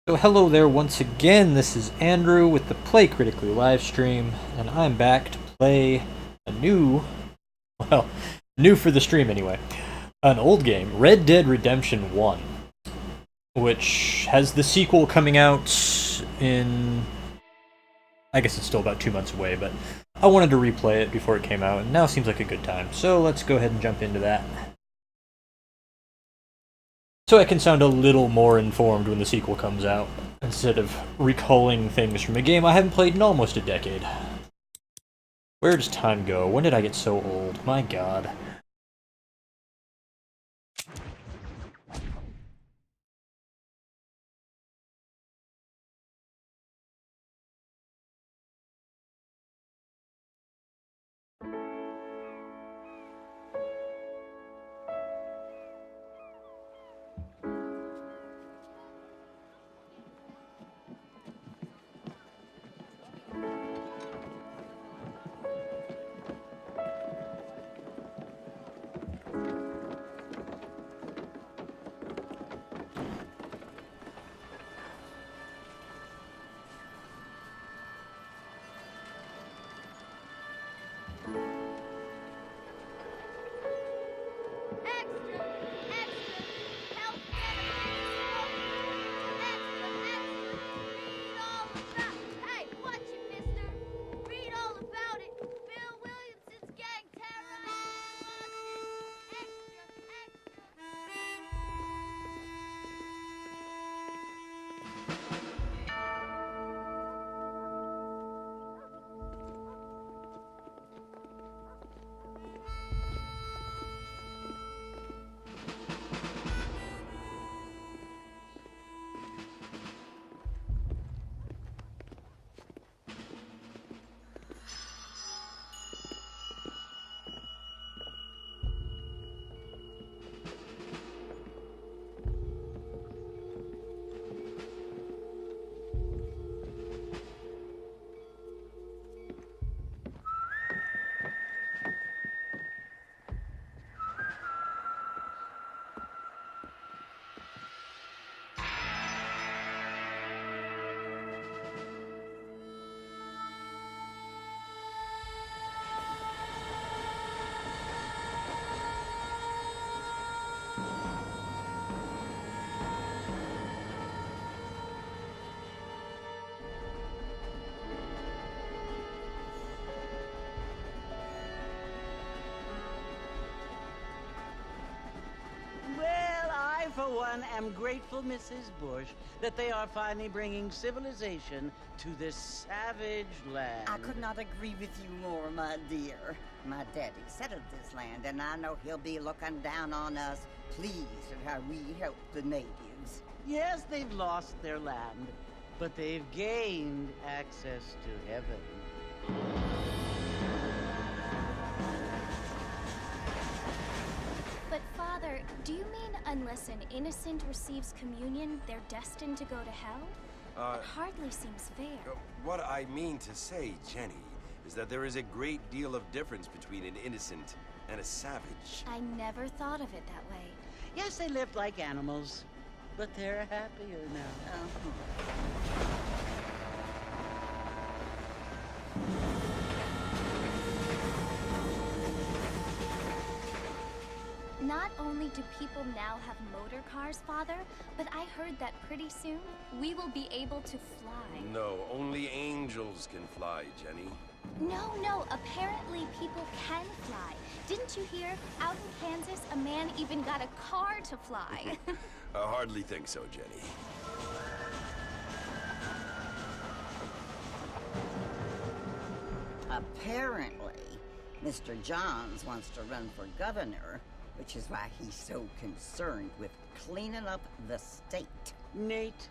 So hello there once again, this is Andrew with the Play Critically Livestream, and I'm back to play a well, new for the stream anyway, an old game, Red Dead Redemption 1, which has the sequel coming out in, I guess it's still about 2 months away, but I wanted to replay it before it came out, and now seems like a good time, so let's go ahead and jump into that. So I can sound a little more informed when the sequel comes out, instead of recalling things from a game I haven't played in almost a decade. Where does time go? When did I get so old? My god. For one, am grateful, Mrs. Bush, that they are finally bringing civilization to this savage land. I could not agree with you more, my dear. My daddy settled this land, and I know he'll be looking down on us, pleased at how we help the natives. Yes, they've lost their land, but they've gained access to heaven. But Father, do you mean unless an innocent receives communion, they're destined to go to hell? It hardly seems fair. What I mean to say, Jenny, is that there is a great deal of difference between an innocent and a savage. I never thought of it that way. Yes, they lived like animals, but they're happier now. Not only do people now have motor cars, Father, but I heard that pretty soon we will be able to fly. No, only angels can fly, Jenny. No, apparently people can fly. Didn't you hear? Out in Kansas, a man even got a car to fly. I hardly think so, Jenny. Apparently, Mr. Johns wants to run for governor, which is why he's so concerned with cleaning up the state. Nate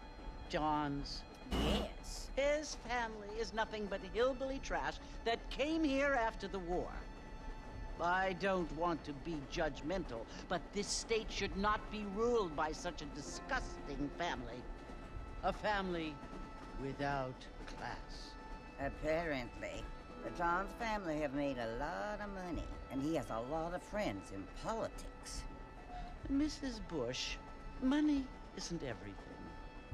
Johns. Yes. His family is nothing but hillbilly trash that came here after the war. I don't want to be judgmental, but this state should not be ruled by such a disgusting family. A family without class. Apparently, the Johns family have made a lot of money, and he has a lot of friends in politics. Mrs. Bush, money isn't everything.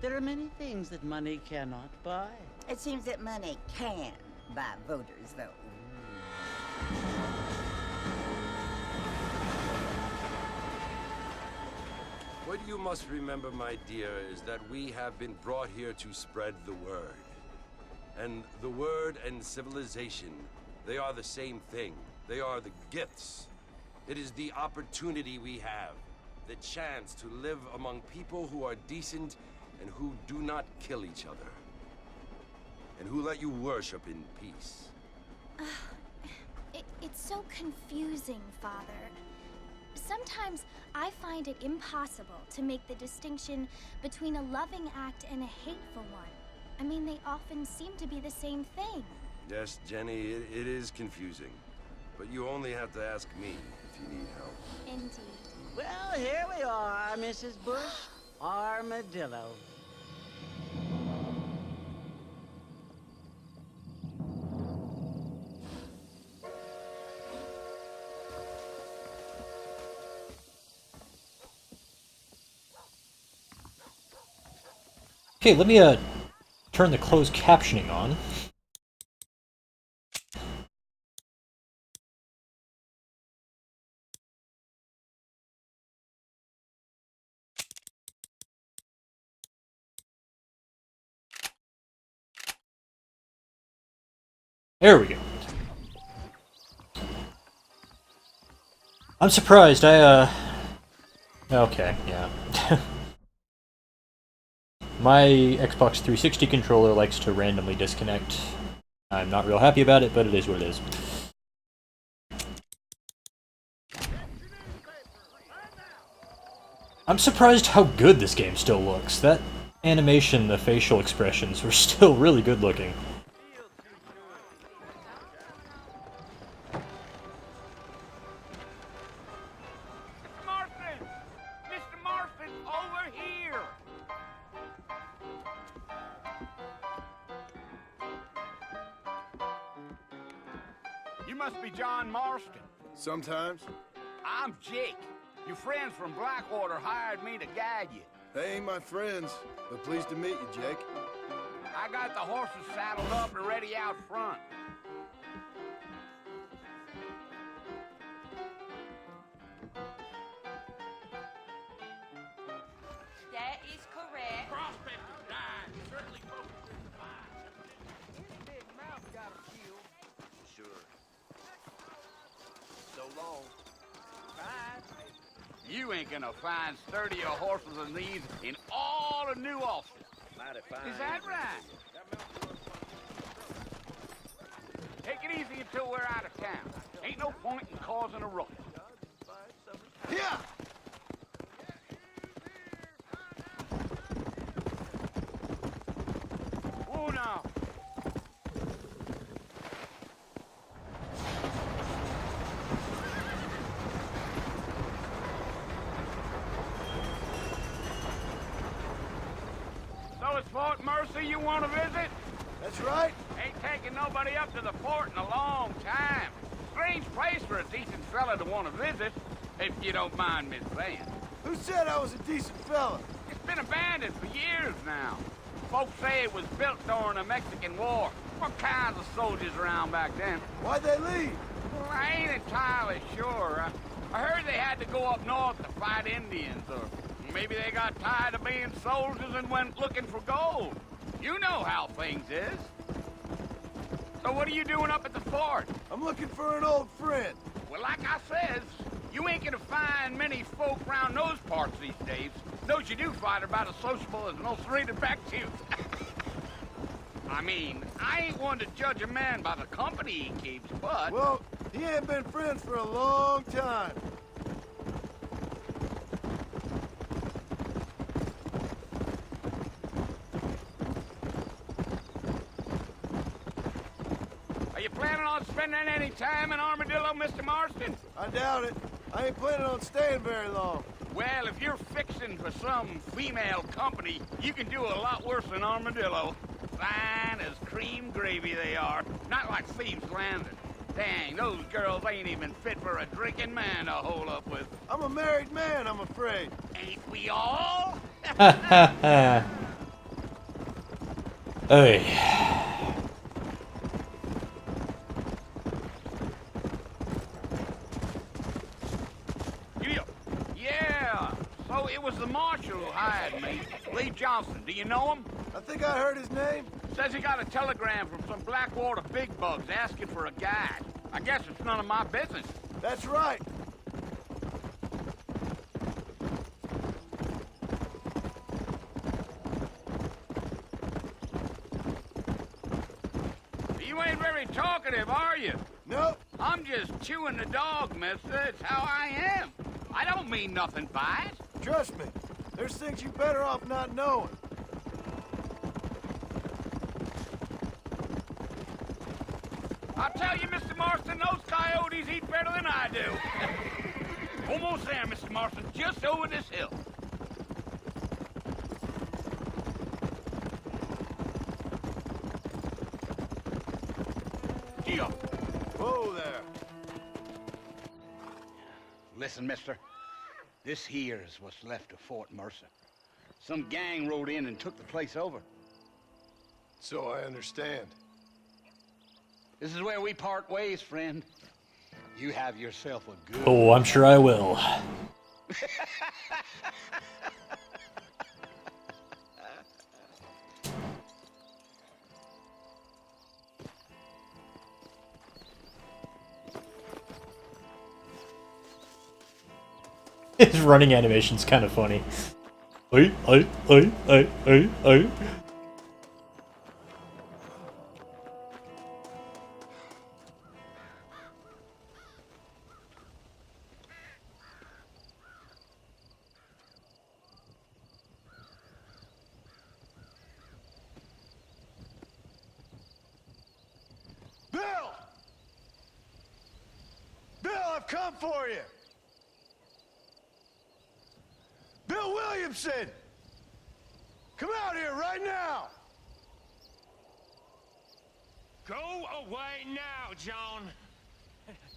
There are many things that money cannot buy. It seems that money can buy voters, though. What you must remember, my dear, is that we have been brought here to spread the word. And the word and civilization, they are the same thing. They are the gifts. It is the opportunity we have, the chance to live among people who are decent and who do not kill each other. And who let you worship in peace. It's so confusing, Father. Sometimes I find it impossible to make the distinction between a loving act and a hateful one. I mean, they often seem to be the same thing. Yes, Jenny, it is confusing. But you only have to ask me if you need help. Indeed. Well, here we are, Mrs. Bush. Armadillo. Okay, let me turn the closed captioning on. There we go. I'm surprised, okay, yeah. My Xbox 360 controller likes to randomly disconnect. I'm not real happy about it, but it is what it is. I'm surprised how good this game still looks. That animation, the facial expressions were still really good looking. Mr. Marston, over here! You must be John Marston. Sometimes. I'm Jake. Your friends from Blackwater hired me to guide you. They ain't my friends, but pleased to meet you, Jake. I got the horses saddled up and ready out front. That is correct. Prospectors died. Certainly focuses the fire. His big mouth got him killed. Sure. So long. Bye. You ain't gonna find sturdier horses than these in all of New Austin. Mighty fine. Is that right? Take it easy until we're out of town. Ain't no point in causing a ruckus. Yeah! Oh, no. So it's Fort Mercy you want to visit? That's right. Ain't taking nobody up to the fort in a long time. Strange place for a decent fella to want to visit, if you don't mind me saying. Who said I was a decent fella? It's been abandoned for years now. Folks say it was built during the Mexican War. What kinds of soldiers around back then? Why'd they leave? Well, I ain't entirely sure. I heard they had to go up north to fight Indians, or maybe they got tired of being soldiers and went looking for gold. You know how things is. So what are you doing up at the fort? I'm looking for an old friend. Well, like I says, you ain't gonna find many folk around those parts these days. Those you do find are about as sociable as most rated back to you. I mean, I ain't one to judge a man by the company he keeps, but... Well, he ain't been friends for a long time. Are you planning on spending any time in Armadillo, Mr. Marston? I doubt it. I ain't planning on staying very long. Well, if you're fixing for some female company, you can do a lot worse than Armadillo. Fine as cream gravy they are. Not like Thieves Landing. Dang, those girls ain't even fit for a drinking man to hole up with. I'm a married man, I'm afraid. Ain't we all? Hey. Yeah. So it was the marshal who hired me. Lee Johnson. Do you know him? I think I heard his name. Says he got a telegram from some Blackwater big bugs asking for a guide. I guess it's none of my business. That's right. You ain't very talkative, are you? Nope. I'm just chewing the dog, mister. It's how I am. I don't mean nothing by it. Trust me. There's things you better off not knowing. I'll tell you, Mr. Marston, those coyotes eat better than I do. Almost there, Mr. Marston. Just over this hill. Gee-up. Whoa there. Listen, mister. This here is what's left of Fort Mercer. Some gang rode in and took the place over. So I understand. This is where we part ways, friend. You have yourself a good... Oh, I'm sure I will. His running animation's kind of funny. Oi. Bill! Bill, I've come for you! Bill Williamson! Come out here right now! Go away now, John.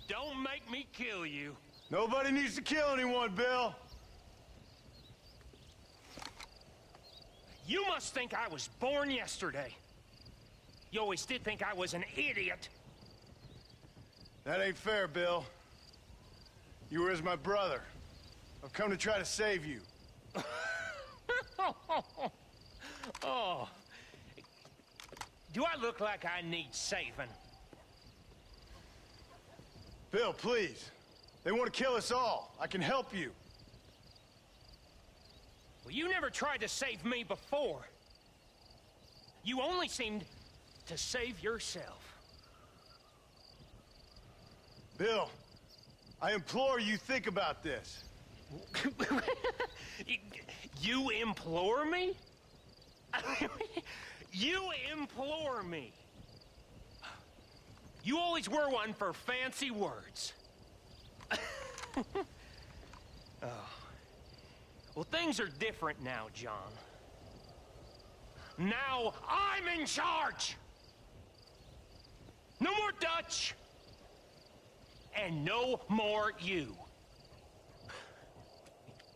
Don't make me kill you. Nobody needs to kill anyone, Bill. You must think I was born yesterday. You always did think I was an idiot. That ain't fair, Bill. You were as my brother. I've come to try to save you. Oh. Do I look like I need saving? Bill, please. They want to kill us all. I can help you. Well, you never tried to save me before. You only seemed to save yourself. Bill, I implore you think about this. You implore me? You implore me. You always were one for fancy words. Oh. Well, things are different now, John. Now I'm in charge. No more Dutch. And no more you.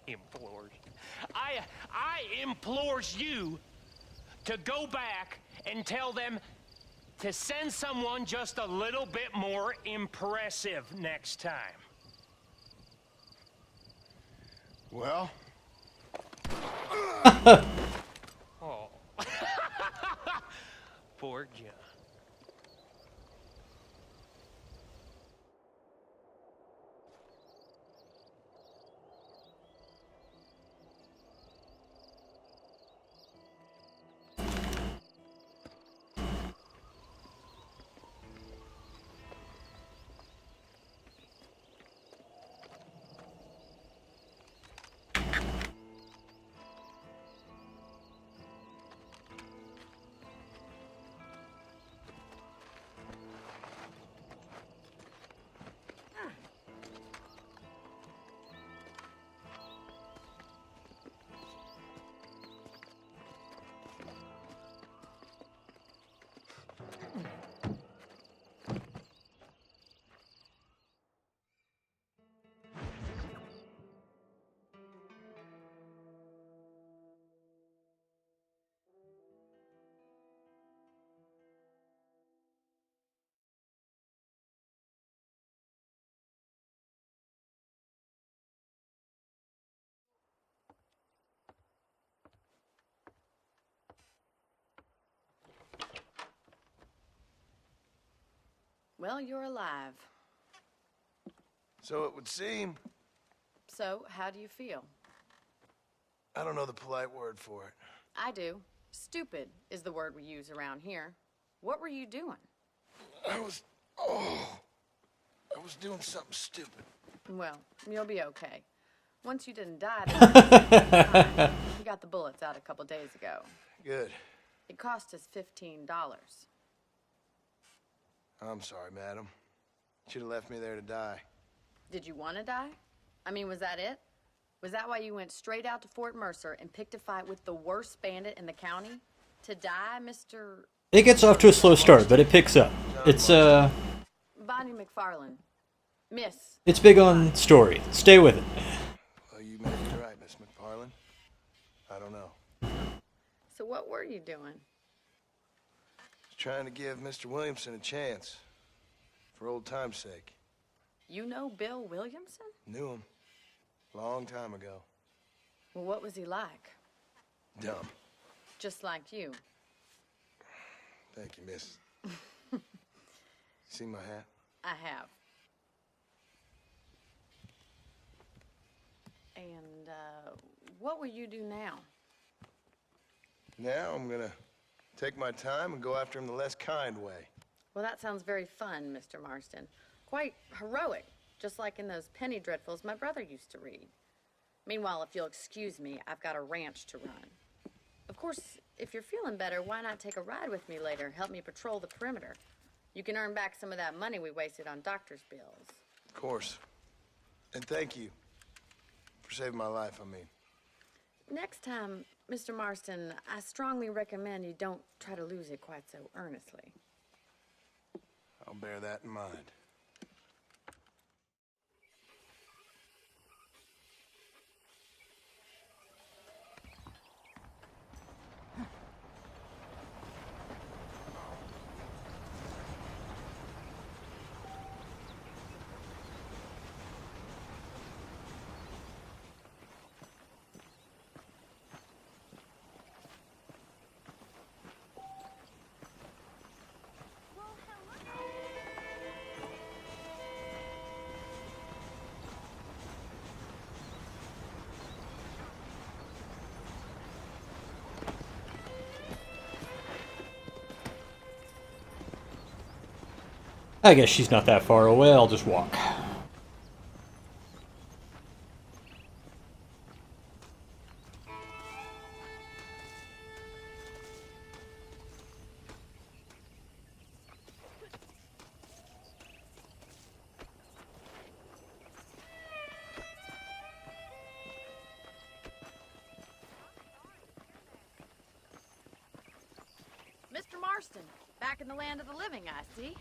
Implores. I implores you to go back and tell them to send someone just a little bit more impressive next time. Well? Oh. Poor John. Well, you're alive. So it would seem. So, how do you feel? I don't know the polite word for it. I do. Stupid is the word we use around here. What were you doing? I was doing something stupid. Well, you'll be okay. Once you didn't die, then you got the bullets out a couple days ago. Good. It cost us $15. I'm sorry, madam. Should have left me there to die. Did you want to die? I mean, was that it? Was that why you went straight out to Fort Mercer and picked a fight with the worst bandit in the county? To die, Mr. It gets off to a slow start, but it picks up. It's, Bonnie McFarlane. Miss. It's big on story. Stay with it. Well, you may be right, Miss McFarlane. I don't know. So what were you doing? Just trying to give Mr. Williamson a chance. For old time's sake. You know Bill Williamson? Knew him. Long time ago. Well, what was he like? Dumb. Just like you. Thank you, miss. See my hat? I have. And, what will you do now? Now I'm gonna take my time and go after him the less kind way. Well, that sounds very fun, Mr. Marston. Quite heroic, just like in those penny dreadfuls my brother used to read. Meanwhile, if you'll excuse me, I've got a ranch to run. Of course, if you're feeling better, why not take a ride with me later and help me patrol the perimeter? You can earn back some of that money we wasted on doctor's bills. Of course. And thank you for saving my life, I mean. Next time, Mr. Marston, I strongly recommend you don't try to lose it quite so earnestly. I'll bear that in mind. I guess she's not that far away. I'll just walk. Mr. Marston, back in the land of the living, I see.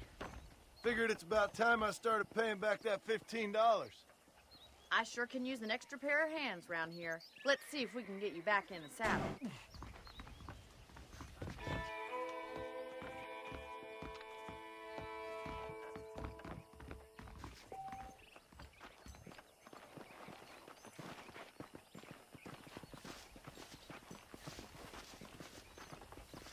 Figured it's about time I started paying back that $15. I sure can use an extra pair of hands around here. Let's see if we can get you back in the saddle.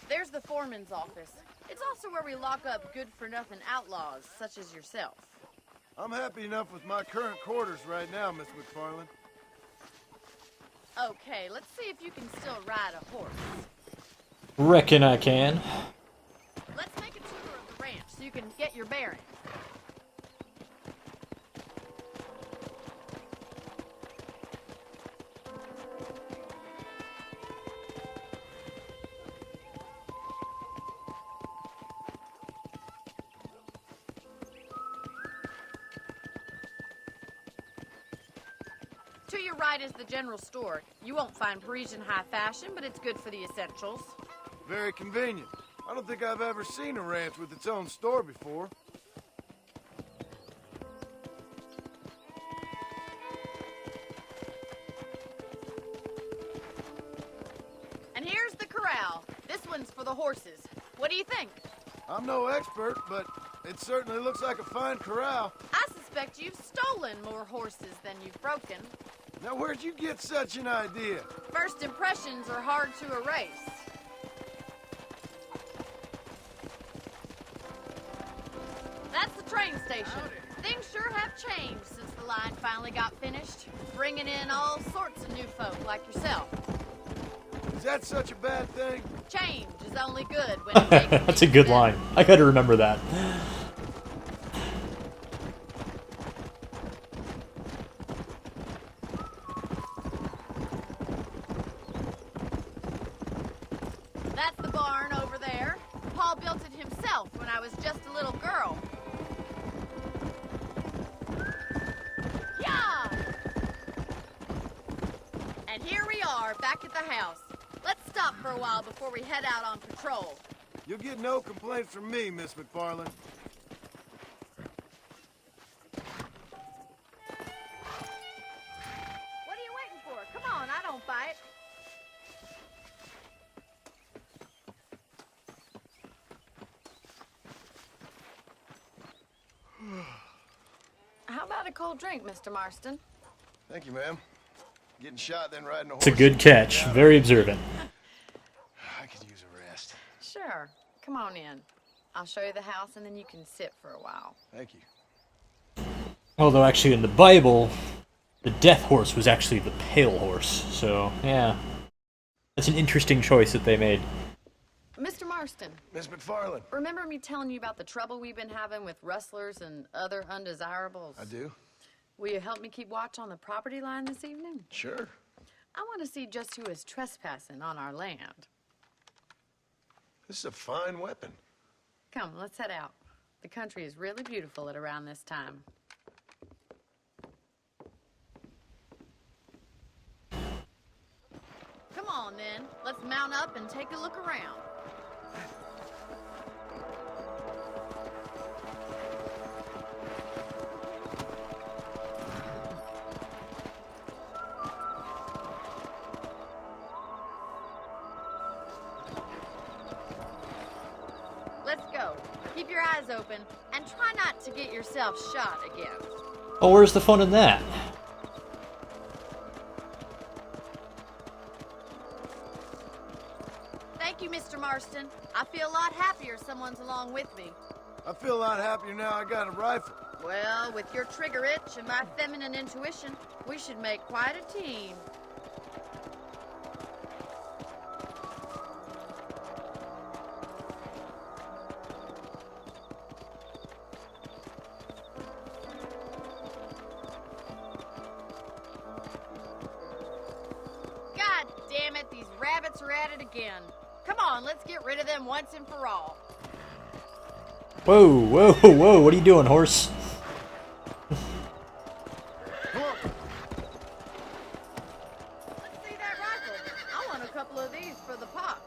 There's the foreman's office. It's also where we lock up good-for-nothing outlaws, such as yourself. I'm happy enough with my current quarters right now, Miss McFarlane. Okay, let's see if you can still ride a horse. Reckon I can. Let's make a tour of the ranch so you can get your bearings. To your right is the general store. You won't find Parisian high fashion, but it's good for the essentials. Very convenient. I don't think I've ever seen a ranch with its own store before. And here's the corral. This one's for the horses. What do you think? I'm no expert, but it certainly looks like a fine corral. I suspect you've stolen more horses than you've broken. Now, where'd you get such an idea? First impressions are hard to erase. That's the train station. Things sure have changed since the line finally got finished, bringing in all sorts of new folk like yourself. Is that such a bad thing? Change is only good when it makes That's a things good better. line. I gotta remember that. That's the barn over there. Paul built it himself when I was just a little girl. Yeah! And here we are, back at the house. Let's stop for a while before we head out on patrol. You'll get no complaints from me, Miss McFarland. What are you waiting for? Come on, I don't fight. How about a cold drink, Mr. Marston? Thank you, ma'am. Getting shot, then riding a horse. It's a good catch. Very observant. I could use a rest. Sure. Come on in. I'll show you the house and then you can sit for a while. Thank you. Although actually in the Bible, the death horse was actually the pale horse. So, yeah. That's an interesting choice that they made. Mr. Marston, Miss McFarland. remember me telling you about the trouble we've been having with rustlers and other undesirables? I do? Will you help me keep watch on the property line this evening? Sure. I want to see just who is trespassing on our land. This is a fine weapon. Come, let's head out. The country is really beautiful at around this time. Come on, then. Let's mount up and take a look around. Let's go. Keep your eyes open and try not to get yourself shot again. Oh, where's the fun in that? Thank you, Mr. Marston. I feel a lot happier someone's along with me. I feel a lot happier now I got a rifle. Well, with your trigger itch and my feminine intuition, we should make quite a team. God damn it, these rabbits are at it again. Come on, let's get rid of them once and for all. Whoa, whoa, whoa, what are you doing, horse? Let's see that rifle. I want a couple of these for the pop.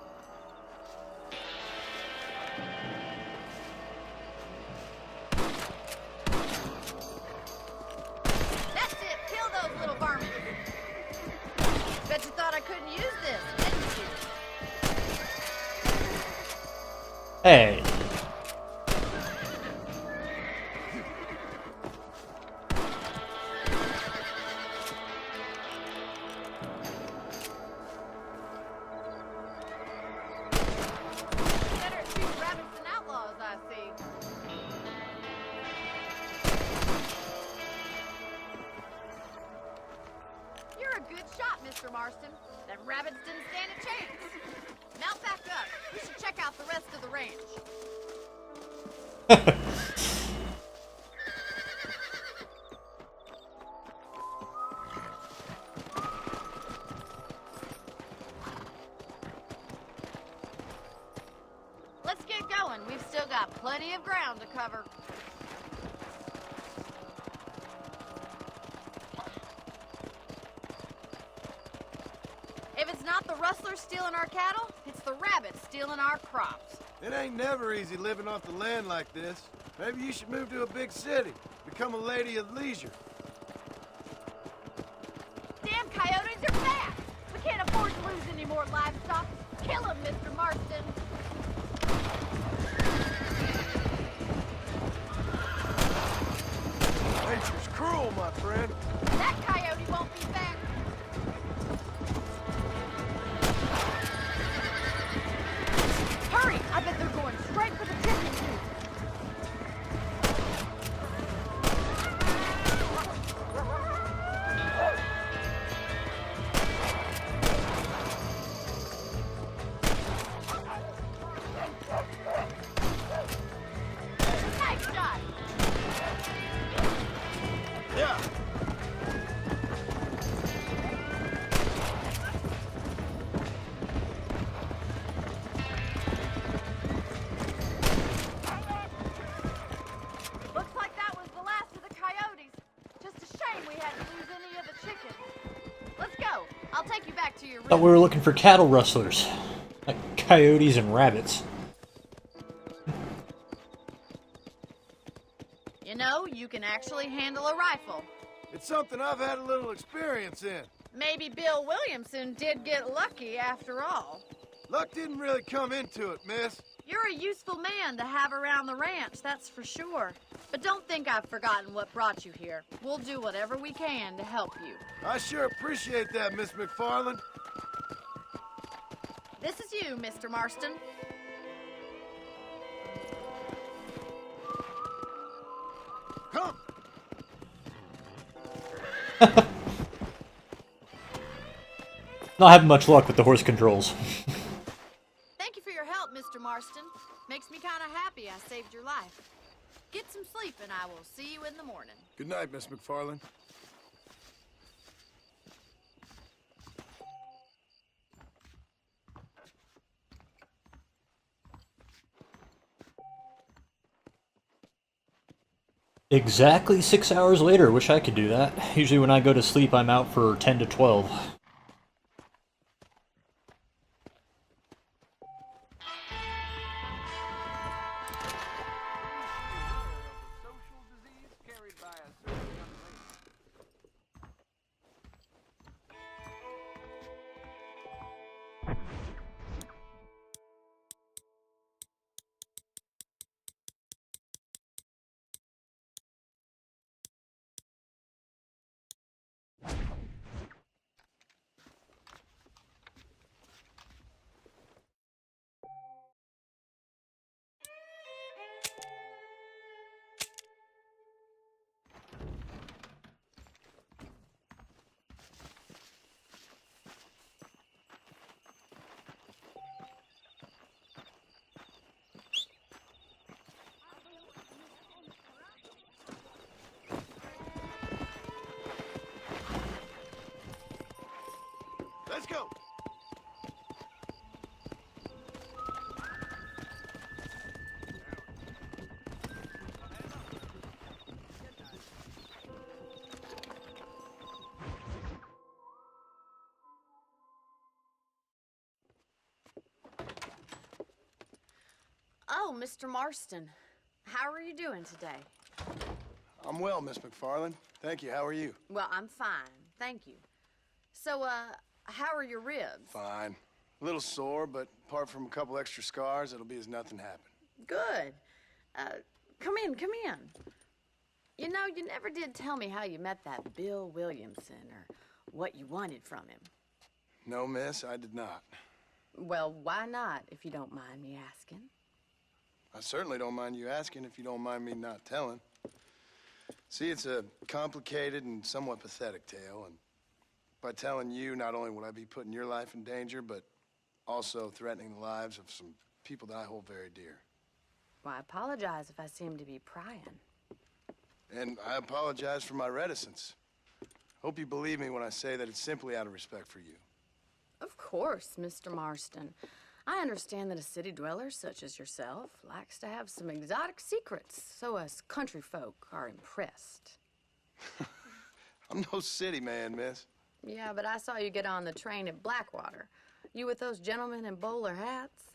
That's it. Kill those little varmints. Bet you thought I couldn't use this, didn't you? Hey. Better shoot rabbits than outlaws, I see. You're a good shot, Mr. Marston. Them rabbits didn't stand a chance. Mount back up. We should check out the rest of the ranch. Let's get going. We've still got plenty of ground to cover. If it's not the rustlers stealing our cattle, it's the rabbits stealing our crops. It ain't never easy living off the land like this. Maybe you should move to a big city. Become a lady of leisure. Damn coyotes are fast! We can't afford to lose any more livestock. Kill them, Mr. Marston. Nature's cruel, my friend. That coyote won't be back. Hurry! I bet they're going straight for the chicken coop. take you back to your room. Thought we were looking for cattle rustlers, like coyotes and rabbits. You know, you can actually handle a rifle. It's something I've had a little experience in. Maybe Bill Williamson did get lucky after all. Luck didn't really come into it, miss. You're a useful man to have around the ranch, that's for sure. But don't think I've forgotten what brought you here. We'll do whatever we can to help you. I sure appreciate that, Miss McFarland. This is you, Mr. Marston. Come! Not having much luck with the horse controls. Thank you for your help, Mr. Marston. Makes me kind of happy I saved your life. Get some sleep and I will see you in the morning. Good night, Miss McFarland. Exactly 6 hours later. Wish I could do that. Usually when I go to sleep, I'm out for 10 to 12. Let's go! Oh, Mr. Marston. How are you doing today? I'm well, Miss McFarland. Thank you. How are you? Well, I'm fine. Thank you. So, how are your ribs? Fine. A little sore, but apart from a couple extra scars, it'll be as nothing happened. Good. Come in, come in. You know, you never did tell me how you met that Bill Williamson or what you wanted from him. No, miss, I did not. Well, why not, if you don't mind me asking? I certainly don't mind you asking if you don't mind me not telling. See, it's a complicated and somewhat pathetic tale, and by telling you, not only will I be putting your life in danger, but also threatening the lives of some people that I hold very dear. Well, I apologize if I seem to be prying. And I apologize for my reticence. Hope you believe me when I say that it's simply out of respect for you. Of course, Mr. Marston. I understand that a city dweller such as yourself likes to have some exotic secrets, so us country folk are impressed. I'm no city man, miss. Yeah, but I saw you get on the train at Blackwater. You with those gentlemen in bowler hats?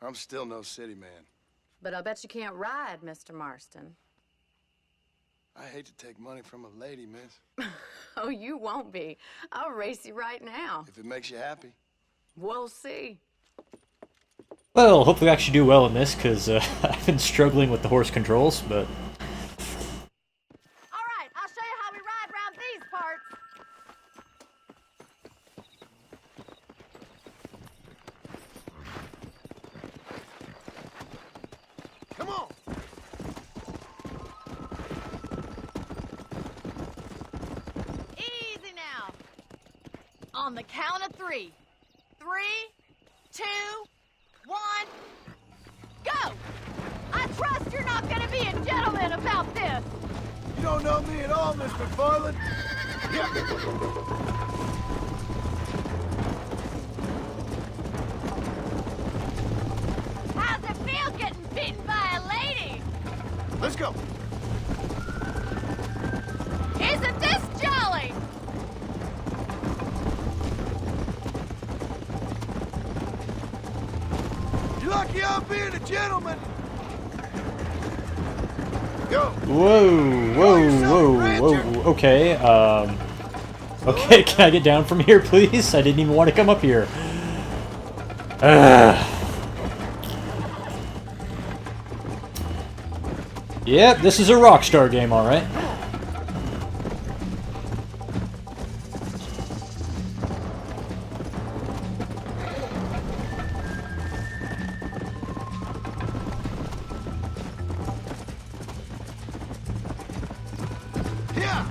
I'm still no city man. But I'll bet you can't ride, Mr. Marston. I hate to take money from a lady, miss. Oh, you won't be. I'll race you right now. If it makes you happy. We'll see. Well, hopefully I actually do well in this, because I've been struggling with the horse controls, but... All right, I'll show you how we ride around these parts. Come on! Easy now. On the count of 3. 3, 2, 1, go! I trust you're not gonna be a gentleman about this. You don't know me at all, Miss McFarland. Yeah. How's it feel getting beaten by a lady? Let's go. Isn't this jolly? lucky I'm being a gentleman. Go. Whoa, whoa, whoa, whoa. Okay, okay, can I get down from here, please? I didn't even want to come up here. Yep, this is a Rockstar game, alright. Yeah.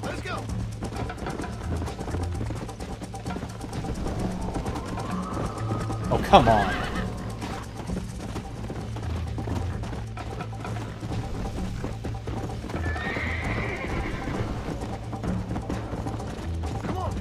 Let's go. Oh, come on. Come on.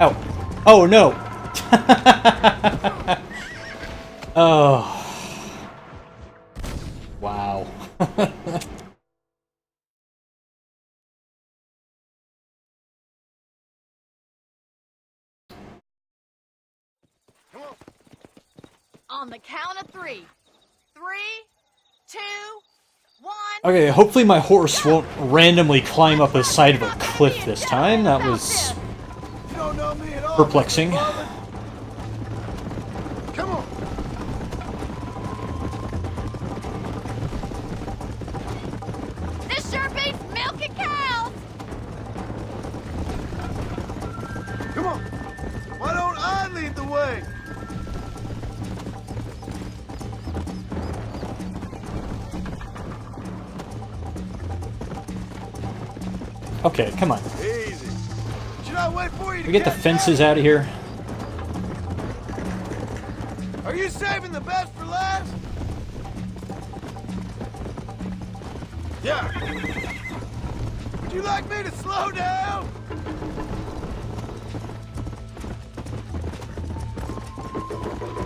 Oh. Oh, no. Oh. Wow. On the count of 3. 3, 2, 1. Okay, hopefully my horse won't randomly climb up the side of a cliff this time. That was You don't know me at all. perplexing. Come on. This sure beats milking cows. Come on. Why don't I lead the way? Okay, come on. Easy. Should I wait for you to We get the catch fences up? out of here. Are you saving the best for last? Yeah. Would you like me to slow down?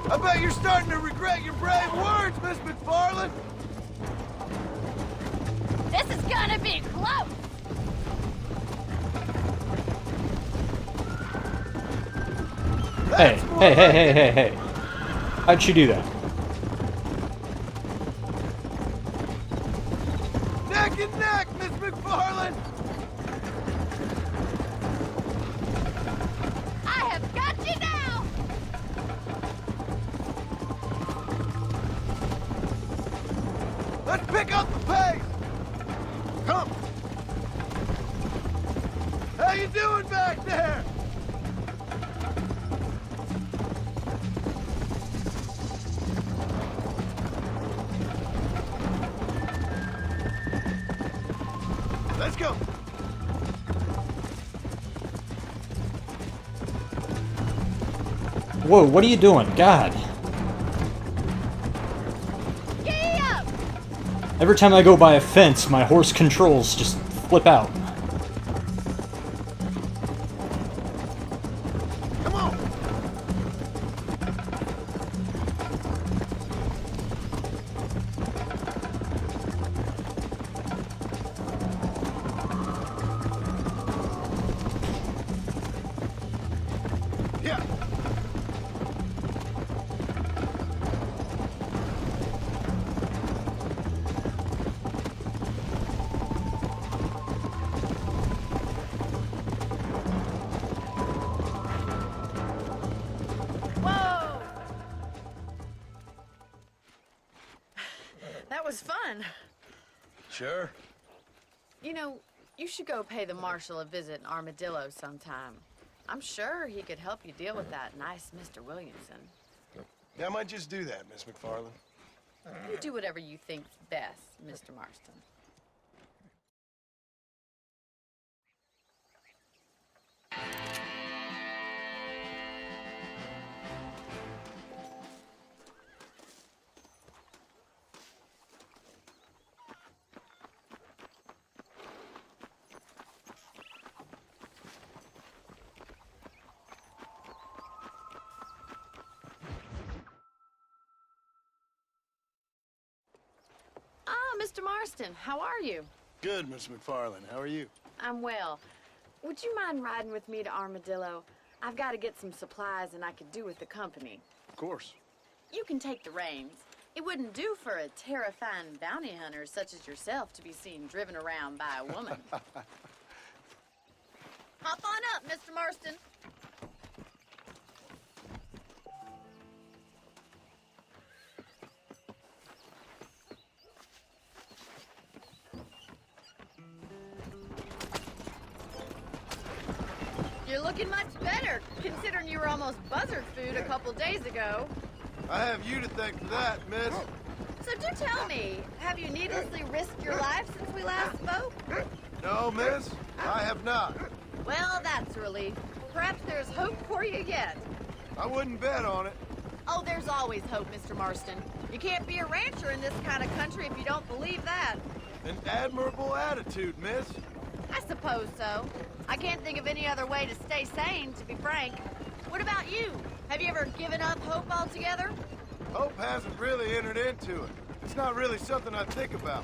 I bet you're starting to regret your brave words, Miss McFarland. This is gonna be close. Hey, That's more hey, hey, like hey, it. hey, hey. How'd you do that? Neck and neck, Miss McFarland. I have got you now. Let's pick up the pace. Come. How you doing back there? Let's go. Whoa, what are you doing? God. Giddy up. Every time I go by a fence, my horse controls just flip out. Come on. Yeah. Whoa. That was fun. Sure. You know, you should go pay the marshal a visit in Armadillo sometime. I'm sure he could help you deal with that nice Mr. Williamson. Yeah, I might just do that, Miss McFarland. You do whatever you think's best, Mr. Marston. Ah, Mr. Marston, how are you? Good, Miss McFarlane. How are you? I'm well. Would you mind riding with me to Armadillo? I've got to get some supplies and I could do with the company. Of course. You can take the reins. It wouldn't do for a terrifying bounty hunter such as yourself to be seen driven around by a woman. Hop on up, Mr. Marston. You're looking much better, considering you were almost buzzard food a couple days ago. I have you to thank for that, miss. So do tell me, have you needlessly risked your life since we last spoke? No, miss, I have not. Well, that's a relief. Perhaps there's hope for you yet. I wouldn't bet on it. Oh, there's always hope, Mr. Marston. You can't be a rancher in this kind of country if you don't believe that. An admirable attitude, miss. I suppose so. I can't think of any other way to stay sane, to be frank. What about you? Have you ever given up hope altogether? Hope hasn't really entered into it. It's not really something I think about.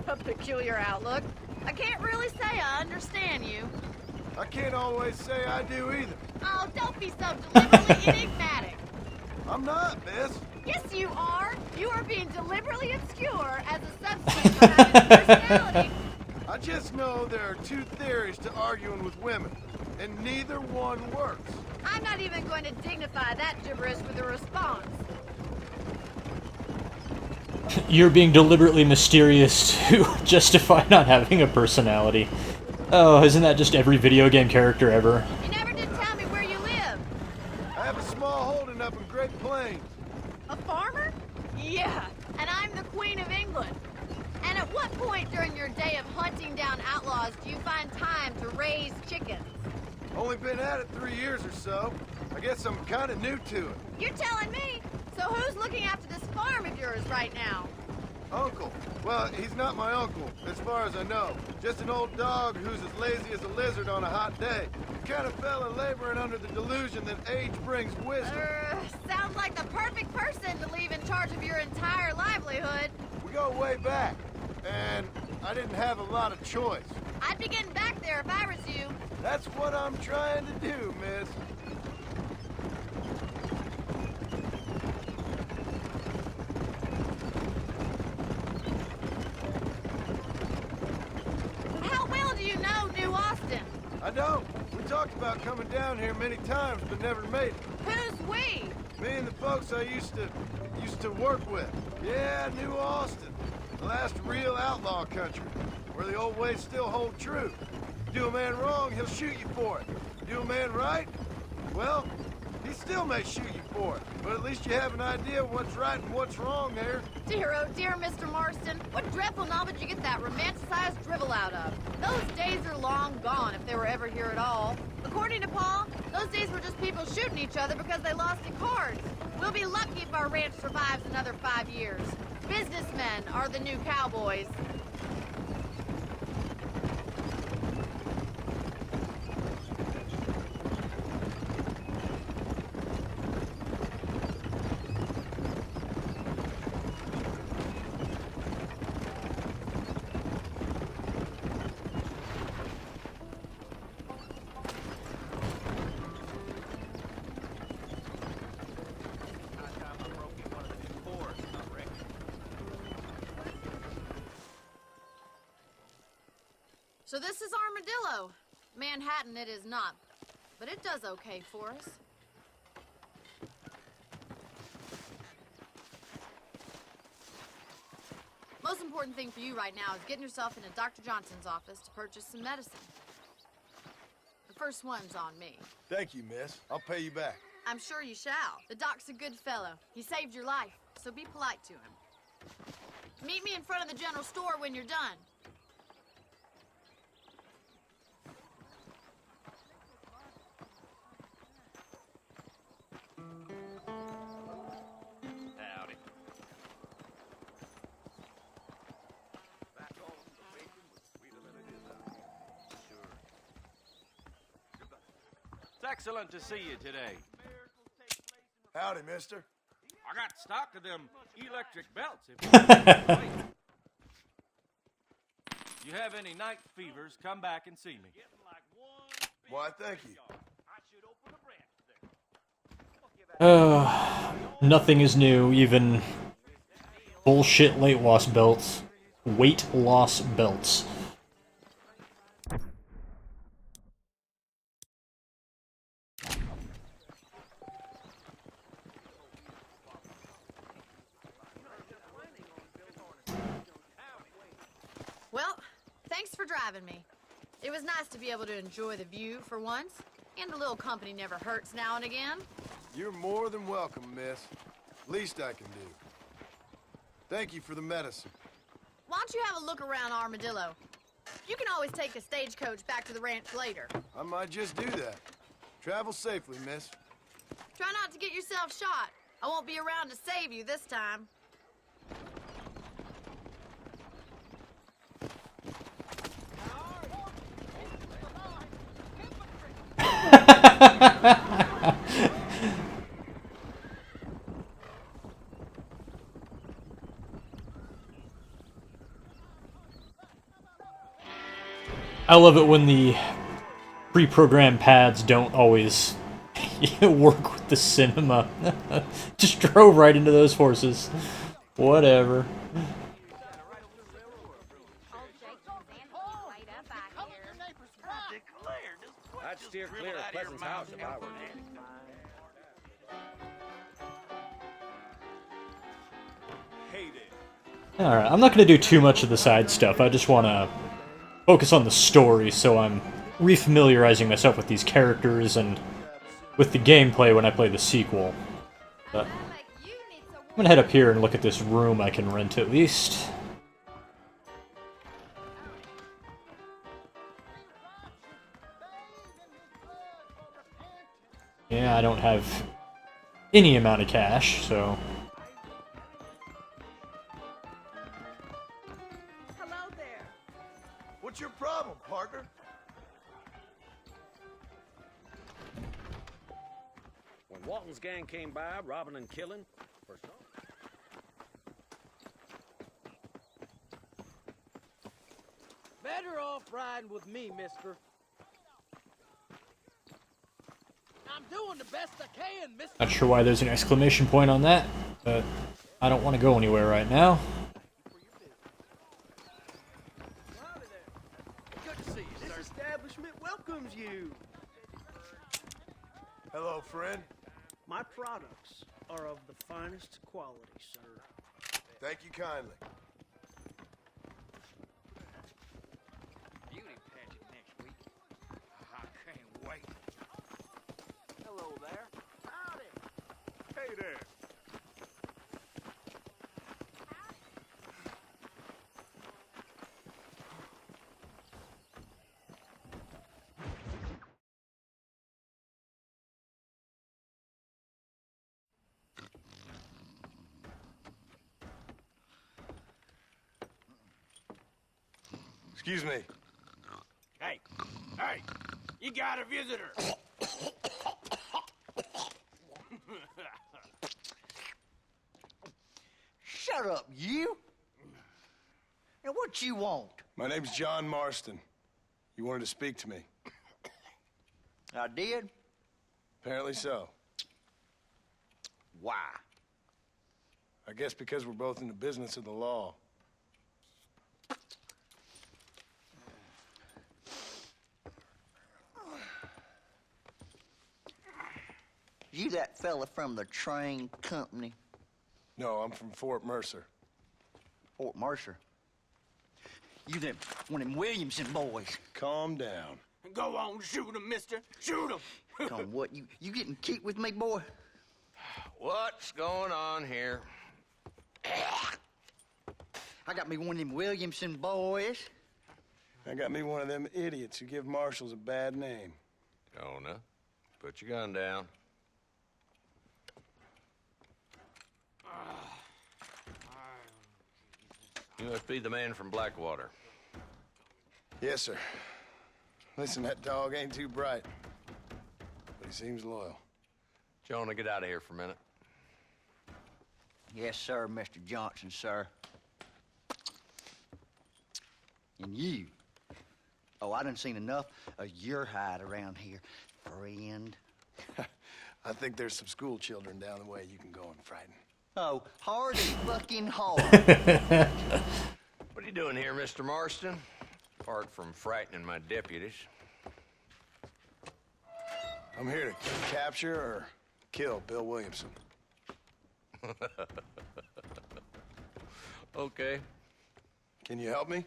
A peculiar outlook. I can't really say I understand you. I can't always say I do either. Oh, don't be so deliberately enigmatic. I'm not, miss. Yes, you are. You are being deliberately obscure as a substitute for having a personality. I just know there are two theories to arguing with women, and neither one works. I'm not even going to dignify that gibberish with a response. You're being deliberately mysterious to justify not having a personality. Oh, isn't that just every video game character ever? You never did tell me where you live. I have a small holding up in Great Plains. A farmer? Yeah, and I'm the Queen of England. And at what point during your day of hunting down outlaws do you find time to raise chickens? Only been at it 3 years or so. I guess I'm kind of new to it. You're telling me? So who's looking after this farm of yours right now? Uncle. Well, he's not my uncle, as far as I know. Just an old dog who's as lazy as a lizard on a hot day. The kind of fella laboring under the delusion that age brings wisdom. Sounds like the perfect person to leave in charge of your entire livelihood. We go way back, and I didn't have a lot of choice. I'd be getting back there if I was you. That's what I'm trying to do, miss. How well do you know New Austin? I don't. We talked about coming down here many times, but never made it. Who's we? Me and the folks I used to work with. Yeah, New Austin. The last real outlaw country, where the old ways still hold true. Do a man wrong, he'll shoot you for it. Do a man right, well, he still may shoot you for it. But at least you have an idea of what's right and what's wrong there. Dear, oh dear, Mr. Marston. What dreadful novel did you get that romanticized drivel out of? Those days are long gone, if they were ever here at all. According to Paul, those days were just people shooting each other because they lost at cards. We'll be lucky if our ranch survives another 5 years. Businessmen are the new cowboys. So this is Armadillo. Manhattan it is not, but it does okay for us. Most important thing for you right now is getting yourself into Dr. Johnson's office to purchase some medicine. The first one's on me. Thank you, miss. I'll pay you back. I'm sure you shall. The doc's a good fellow. He saved your life, so be polite to him. Meet me in front of the general store when you're done. excellent to see you today. Howdy, mister. I got stock of them electric belts. If you have any night fevers, come back and see me. Why, thank you. Nothing is new, even bullshit weight loss belts. Weight loss belts. Well, thanks for driving me. It was nice to be able to enjoy the view for once, and a little company never hurts now and again. You're more than welcome, miss. Least I can do. Thank you for the medicine. Why don't you have a look around Armadillo? You can always take a stagecoach back to the ranch later. I might just do that. Travel safely, miss. Try not to get yourself shot. I won't be around to save you this time. I love it when the pre-programmed pads don't always work with the cinema. Just drove right into those horses. Whatever. I'd steer clear of Pleasant's house if I were you. Alright, I'm not going to do too much of the side stuff. I just want to focus on the story, so I'm refamiliarizing myself with these characters and with the gameplay when I play the sequel. But I'm going to head up here and look at this room I can rent at least. Yeah, I don't have any amount of cash, so... Hello there. What's your problem, partner? When Walton's gang came by, robbing and killing, for some... Better off riding with me, mister. I'm doing the best I can, mister. Not sure why there's an exclamation point on that, but I don't want to go anywhere right now. Good to see you, sir. This establishment welcomes you. Hello, friend. My products are of the finest quality, sir. Thank you kindly. Beauty pageant next week. I can't wait. Hello there. Howdy. Hey there. Excuse me. Hey, hey, you got a visitor. Shut up, you! And what you want? My name's John Marston. You wanted to speak to me. I did? Apparently so. Why? I guess because we're both in the business of the law. You that fella from the train company? No, I'm from Fort Mercer. Fort Mercer? You them, one of them Williamson boys. Calm down. Go on, shoot him, mister. Shoot him. Come on, what, you getting keep with me, boy? What's going on here? I got me one of them Williamson boys. I got me one of them idiots who give marshals a bad name. Jonah, put your gun down. You must be the man from Blackwater. Yes, sir. Listen, that dog ain't too bright. But He seems loyal. Jonah, get out of here for a minute. Yes, sir, Mr. Johnson, sir. And you. Oh, I done seen enough of your hide around here, friend. I think there's some school children down the way you can go and frighten. Oh, hard as fucking hard. What are you doing here, Mr. Marston? Apart from frightening my deputies. I'm here to capture or kill Bill Williamson. Okay. Can you help me?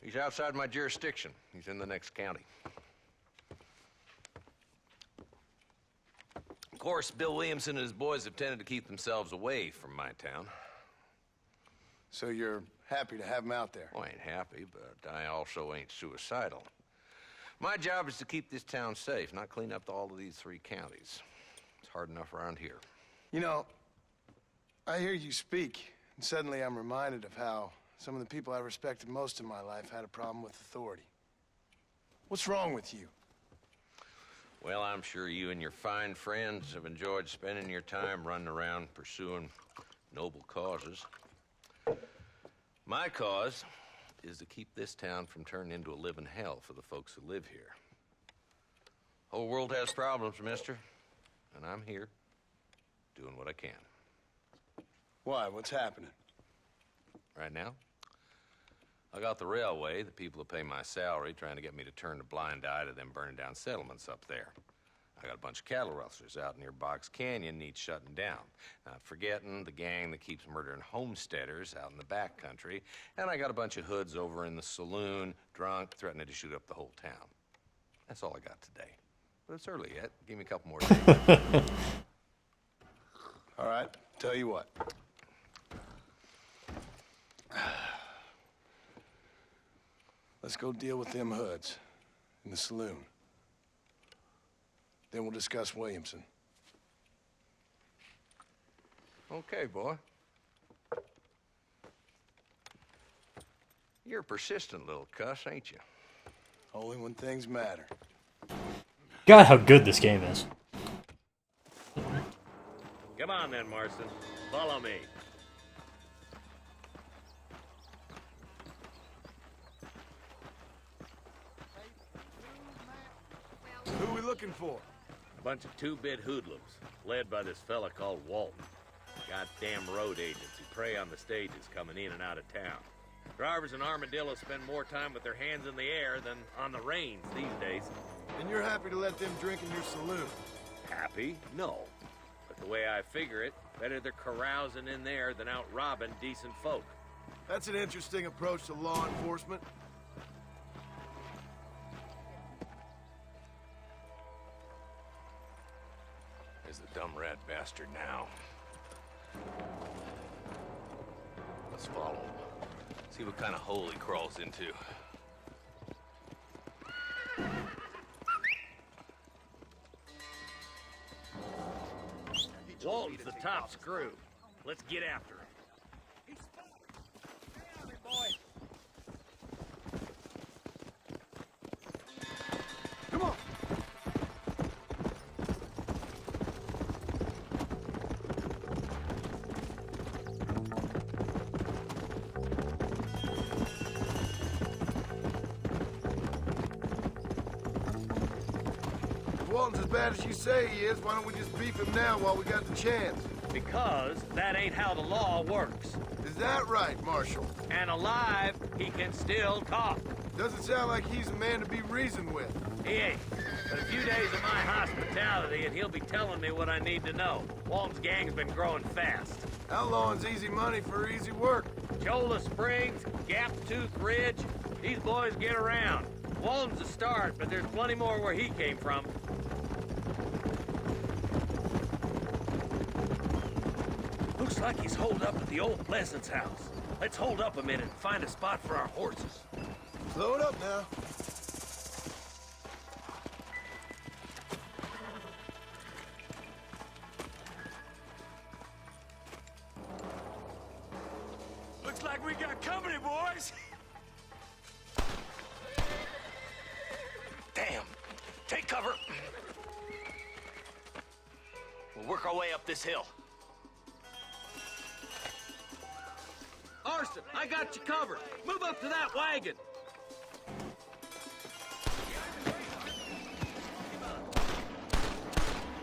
He's outside my jurisdiction. He's in the next county. Of course, Bill Williamson and his boys have tended to keep themselves away from my town. So you're happy to have him out there? Well, I ain't happy, but I also ain't suicidal. My job is to keep this town safe, not clean up all of these 3 counties. It's hard enough around here. You know, I hear you speak, and suddenly I'm reminded of how some of the people I respected most in my life had a problem with authority. What's wrong with you? Well, I'm sure you and your fine friends have enjoyed spending your time running around pursuing noble causes. My cause is to keep this town from turning into a living hell for the folks who live here. Whole world has problems, mister, and I'm here doing what I can. Why? What's happening? Right now, I got the railway, the people who pay my salary, trying to get me to turn a blind eye to them burning down settlements up there. I got a bunch of cattle rustlers out near Box Canyon needs shutting down. Not forgetting the gang that keeps murdering homesteaders out in the back country. And I got a bunch of hoods over in the saloon, drunk, threatening to shoot up the whole town. That's all I got today. But it's early yet. Give me a couple more days. All right, tell you what. Let's go deal with them hoods in the saloon. Then we'll discuss Williamson. Okay, boy. You're a persistent little cuss, ain't you? Only when things matter. God, how good this game is. Come on then, Marston. Follow me. Who are we looking for? A bunch of two-bit hoodlums, led by this fella called Walton. Goddamn road agents who prey on the stages coming in and out of town. Drivers in Armadillo spend more time with their hands in the air than on the reins these days. And you're happy to let them drink in your saloon? Happy? No. But the way I figure it, better they're carousing in there than out robbing decent folk. That's an interesting approach to law enforcement. There's the dumb rat bastard now. Let's follow him. See what kind of hole he crawls into. Walton's the top screw. Let's get after him. Come on. If Walton's as bad as you say he is, why don't we just beef him now while we got the chance? Because that ain't how the law works. Is that right, Marshal? And alive, he can still talk. Doesn't sound like he's a man to be reasoned with. He ain't. But a few days of my hospitality and he'll be telling me what I need to know. Walton's gang's been growing fast. Outlawing's easy money for easy work. Cholla Springs, Gap Tooth Ridge, these boys get around. Walton's a start, but there's plenty more where he came from. Looks like he's holed up at the old Pleasance house. Let's hold up a minute and find a spot for our horses. Slow it up now. Looks like we got company, boys. Damn. Take cover. We'll work our way up this hill. Marston, I got you covered. Move up to that wagon.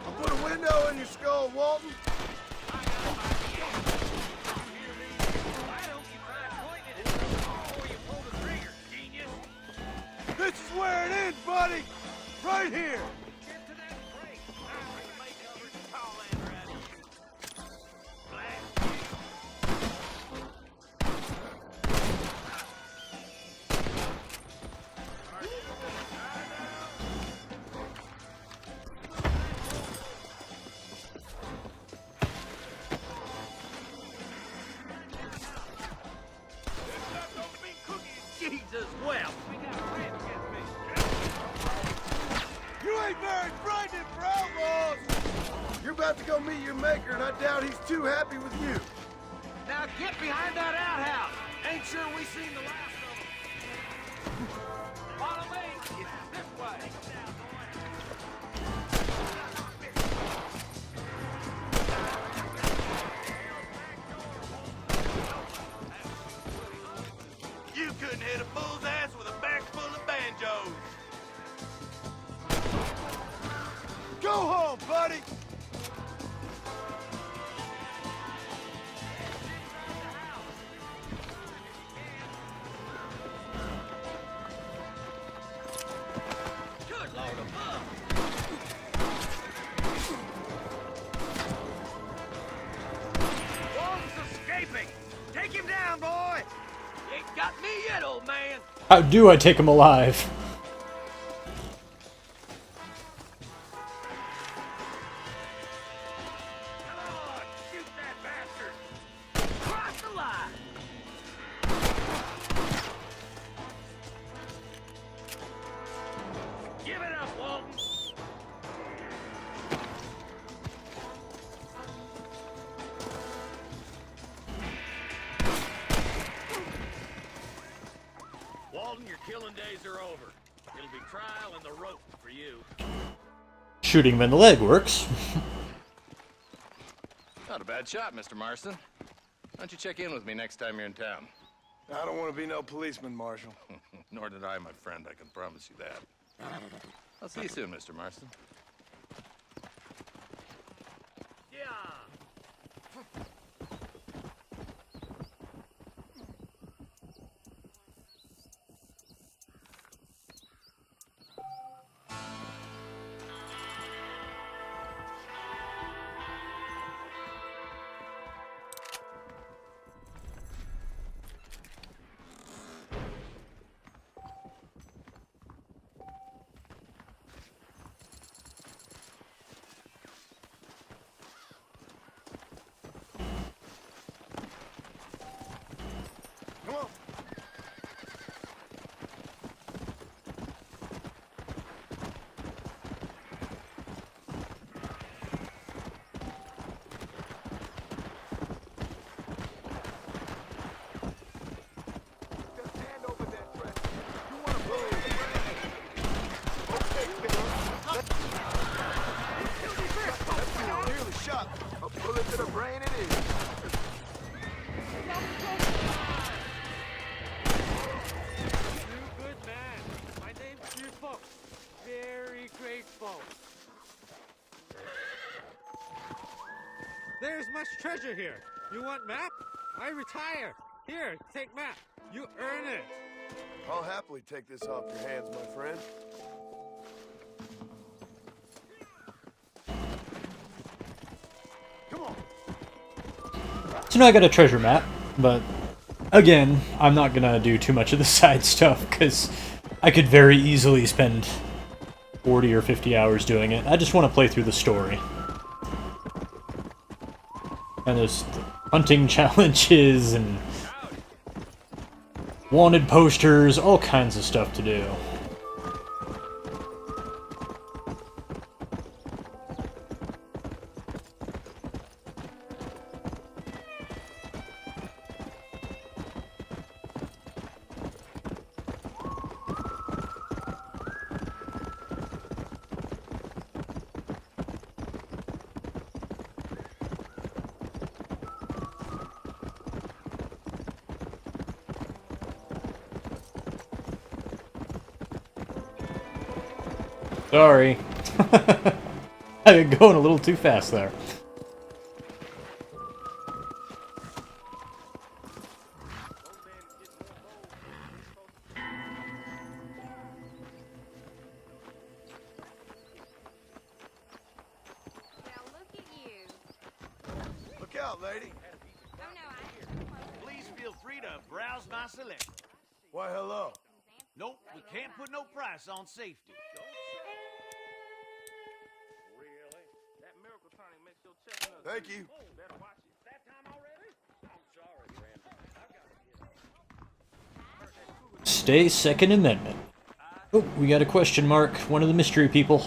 I'll put a window in your skull, Walton. This is where it ends, buddy! Right here! Jesus, well. You ain't very frightening for outlaws! You're about to go meet your maker, and I doubt he's too happy with you. Now get behind that outhouse. Ain't sure we seen the last of them. Follow me. It's this way. You couldn't hit a bull's ass with a bag full of banjos. Go home, buddy! Good Lord above. Walton's escaping. Take him down, boy. You ain't got me yet, old man. How do I take him alive? Shoot that bastard! Cross the line! Give it up, Walton! Walton, your killing days are over. It'll be trial and the rope for you. Shooting him in the leg works. Not a bad shot, Mr. Marston. Why don't you check in with me next time you're in town? I don't want to be no policeman, Marshal. Nor did I, my friend. I can promise you that. I'll see you soon, Mr. Marston. Yeah. Come on. Just hand over that threat. You want to blow the brain? Okay, that's nearly shot. A bullet to the brain it is. Good man. My name's Grateful. Very grateful. There's much treasure here. You want map? I retire. Here, take map. You earn it. I'll happily take this off your hands, my friend. Come on. So now I got a treasure map, but again, I'm not gonna do too much of the side stuff because I could very easily spend 40 or 50 hours doing it. I just want to play through the story. And there's hunting challenges and wanted posters, all kinds of stuff to do. Sorry. I'm going a little too fast there. Look out, lady. Please feel free to browse my selection. Why, hello. Nope, we can't put no price on safety. Thank you. Stay Second Amendment. Oh, we got a question mark. One of the mystery people.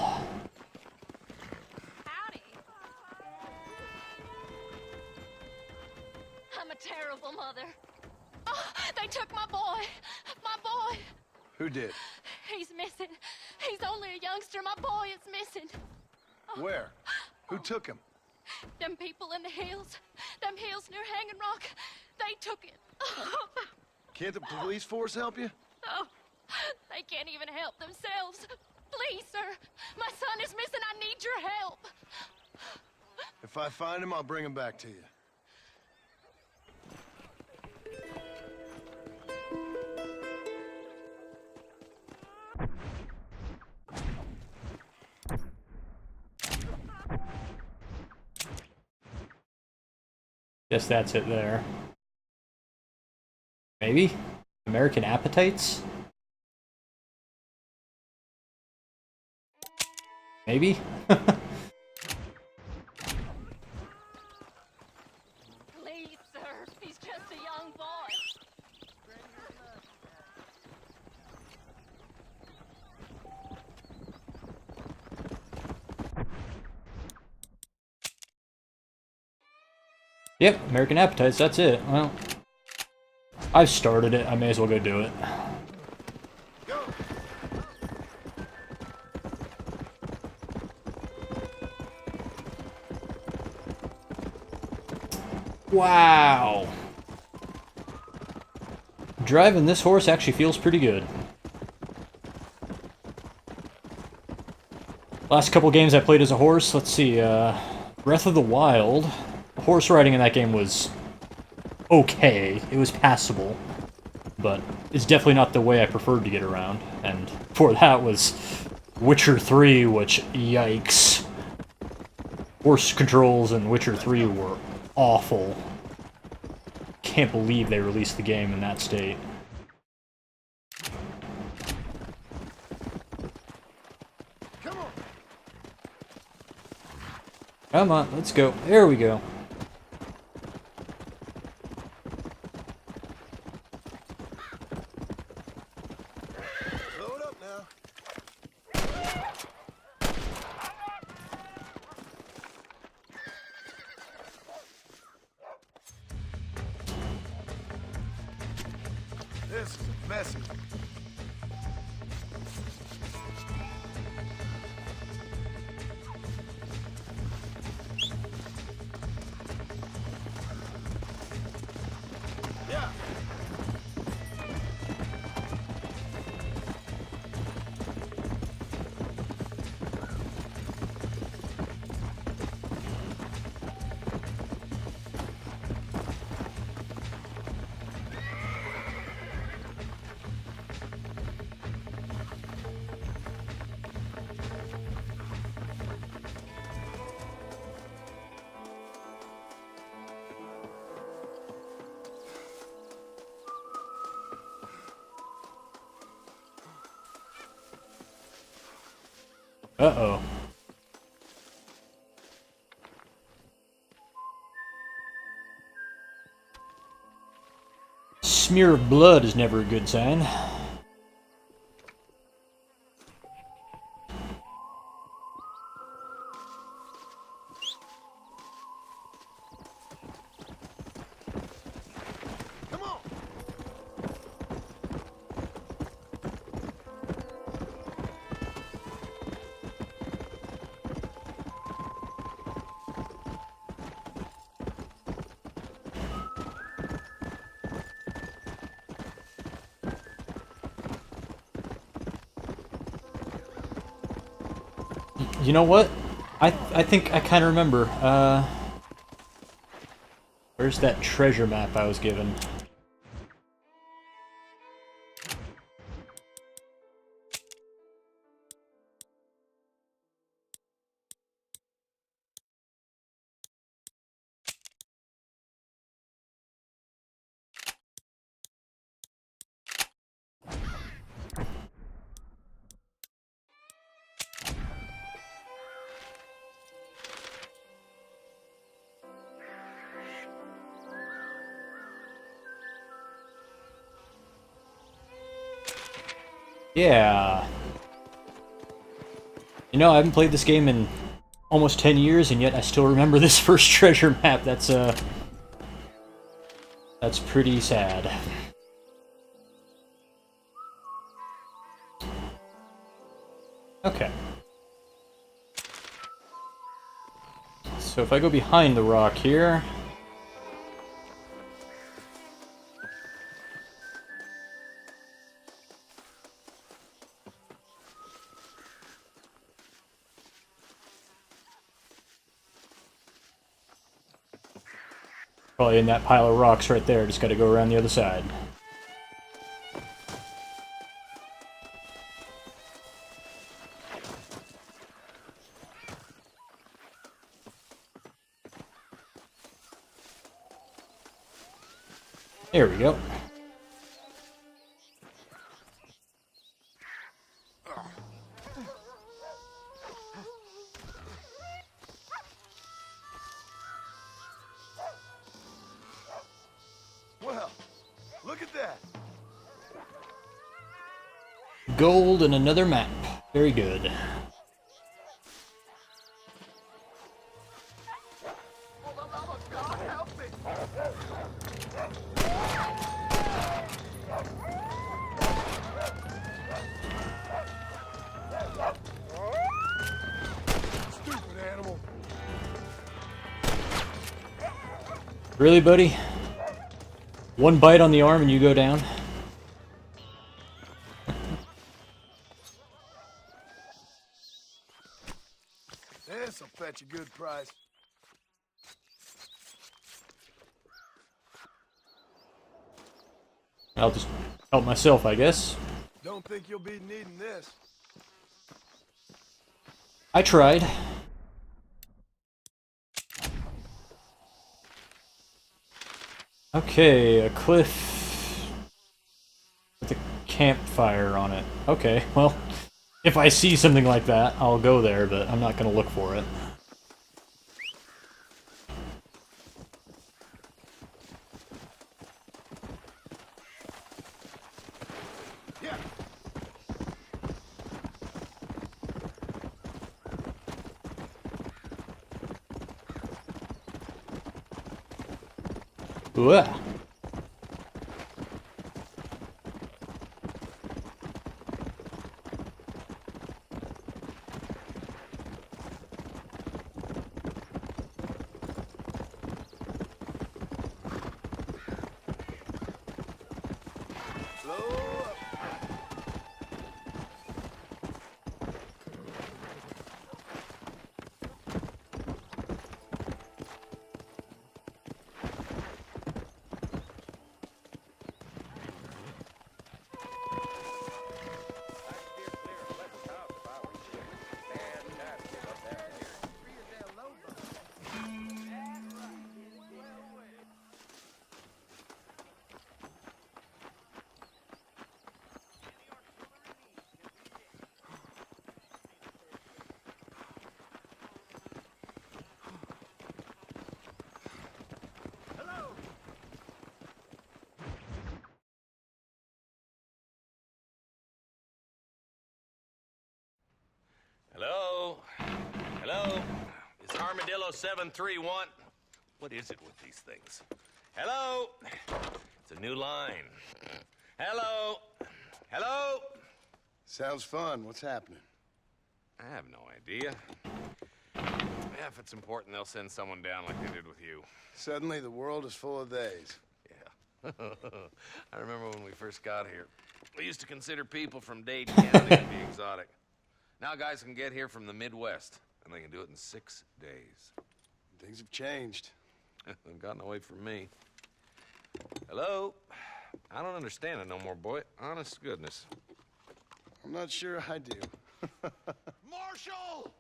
I'm a terrible mother. Oh, they took my boy. My boy. Who did? He's missing. He's only a youngster. My boy is missing. Where? Who took him? Them people in the hills. Them hills near Hanging Rock. They took it. Can't the police force help you? Oh, they can't even help themselves. Please, sir. My son is missing. I need your help. If I find him, I'll bring him back to you. Guess that's it there. Maybe? American Appetites? Maybe? Please, sir. He's just a young boy. Yep, American Appetites, that's it. Well, I've started it, I may as well go do it. Wow! Driving this horse actually feels pretty good. Last couple games I played as a horse, let's see, Breath of the Wild. Horse riding in that game was okay. It was passable. But it's definitely not the way I preferred to get around. And for that was Witcher 3, which, yikes. Horse controls in Witcher 3 were awful. Can't believe they released the game in that state. Come on, let's go. There we go. Load up now. This is a messy one. Yeah. Uh-oh. Smear of blood is never a good sign. you know what? I think I kind of remember. Where's that treasure map I was given? Yeah. You know, I haven't played this game in almost 10 years, and yet I still remember this first treasure map. That's pretty sad. Okay. So if I go behind the rock here... Probably in that pile of rocks right there. Just gotta go around the other side. There we go. Well, look at that. Gold and another map. Very good. Stupid animal. Really, buddy? One bite on the arm and you go down? This'll fetch a good price. I'll just help myself, I guess. Don't think you'll be needing this. I tried. Okay, a cliff with a campfire on it. Okay, well, if I see something like that, I'll go there, but I'm not gonna look for it. Uah. Hello? Hello? Is Armadillo 731? What is it with these things? Hello? It's a new line. Hello? Hello? Sounds fun. What's happening? I have no idea. Yeah, if it's important, they'll send someone down like they did with you. Suddenly, the world is full of theys. Yeah. I remember when we first got here. We used to consider people from Dade County to be exotic. Now guys can get here from the Midwest, and they can do it in 6 days. Things have changed. They've gotten away from me. Hello? I don't understand it no more, boy. Honest to goodness. I'm not sure I do. Marshal!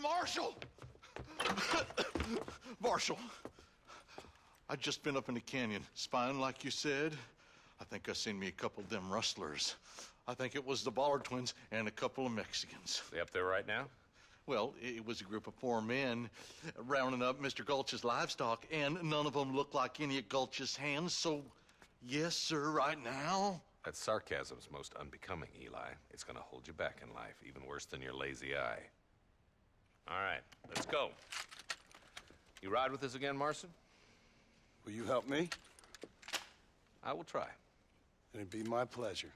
Marshal! Marshal, I just been up in the canyon, spying like you said. I think I seen me a couple of them rustlers. I think it was the Ballard twins and a couple of Mexicans. They up there right now? Well, it was a group of 4 men rounding up Mr. Gulch's livestock, and none of them looked like any of Gulch's hands, so yes, sir, right now. That sarcasm's most unbecoming, Eli. It's gonna hold you back in life, even worse than your lazy eye. All right, let's go. You ride with us again, Marston? Will you help me? I will try. It'd be my pleasure.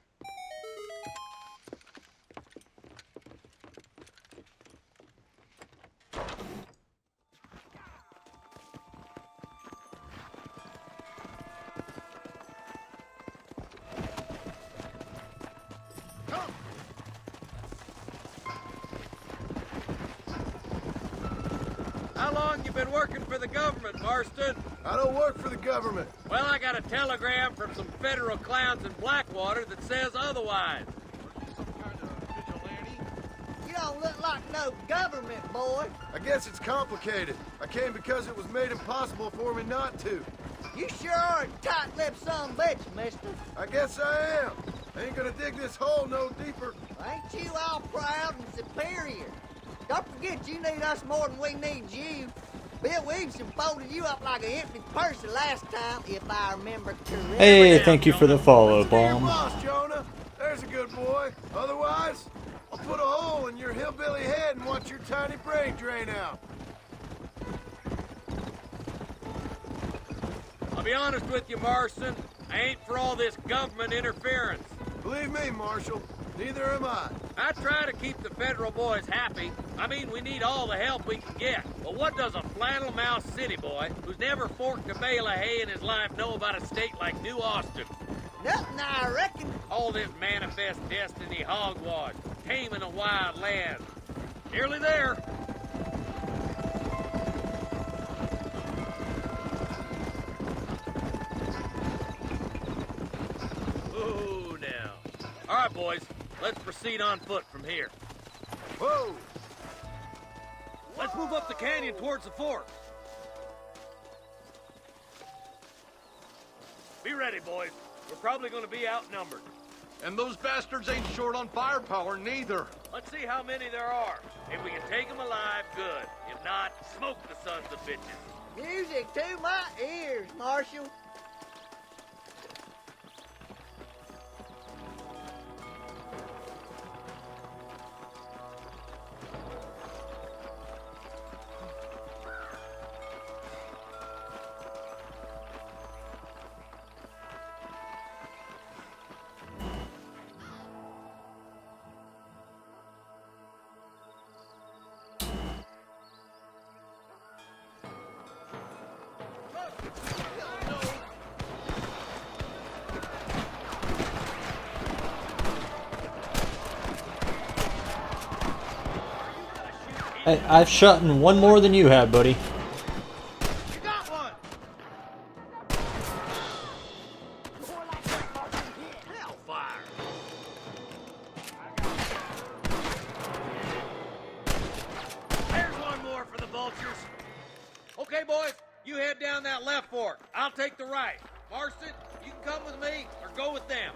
How long you been working for the government, Marston? I don't work for the government. Well, I got a telegram from some federal clowns in Blackwater that says otherwise. You don't look like no government, boy. I guess it's complicated. I came because it was made impossible for me not to. You sure are a tight-lipped son bitch, mister. I guess I am. I ain't gonna dig this hole no deeper. Ain't you all proud and superior? Don't forget you need us more than we need you. Bill Williamson folded you up like an empty purse the last time, if I remember correctly. Hey, thank you for the follow, Listen to your Bomb. boss, Jonah. There's a good boy. Otherwise, I'll put a hole in your hillbilly head and watch your tiny brain drain out. I'll be honest with you, Marston. I ain't for all this government interference. Believe me, Marshal, neither am I. I try to keep the federal boys happy. I mean, we need all the help we can get. But what does a flannel-mouthed city boy who's never forked a bale of hay in his life know about a state like New Austin? Nothing, I reckon. All this manifest destiny hogwash, taming a wild land. Nearly there. Ooh, now. All right, boys. Let's proceed on foot from here. Whoa! Let's move up the canyon towards the fort. Be ready, boys. We're probably going to be outnumbered. And those bastards ain't short on firepower, neither. Let's see how many there are. If we can take them alive, good. If not, smoke the sons of bitches. Music to my ears, Marshal. Hey, I've shot in one more than you have, buddy. You got one! Hellfire! There's one more for the vultures. Okay, boys, you head down that left fork. I'll take the right. Marston, you can come with me or go with them.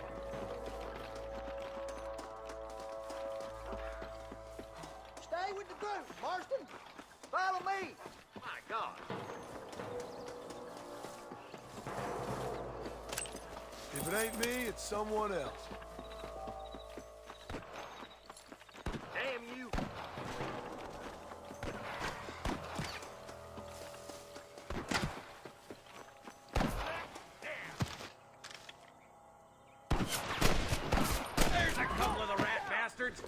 Stay with the group, Marston. Follow me. My God. If it ain't me, it's someone else. Damn you. There's a couple of the rat bastards.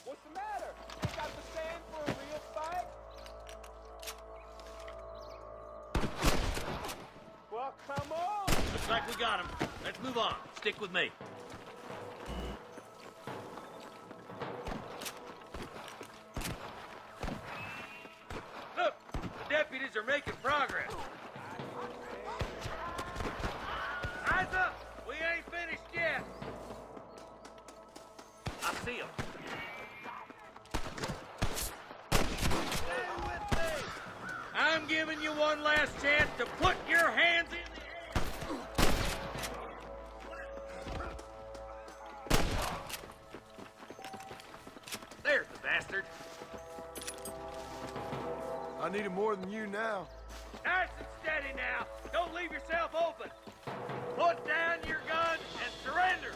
What's the matter? You got the stand for a real fight? Well, come on! Looks like we got him. Let's move on. Stick with me. deputies are making progress. Eyes up! We ain't finished yet. I see them. Stay with me. I'm giving you one last chance to put your hands in the air. There's the bastard. I need it more than you now. Nice and steady now. Don't leave yourself open. Put down your gun and surrender.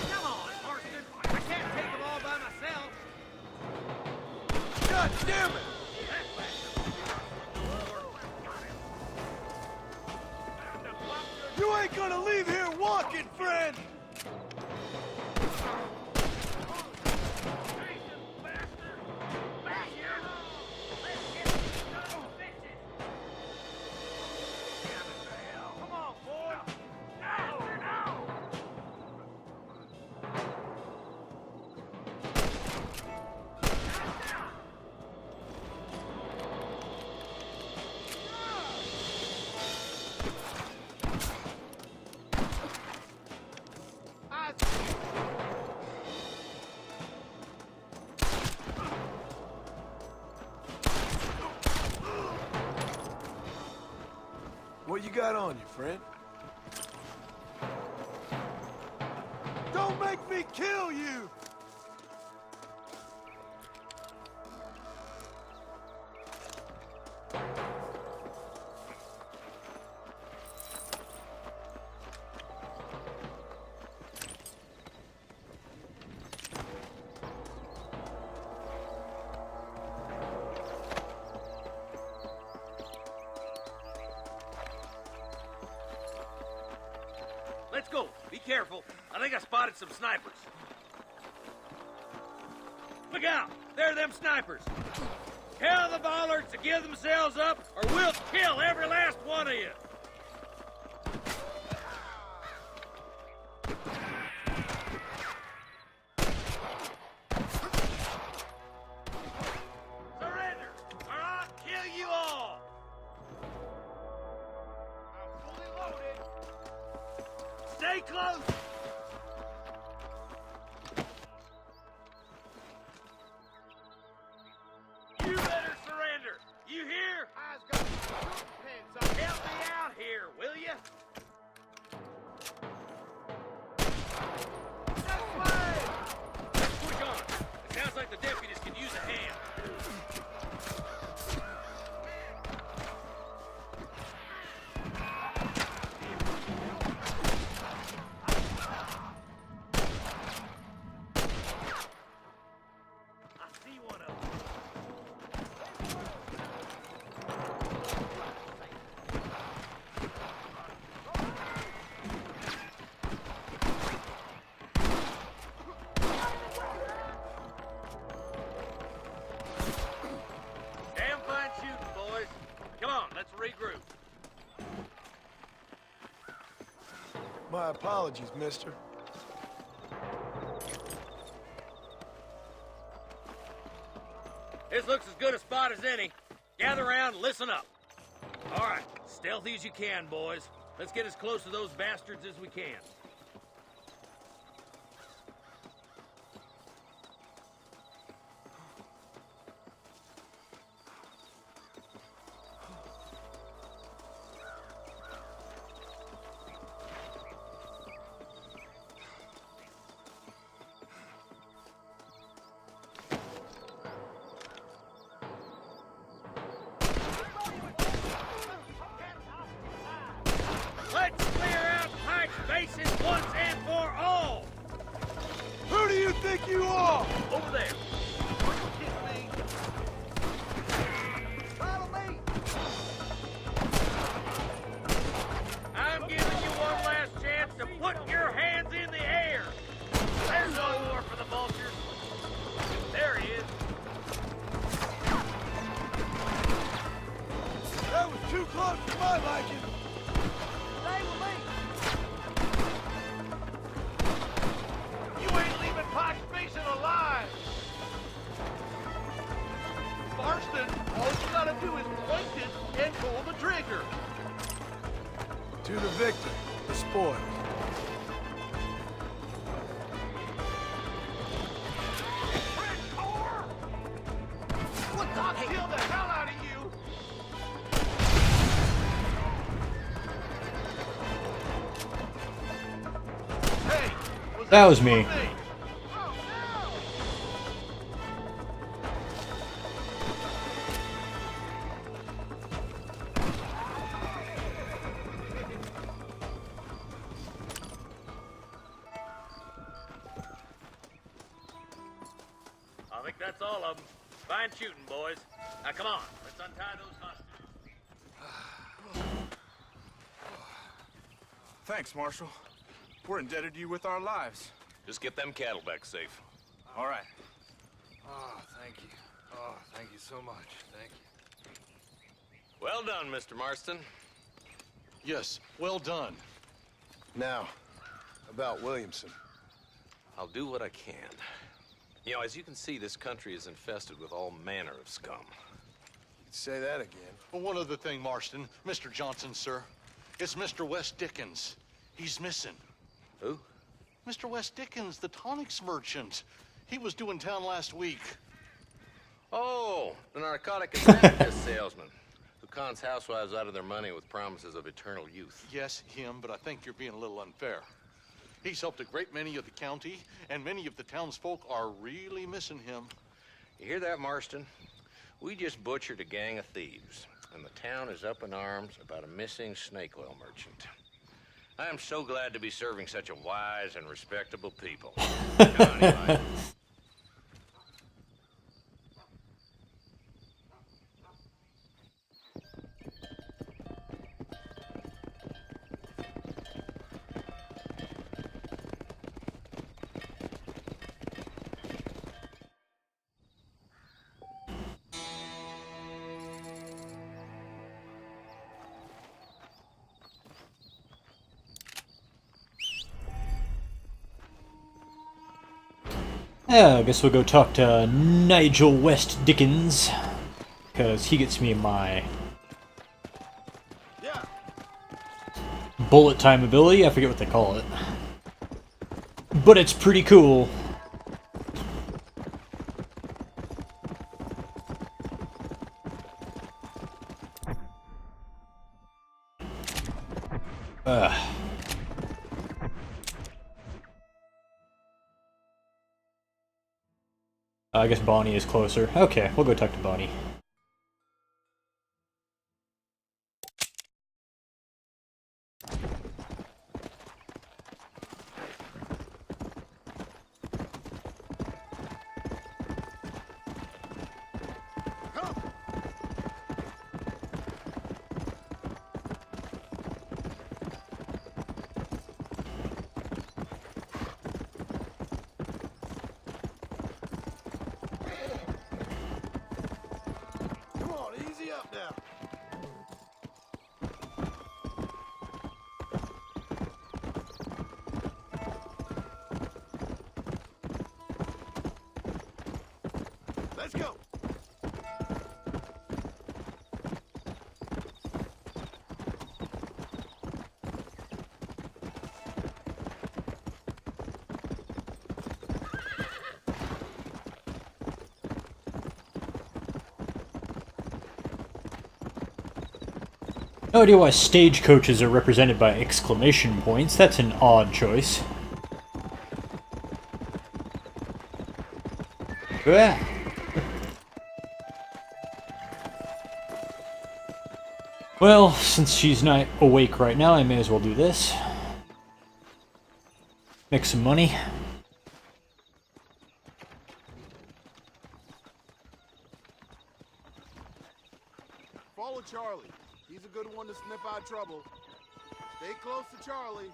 Come on, Marston. I can't take them all by myself. God damn it! You ain't gonna leave here walking, friend! What you got on you, friend? Don't make me kill you! Let's go. Be careful. I think I spotted some snipers. Look out! There are them snipers. Tell the bollards to give themselves up, or we'll kill every last one of you. Surrender, or I'll kill you all. I'm fully loaded. Stay close! You better surrender! You hear? Eyes got hands up. Help me out here, will you? This way! Let's push on. It sounds like the deputies can use a hand. Regroup. My apologies, mister. This looks as good a spot as any. Gather around and listen up. All right, stealthy as you can, boys. Let's get as close to those bastards as we can. Let's clear out Pike's bases once and for all! Who do you think you are? Over there. Follow me! I'm giving you one last chance to put your hands in the air! There's no war for the vultures. There he is. That was too close for my liking. Stay with me! You ain't leaving Marston, all you gotta do is point it and pull the trigger. To the victor, the spoils. What the hell the hell out of you? Hey, That was me. I think that's all of them. Fine shooting, boys. Now come on, let's untie those hostages. Thanks, Marshal. We're indebted to you with our lives. Just get them cattle back safe. All right. Oh, thank you. Oh, thank you so much. Thank you. Well done, Mr. Marston. Yes, well done. Now, about Williamson. I'll do what I can. You know, as you can see, this country is infested with all manner of scum. You'd say that again. Well, one other thing, Marston. Mr. Johnson, sir. It's Mr. Wes Dickens. He's missing. Who? Mr. Wes Dickens, the tonics merchant. He was due in town last week. Oh, the narcotic and cannabis salesman who cons housewives out of their money with promises of eternal youth. Yes, him, but I think you're being a little unfair. He's helped a great many of the county, and many of the townsfolk are really missing him. You hear that, Marston? We just butchered a gang of thieves, and the town is up in arms about a missing snake oil merchant. I am so glad to be serving such a wise and respectable people. Johnny, Mike. Yeah, I guess we'll go talk to Nigel West Dickens, because he gets me my bullet time ability. I forget what they call it, but it's pretty cool. I guess Bonnie is closer. Okay, we'll go talk to Bonnie. Come on, easy up now. Let's go. No idea why stagecoaches are represented by exclamation points. That's an odd choice. Ah. Well, since she's not awake right now, I may as well do this. Make some money. Follow Charlie. He's a good one to sniff out trouble. Stay close to Charlie.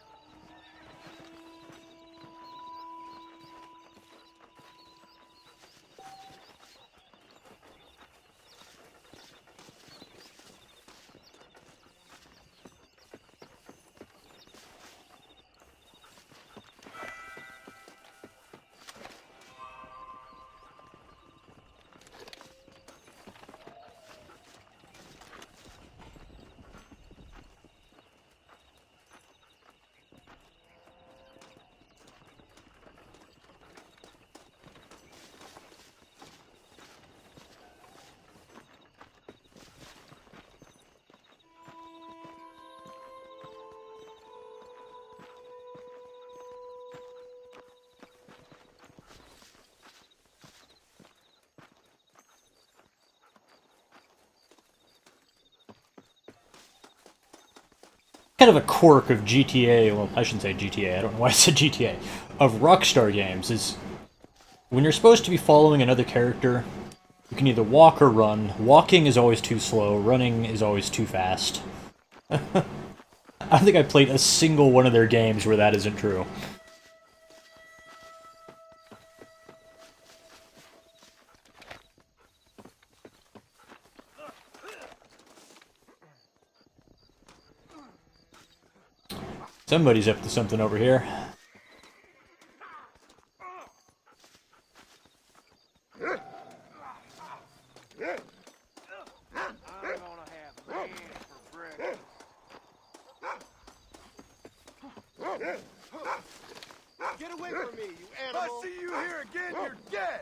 kind of a quirk of GTA, well, I shouldn't say GTA, I don't know why I said GTA, of Rockstar games, is when you're supposed to be following another character, you can either walk or run. Walking is always too slow, running is always too fast. I don't think I played a single one of their games where that isn't true. Somebody's up to something over here. Get away from me, you animal! If I see you here again, you're dead!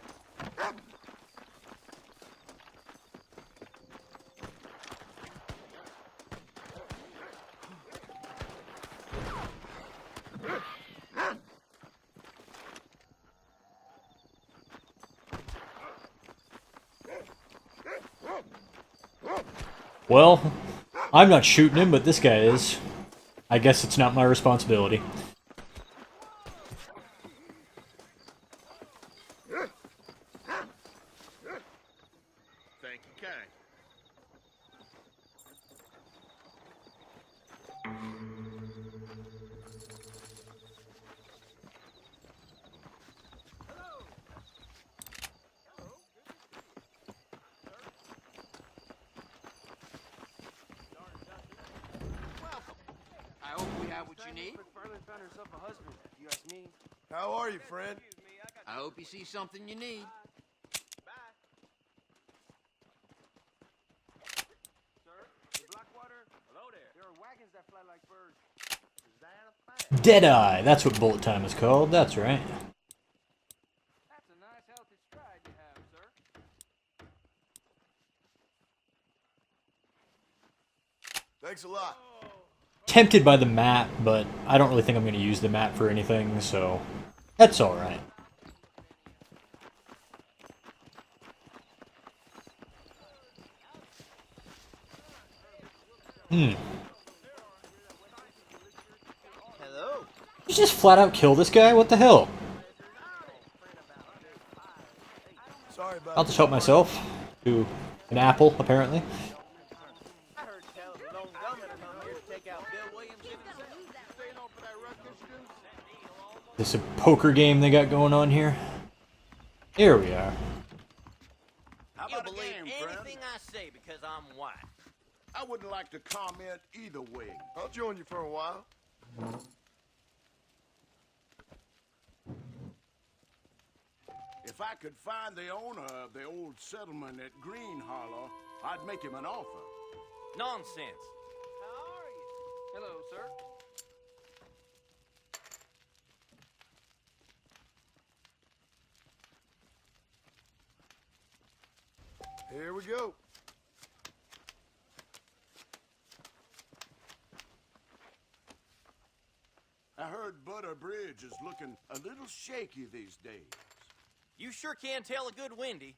Well, I'm not shooting him, but this guy is. I guess it's not my responsibility. Thank you, kind. I hope we have what you need. How are you, friend? I hope you see something you need. Deadeye, that's what bullet time is called, that's right. Thanks a lot. Tempted by the map, but I don't really think I'm going to use the map for anything, so that's alright. Hello? You just flat out kill this guy? What the hell? Sorry about I'll just help myself to an apple, apparently. This a poker game they got going on here? Here we are. You'll believe anything I say because I'm white. I wouldn't like to comment either way. I'll join you for a while. If I could find the owner of the old settlement at Green Hollow, I'd make him an offer. Nonsense. How are you? Hello, sir. Here we go. I heard Butter Bridge is looking a little shaky these days. You sure can tell a good Wendy.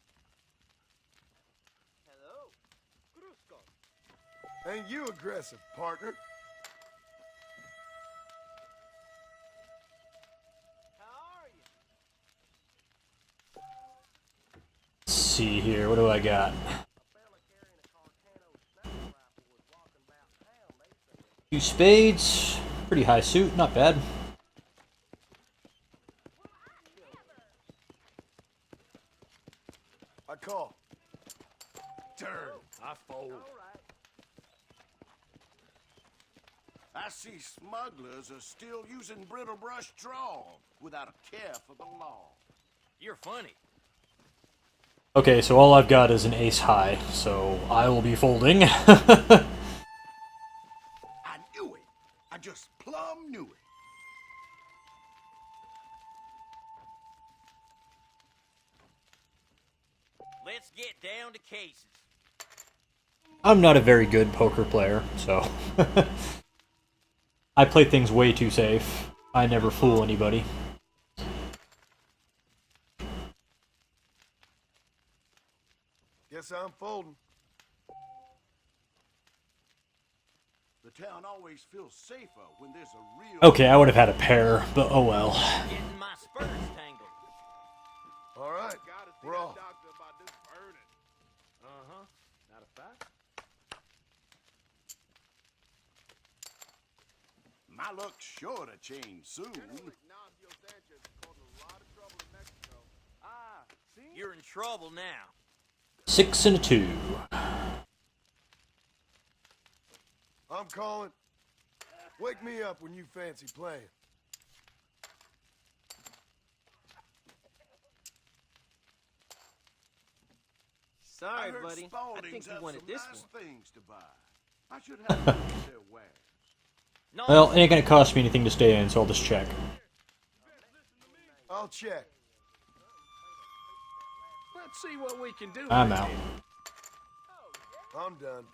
Hello. Ain't you aggressive, partner? Let's see here, what do I got? Two spades, pretty high suit, not bad. I call. Turn. I fold. I see smugglers are still using brittle brush draw without a care for the law. You're funny. Okay, so all I've got is an ace high, so I will be folding. I knew it. I just plumb knew it. Let's get down to cases. I'm not a very good poker player, so I play things way too safe. I never fool anybody. Guess I'm folding. The town always feels safer when there's a real... Okay, I would have had a pair, but oh well. Getting my spurs tangled. All right, we're off. Uh-huh. Not a fact. My luck's sure to change soon. You're in trouble now. 6 and a 2. I'm calling. Wake me up when you fancy playing. Sorry, I heard buddy. I Spaulding's think you have wanted some this nice one. things to buy. I should have them at their wares. Well, it ain't gonna cost me anything to stay in, so I'll just check. I'll check. Let's see what we can do. I'm out. I'm done.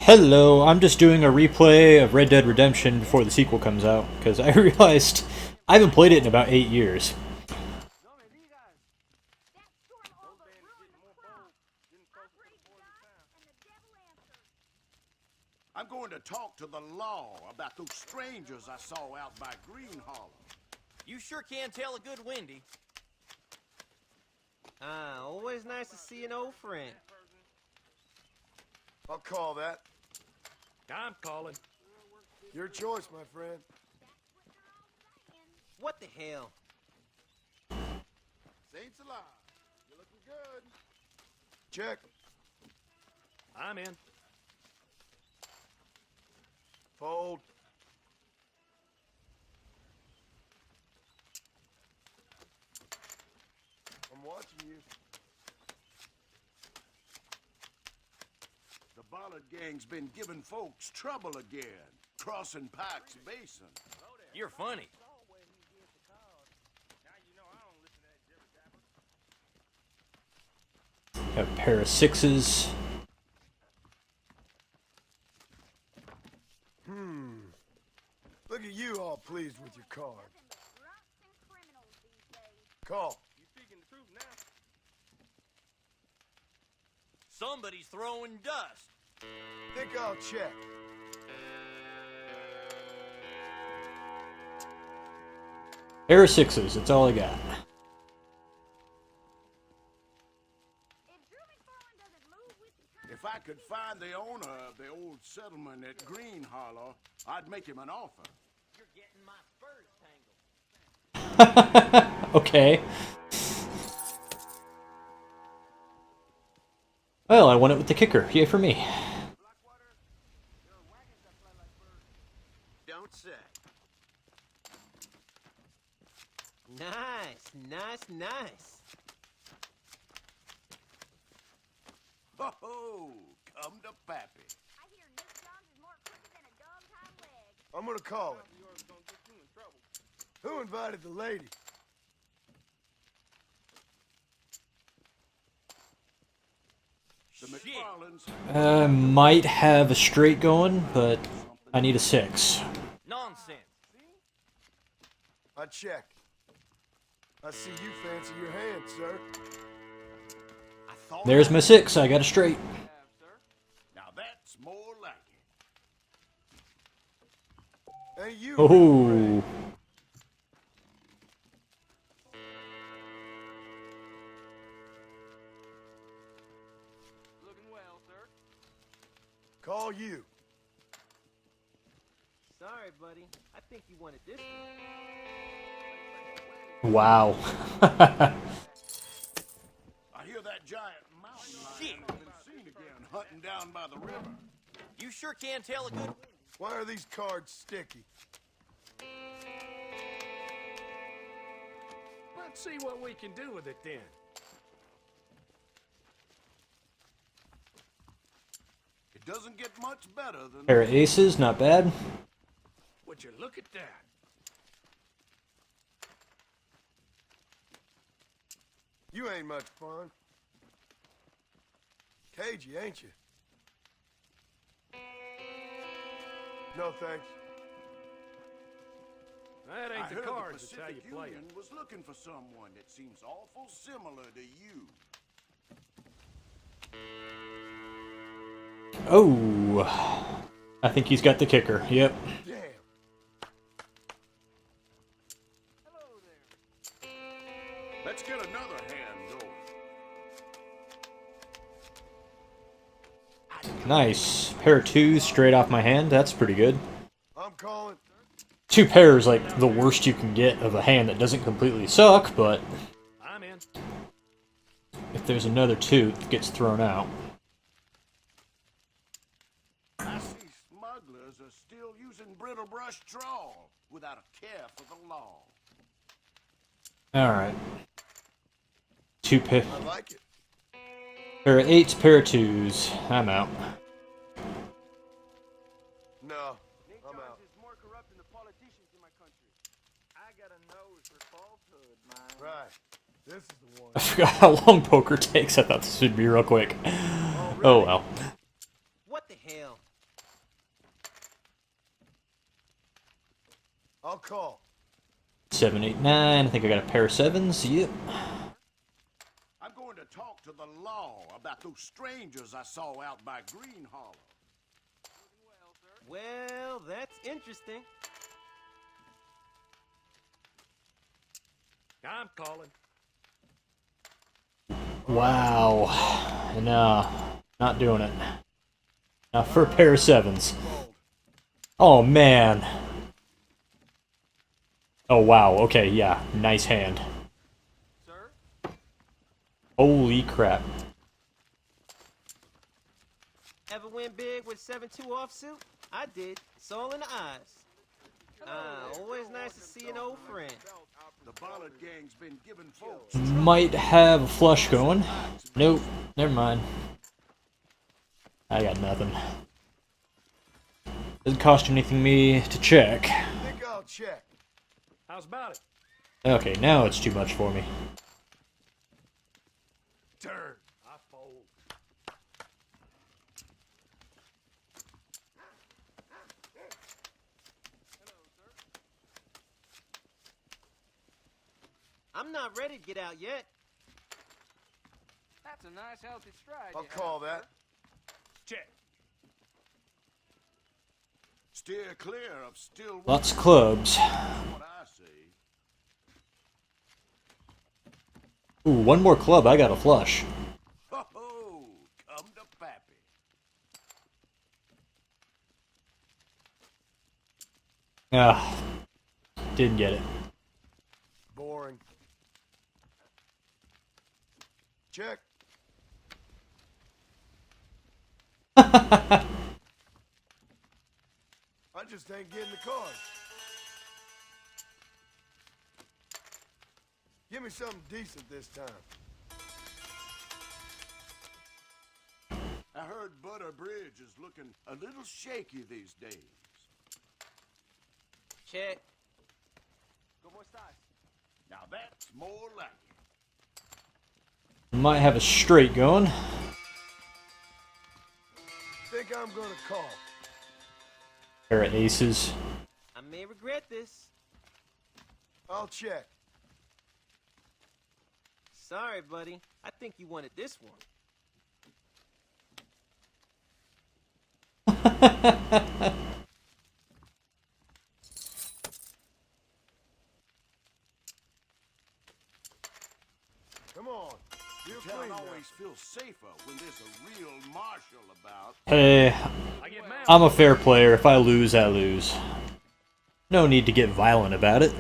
Hello, I'm just doing a replay of Red Dead Redemption before the sequel comes out, because I realized I haven't played it in about 8 years. I'm going to talk to the law about those strangers I saw out by Green Hollow. You sure can tell a good Wendy. Always nice to see an old friend. I'll call that. I'm calling. Your choice, my friend. What the hell? Saints alive. You're looking good. Check. I'm in. Fold. I'm watching you. The Bollard gang's been giving folks trouble again, crossing Pike's Basin. You're funny. Got a pair of 6s. Look at you all pleased with your card. Call. Somebody's throwing dust. Think I'll check. Pair of 6s, that's all I got. If I could find the owner of the old settlement at Green Hollow, I'd make him an offer. You're getting my spurs tangled. Okay. Well, I won it with the kicker. Yay for me. Don't say. Nice. Ho-ho! Come to Pappy. I'm gonna call it. Who invited the lady? The McFarlanes. Might have a straight going, but I need a 6. Nonsense. I check. I see you fancy your hand, sir. There's my 6. I got a straight. Now that's more like it. Hey, you. Oh. Call you. Sorry, buddy. I think you wanted this Wow. I hear that giant mountain lion has been seen again hunting down by the river. You sure can tell a good... Why are these cards sticky? Let's see what we can do with it then. It doesn't get much better than... Pair of aces, not bad. Would you look at that? You ain't much fun. Cagey, ain't you? No, thanks. That I ain't the heard cards, the it's how you Pacific play Union it. was looking for someone that seems awful similar to you. Oh, I think he's got the kicker. Yep. Damn. Let's get another hand going. Nice. Pair of twos straight off my hand. That's pretty good. I'm calling. Two pairs, like the worst you can get of a hand that doesn't completely suck, but I'm in. if there's another two, it gets thrown out. I see smugglers are still using brittle brush trawl without a care for the law. Alright. Two pair. I like it. Pair of eights, pair of twos. I'm out. No, I'm out. Right. This is the one. I forgot how long poker takes. I thought this would be real quick. Oh well. What the hell? I'll call. 7, 8, 9. I think I got a pair of sevens. Yep. I'm going to talk to the law about those strangers I saw out by Green Hollow. Well, that's interesting. I'm calling. Wow. No, not doing it. Now for a pair of sevens. Oh man. Oh wow. Okay, yeah. Nice hand. Holy crap. Ever win big with 7-2 offsuit? I did. It's all in the eyes. Always nice to see an old friend. The Bollard gang's been giving folks. Might have a flush going. Nope. Never mind. I got nothing. Doesn't cost anything me to check. I think I'll check. How's about it? Okay, now it's too much for me. Turn. I fold. I'm not ready to get out yet. That's a nice healthy stride. I'll call that. Check. Steer clear of still. Lots of clubs. What I see. Ooh, one more club. I got a flush. Ho, come to Pappy. Ah, didn't get it. Boring. Check. I just ain't getting the cards. Give me something decent this time. I heard Butter Bridge is looking a little shaky these days. Check. Now that's more like it. Might have a straight going. Think I'm gonna call. Pair of aces. I may regret this. I'll check. Sorry, buddy. I think you wanted this one. Come on. You're The town clean now. always feels safer when there's a real marshal about. Hey, I'm a fair player. If I lose, I lose. No need to get violent about it.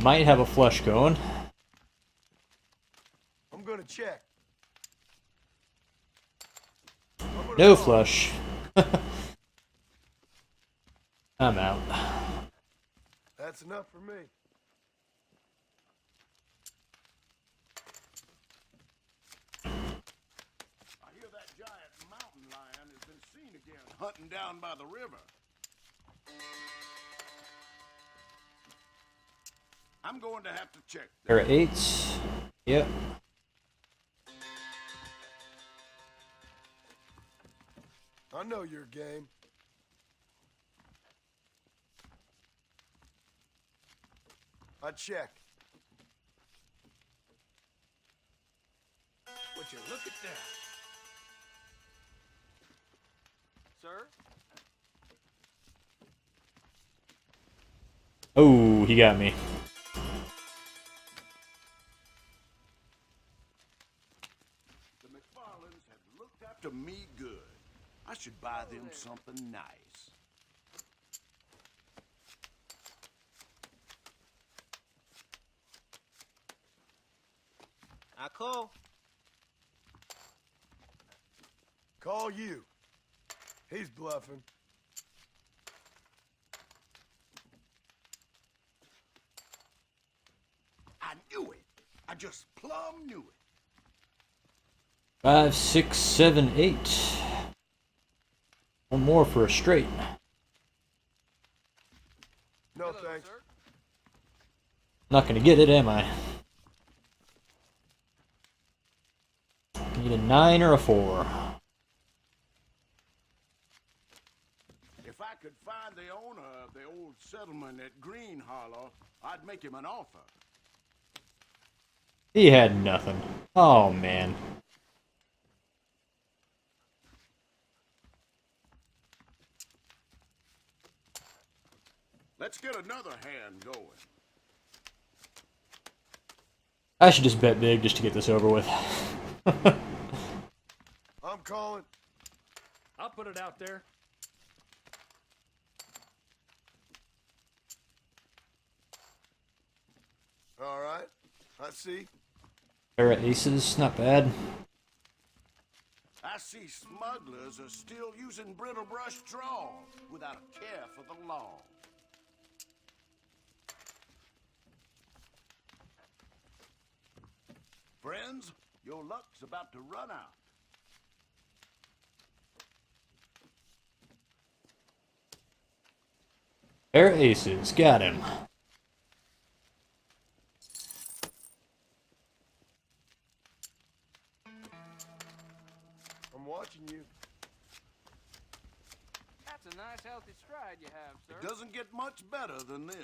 Might have a flush going. I'm gonna check. No flush. I'm out. That's enough for me. I hear that giant mountain lion has been seen again, hunting down by the river. I'm going to have to check. Pair of eights. Yep. I know your game. I check. Would you look at that? Sir? Oh, he got me. The McFarlanes have looked after me good. I should buy them something nice. I call. Call you. He's bluffing. I knew it. I just plumb knew it. 5, 6, 7, 8. One more for a straight. No thanks. Not gonna get it, am I? Need a 9 or a 4. If I could find the owner of the old settlement at Green Hollow, I'd make him an offer. He had nothing. Oh, man. Let's get another hand going. I should just bet big just to get this over with. I'm calling. I'll put it out there. All right. I see. Pair of aces, not bad. I see smugglers are still using brittle brush draw without a care for the law. Friends, your luck's about to run out. Pair of aces, got him. I'm watching you. That's a nice healthy stride you have, sir. It doesn't get much better than this.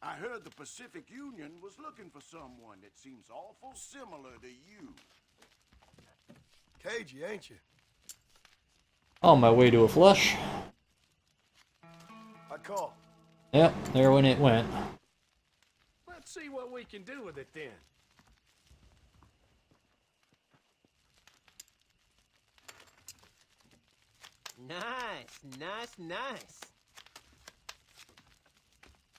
I heard the Pacific Union was looking for someone that seems awful similar to you. Cagey, ain't you? On my way to a flush. I call. Yep, there when it went. Let's see what we can do with it then. Nice.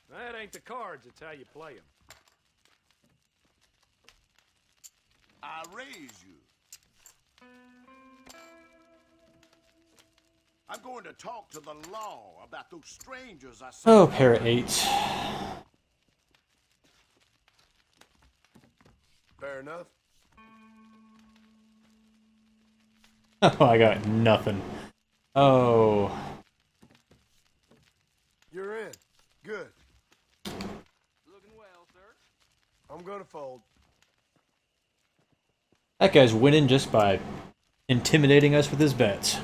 That ain't the cards, it's how you play them. I raise you. I'm going to talk to the law about those strangers I saw. Oh, pair of 8s. Fair enough. Oh, I got nothing. Oh. You're in. Good. Looking well, sir. I'm gonna fold. That guy's winning just by intimidating us with his bets.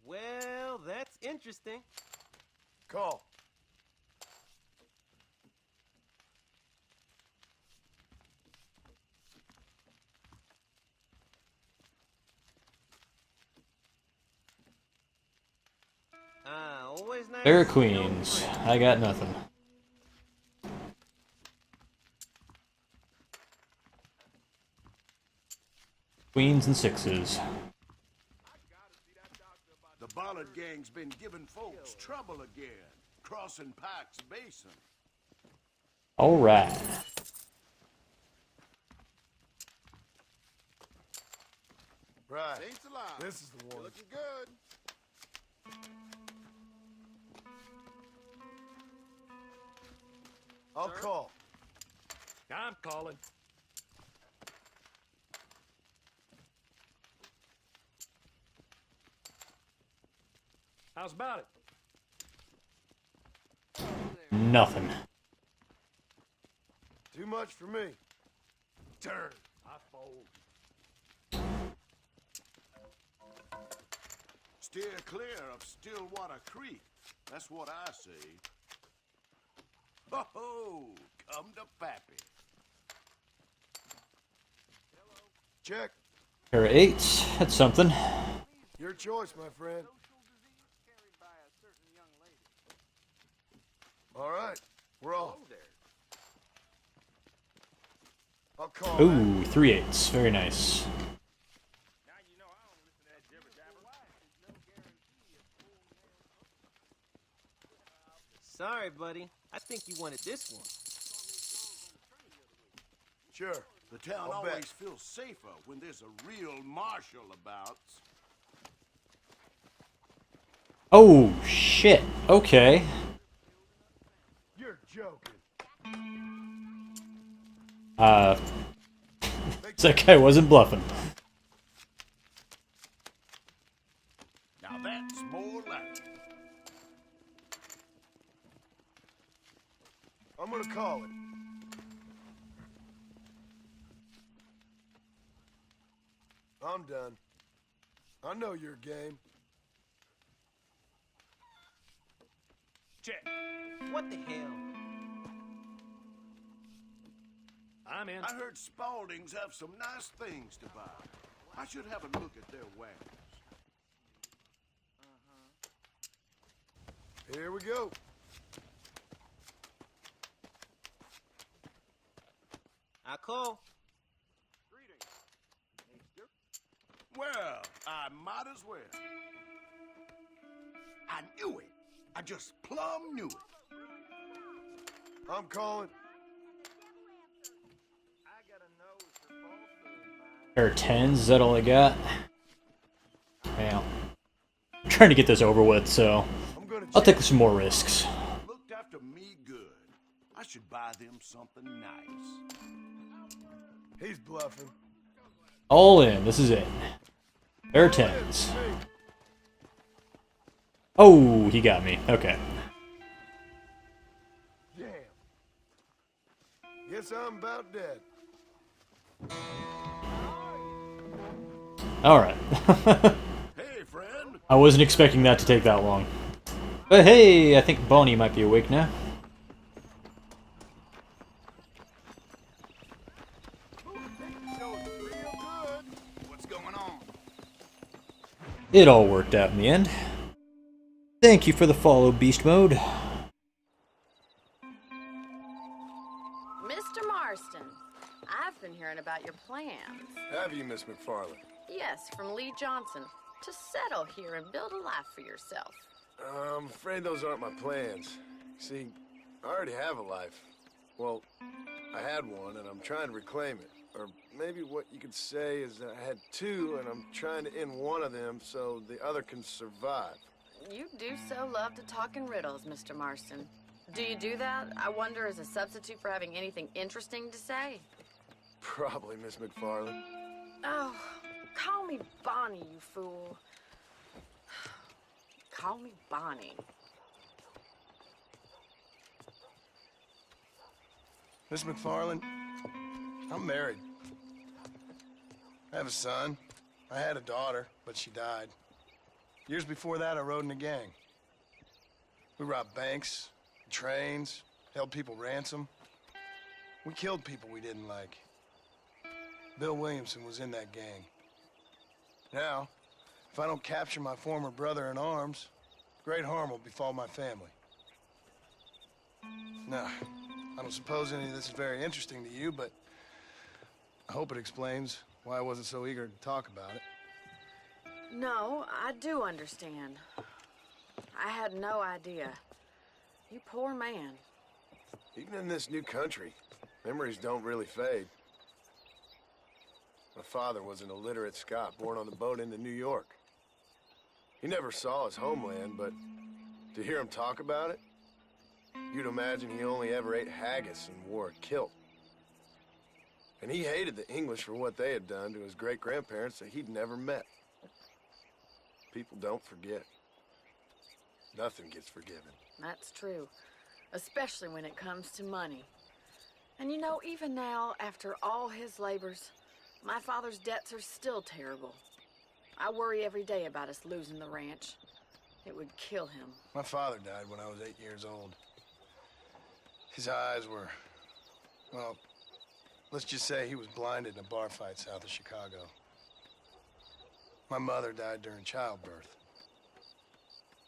Well, that's interesting. Call. Always nice. Pair of queens. I got nothing. Queens and 6s. The Bollard gang's been giving folks trouble again, crossing Pike's Basin. Alright. Right. Saints alive. This is the one. You're looking good. I'll call. I'm calling. How's about it? Nothing. Too much for me. Turn. I fold. Steer clear of Stillwater Creek. That's what I say. Ho-ho! Come to Pappy. Check. Pair of 8s. That's something. Your choice, my friend. All right, we're off. I'll call. Ooh, 3 8s. Very nice. Sorry, buddy. I think you wanted this one. Sure. The town I'll always bet. feels safer when there's a real marshal about. Oh, shit. Okay. You're joking. That guy wasn't bluffing. Now that's more like it. I'm gonna call it. I'm done. I know your game. Check. What the hell? I'm in. I heard Spaulding's have some nice things to buy. I should have a look at their wares. Here we go. I call. Well, I might as well. I knew it. I just plumb knew it. I'm calling. Pair of 10s. Is that all I got? Yeah. I'm trying to get this over with, so I'll take some more risks. Looked after me good. I should buy them something nice. He's bluffing. All in. This is it. Pair of 10s. Oh, he got me. Okay. Damn. Guess I'm about dead. Alright. Hey, friend. I wasn't expecting that to take that long. But hey, I think Bonnie might be awake now. What's going on? It all worked out in the end. Thank you for the follow, Beast Mode. Mr. Marston, I've been hearing about your plans. Have you, Miss McFarland? Yes, from Lee Johnson. To settle here and build a life for yourself. I'm afraid those aren't my plans. See, I already have a life. Well, I had one, and I'm trying to reclaim it. Or maybe what you could say is that I had two, and I'm trying to end one of them so the other can survive. You do so love to talk in riddles, Mr. Marston. Do you do that, I wonder, as a substitute for having anything interesting to say? Probably, Miss McFarland. Oh, call me Bonnie, you fool. Call me Bonnie. Miss McFarland, I'm married. I have a son. I had a daughter, but she died. Years before that, I rode in a gang. We robbed banks, trains, held people ransom. We killed people we didn't like. Bill Williamson was in that gang. Now, if I don't capture my former brother in arms, great harm will befall my family. Now, I don't suppose any of this is very interesting to you, but I hope it explains why I wasn't so eager to talk about it. No, I do understand. I had no idea. You poor man. Even in this new country, memories don't really fade. My father was an illiterate Scot born on the boat into New York. He never saw his homeland, but to hear him talk about it, you'd imagine he only ever ate haggis and wore a kilt. And he hated the English for what they had done to his great-grandparents that he'd never met. People don't forget. Nothing gets forgiven. That's true. Especially when it comes to money. And you know, even now, after all his labors, my father's debts are still terrible. I worry every day about us losing the ranch. It would kill him. My father died when I was 8 years old. His eyes were, well, let's just say he was blinded in a bar fight south of Chicago. My mother died during childbirth.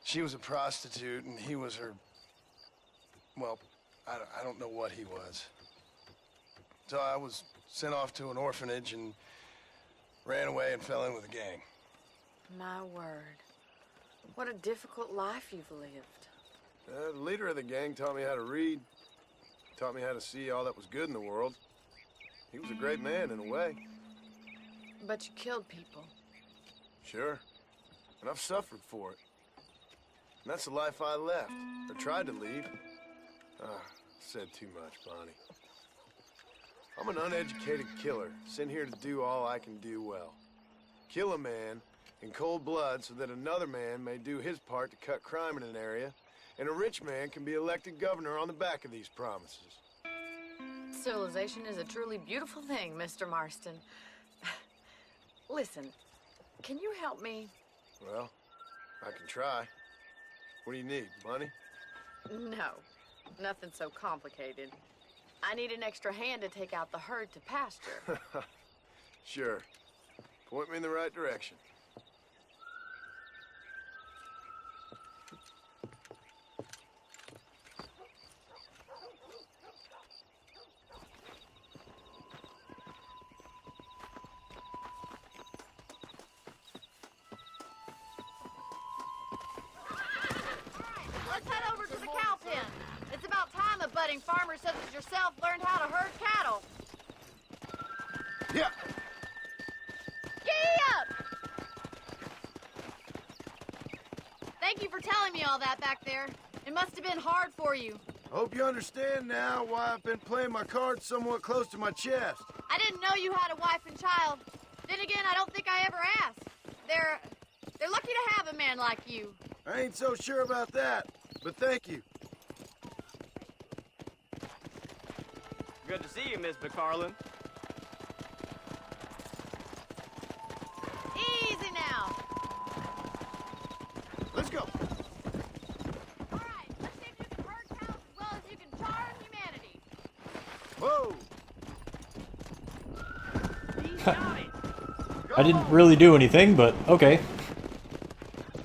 She was a prostitute, and he was her, well, I don't know what he was. So I was sent off to an orphanage and ran away and fell in with a gang. My word. What a difficult life you've lived. The leader of the gang taught me how to read, taught me how to see all that was good in the world. He was a great man in a way. But you killed people. Sure. And I've suffered for it. And that's the life I left, or tried to lead. Said too much, Bonnie. I'm an uneducated killer, sent here to do all I can do well. Kill a man in cold blood so that another man may do his part to cut crime in an area, and a rich man can be elected governor on the back of these promises. Civilization is a truly beautiful thing, Mr. Marston. Listen, can you help me? Well, I can try. What do you need, money? No, nothing so complicated. I need an extra hand to take out the herd to pasture. Sure. Point me in the right direction. Let's head over to the cow pen. It's about time a budding farmer such as yourself learned how to herd cattle. Yeah. Giddy up! Thank you for telling me all that back there. It must have been hard for you. Hope you understand now why I've been playing my cards somewhat close to my chest. I didn't know you had a wife and child. Then again, I don't think I ever asked. They're lucky to have a man like you. I ain't so sure about that, but thank you. Good to see you, Miss McFarland. Easy now. Let's go. All right, let's see if you can herd cows as well as you can charm humanity. Whoa! I didn't really do anything, but okay.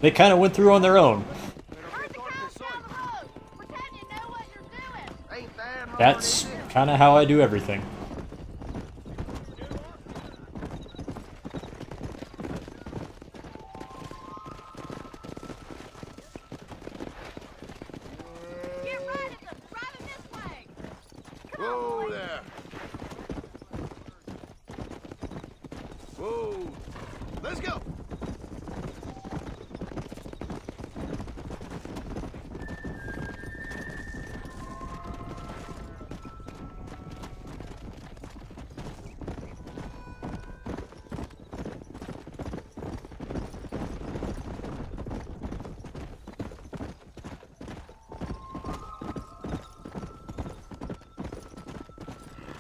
They kind of went through on their own. Herd the cows down the road. Pretend you know what you're doing. Ain't that hard, That's is it? kind of how I do everything. Get right at them. Drive them this way. Come Whoa on, boys. there. Whoa. Let's go.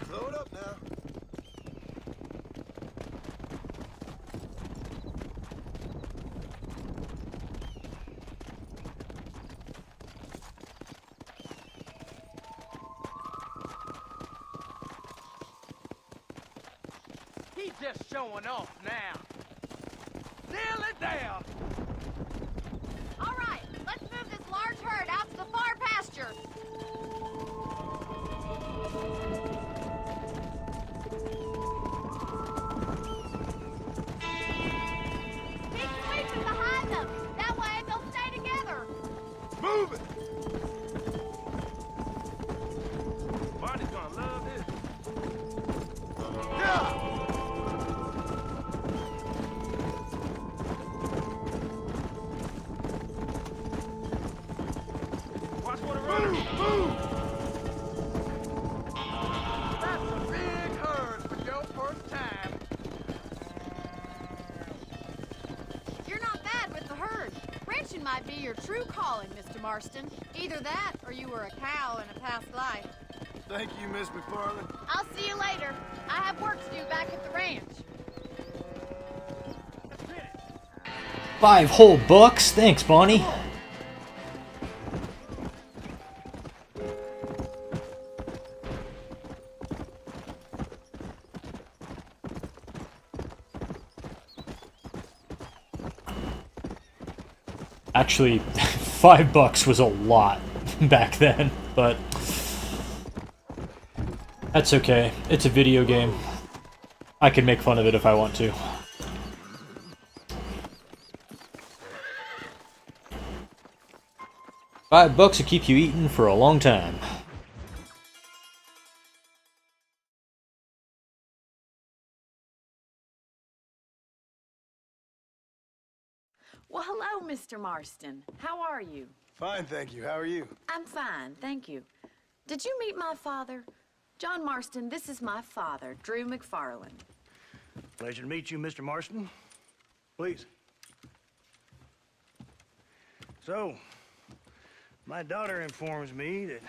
Slow it up now. He's just showing off now. Nail it down. All right, let's move this large herd out to the far pasture. Keep sweeping behind them. That way they'll stay together. Move it. Barney's gonna love this. Yeah. Watch for the runner. Move. That's a big herd for your first time. You're not bad with the herd. Ranching might be your true calling, Mr. Marston. Either that, or you were a cow in a past life. Thank you, Miss McFarland. I'll see you later. I have work to do back at the ranch. 5 whole bucks. Thanks, Bonnie. Actually, $5 was a lot back then, but that's okay. It's a video game. I can make fun of it if I want to. $5 will keep you eating for a long time. Well, hello, Mr. Marston. How are you? Fine, thank you. How are you? I'm fine, thank you. Did you meet my father? John Marston, this is my father, Drew McFarland. Pleasure to meet you, Mr. Marston. Please. So, my daughter informs me that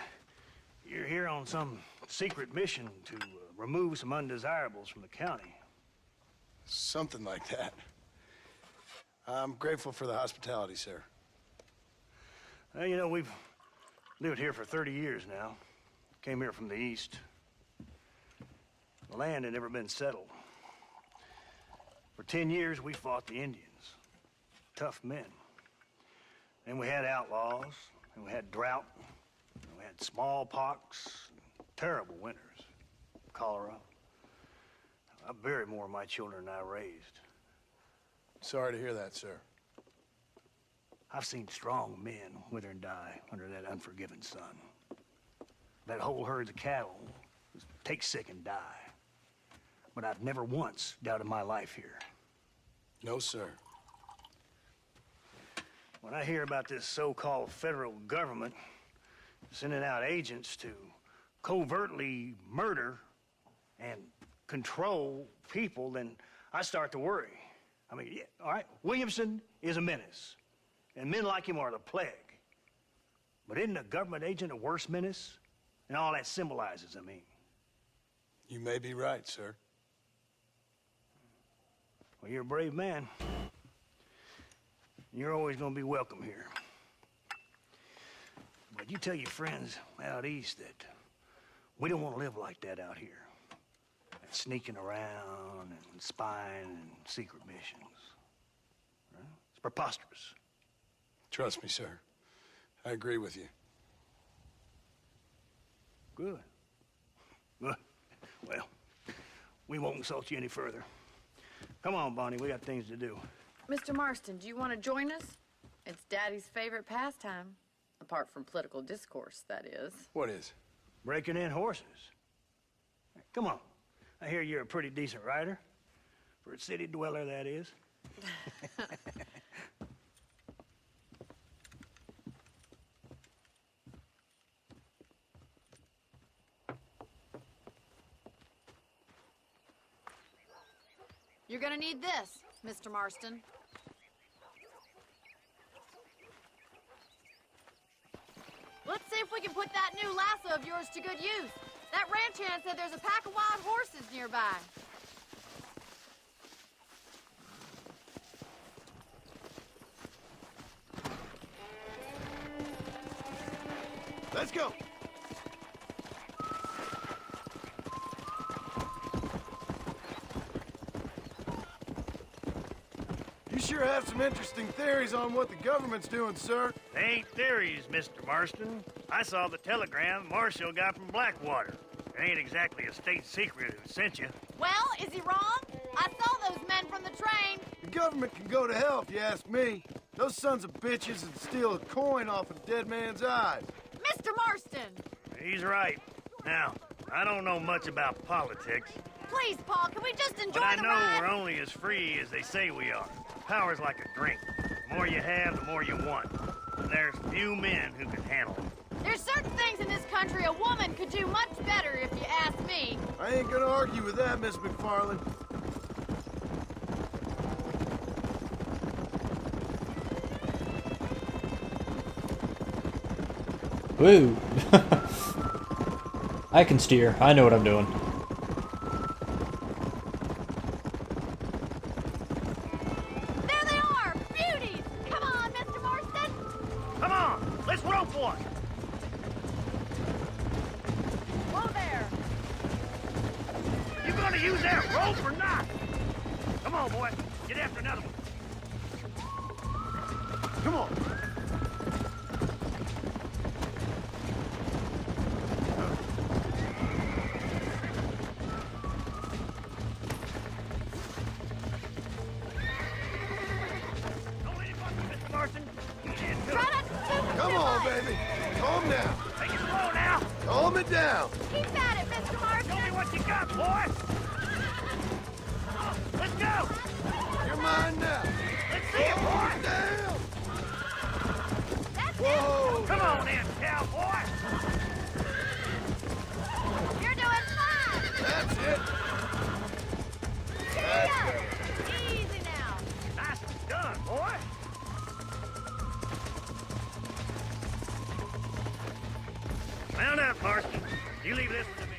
you're here on some secret mission to remove some undesirables from the county. Something like that. I'm grateful for the hospitality, sir. Well, you know, we've lived here for 30 years now. Came here from the east. The land had never been settled. For 10 years, we fought the Indians. Tough men. Then we had outlaws, and we had drought, and we had smallpox, terrible winters, cholera. I buried more of my children than I raised. Sorry to hear that, sir. I've seen strong men wither and die under that unforgiving sun. That whole herds of cattle take sick and die. But I've never once doubted my life here. No, sir. When I hear about this so-called federal government sending out agents to covertly murder and control people, then I start to worry. I mean, yeah, all right, Williamson is a menace, and men like him are the plague. But isn't a government agent a worse menace? And all that symbolizes, I mean. You may be right, sir. Well, you're a brave man. You're always going to be welcome here. But you tell your friends out east that we don't want to live like that out here. Sneaking around and spying and secret missions. Right? It's preposterous. Trust me, sir. I agree with you. Good. Good. Well, we won't insult you any further. Come on, Bonnie, we got things to do. Mr. Marston, do you want to join us? It's Daddy's favorite pastime. Apart from political discourse, that is. What is? Breaking in horses. Come on. I hear you're a pretty decent rider. For a city dweller, that is. You're gonna need this, Mr. Marston. Let's see if we can put that new lasso of yours to good use. That ranch hand said there's a pack of wild horses nearby. Let's go. You sure have some interesting theories on what the government's doing, sir. They ain't theories, Mr. Marston. I saw the telegram Marshall got from Blackwater. It ain't exactly a state secret who sent you. Well, is he wrong? I saw those men from the train. The government can go to hell if you ask me. Those sons of bitches would steal a coin off a dead man's eyes. Mr. Marston! He's right. Now, I don't know much about politics. Please, Paul, can we just enjoy But I the know ride? we're only as free as they say we are. Power's like a drink. The more you have, the more you want. And there's few men who can handle it. There's certain things in this country a woman could do much better, if you ask me. I ain't gonna argue with that, Miss McFarland. Woo. I can steer. I know what I'm doing. There they are! Beauties! Come on, Mr. Marston! Come on, let's rope one. Whoa there! You gonna use that rope or not? Come on, boy. Get after another one. Come on. Come on, baby. Calm down. Take it slow now. Calm it down. Keep at it, Mr. Marston! Show me what you got, boy. Let's go. You're mine now. Let's see it, boy. Down. That's Whoa. Come on in, cowboy. it! You're doing fine! That's it. That's better. Easy now! Nicely done, boy. Mount up, Marston. You leave this one to me.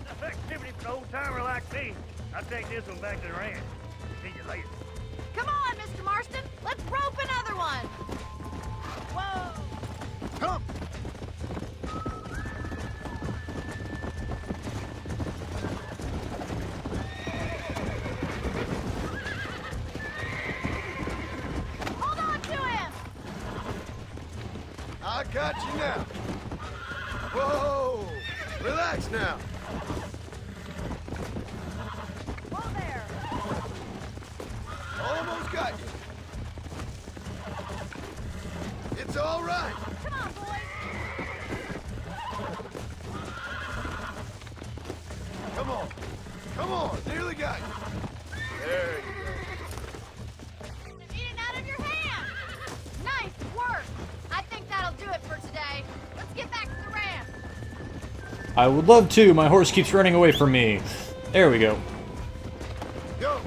Enough activity for an old-timer like me. I'll take this one back to the ranch. See you later. Come on, Mr. Marston! Let's rope another one! Whoa! Come. Hold on to him! I got you now. Whoa. Relax now. Whoa there! Almost got you. It's all right. Come on, boys! Come on. Come on. Nearly got you. There you go. Eating out of your hand! Nice work! I think that'll do it for today. Let's get back to the ranch. I would love to. My horse keeps running away from me. There we go. Go.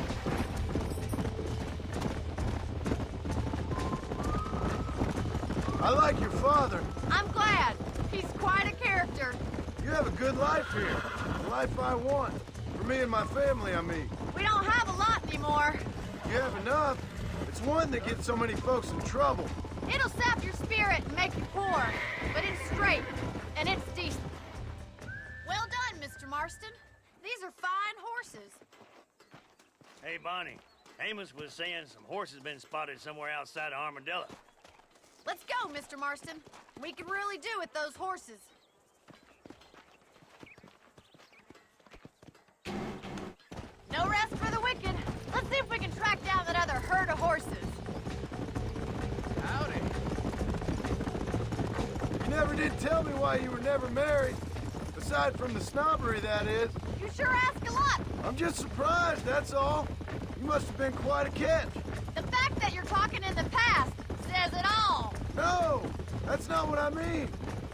I like your father. I'm glad. He's quite a character. You have a good life here. The life I want. For me and my family, I mean. We don't have a lot anymore. You have enough. It's one that gets so many folks in trouble. It'll sap your spirit and make you poor, but it's straight, and it's decent. Well done, Mr. Marston. These are fine horses. Hey, Bonnie. Amos was saying some horses been spotted somewhere outside of Armadillo. Let's go, Mr. Marston. We can really do with those horses. No rest for the wicked. Let's see if we can track down that other herd of horses. Howdy. You never did tell me why you were never married. Aside from the snobbery, that is. You sure ask a lot. I'm just surprised, that's all. You must have been quite a catch. The fact that you're talking in the past says it all. No, that's not what I mean.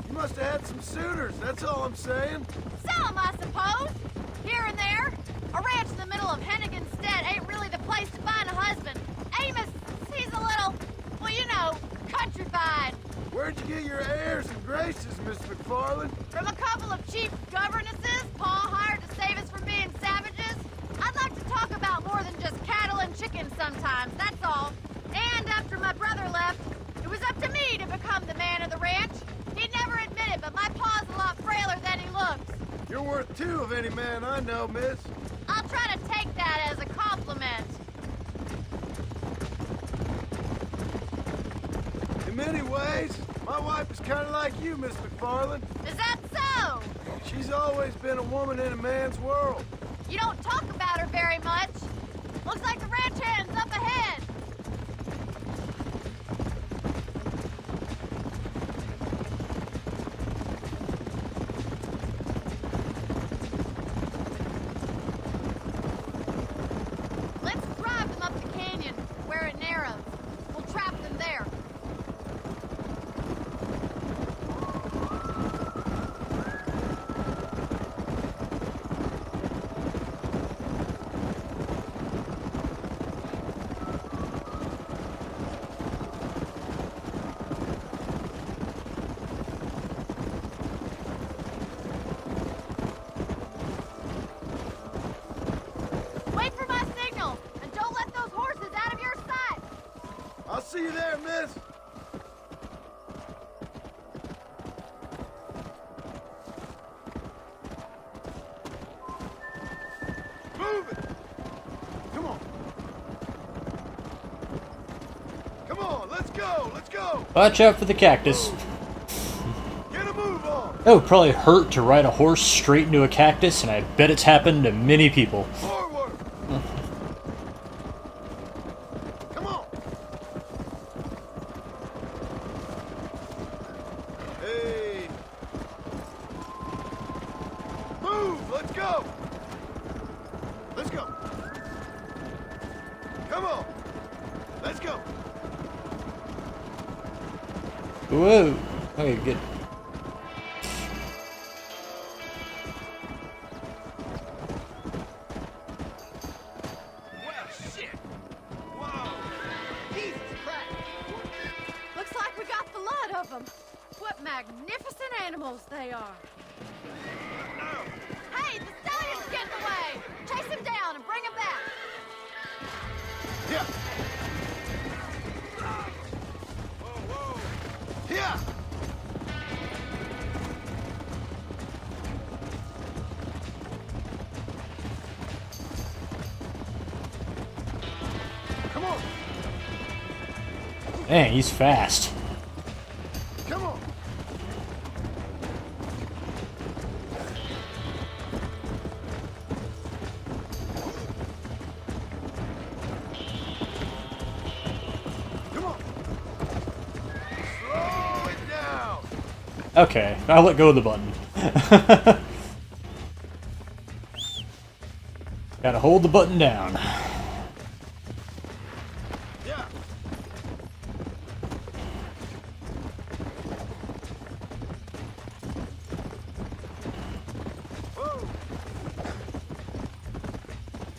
You must have had some suitors, that's all I'm saying. Some, I suppose. Here and there. A ranch in the middle of Hennigan's Stead ain't really the place to find a husband. Amos, he's a little, well, you know, countrified. Where'd you get your airs and graces, Miss McFarland? From a couple of cheap governesses Pa hired to save us from being savages. I'd like to talk about more than just cattle and chickens sometimes, that's all. And after my brother left, it was up to me to become the man of the ranch. He'd never admit it, but my pa's a lot frailer than he looks. You're worth two of any man I know, miss. I'll try to take that as a compliment. In many ways, my wife is kind of like you, Miss McFarland. Is that so? She's always been a woman in a man's world. You don't talk about her very much. Looks like the ranch hand's up ahead. Let's drive them up the canyon, where it narrows. We'll trap them there. miss? Move it! Come on. Come on, let's go, let's go! Watch out for the cactus. Get a move on! That would probably hurt to ride a horse straight into a cactus, and I bet it's happened to many people. Forward! Come on! Hey! Move! Let's go! Let's go! Come on! Let's go! Whoa. Okay, good. Well, shit! Whoa! Jesus Christ! Looks like we got the lot of them. What magnificent animals they are. Hey, the stallion's getting away! Chase him down and bring him back! Yeah! Yeah! Come on! Dang, he's fast. Come on! Come on! Slow it down! Okay, I'll let go of the button. Gotta hold the button down. Yeah! Whoa!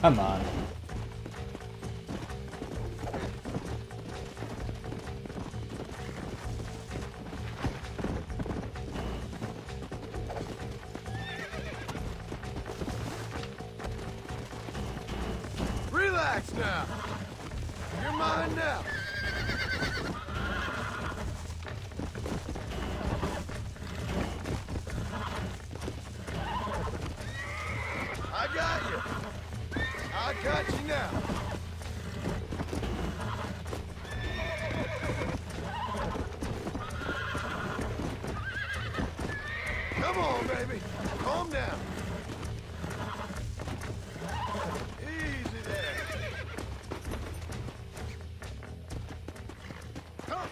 Come on. Relax now! You're mine now! I got you! I got you now! Come on, baby! Calm down! Easy there! Come!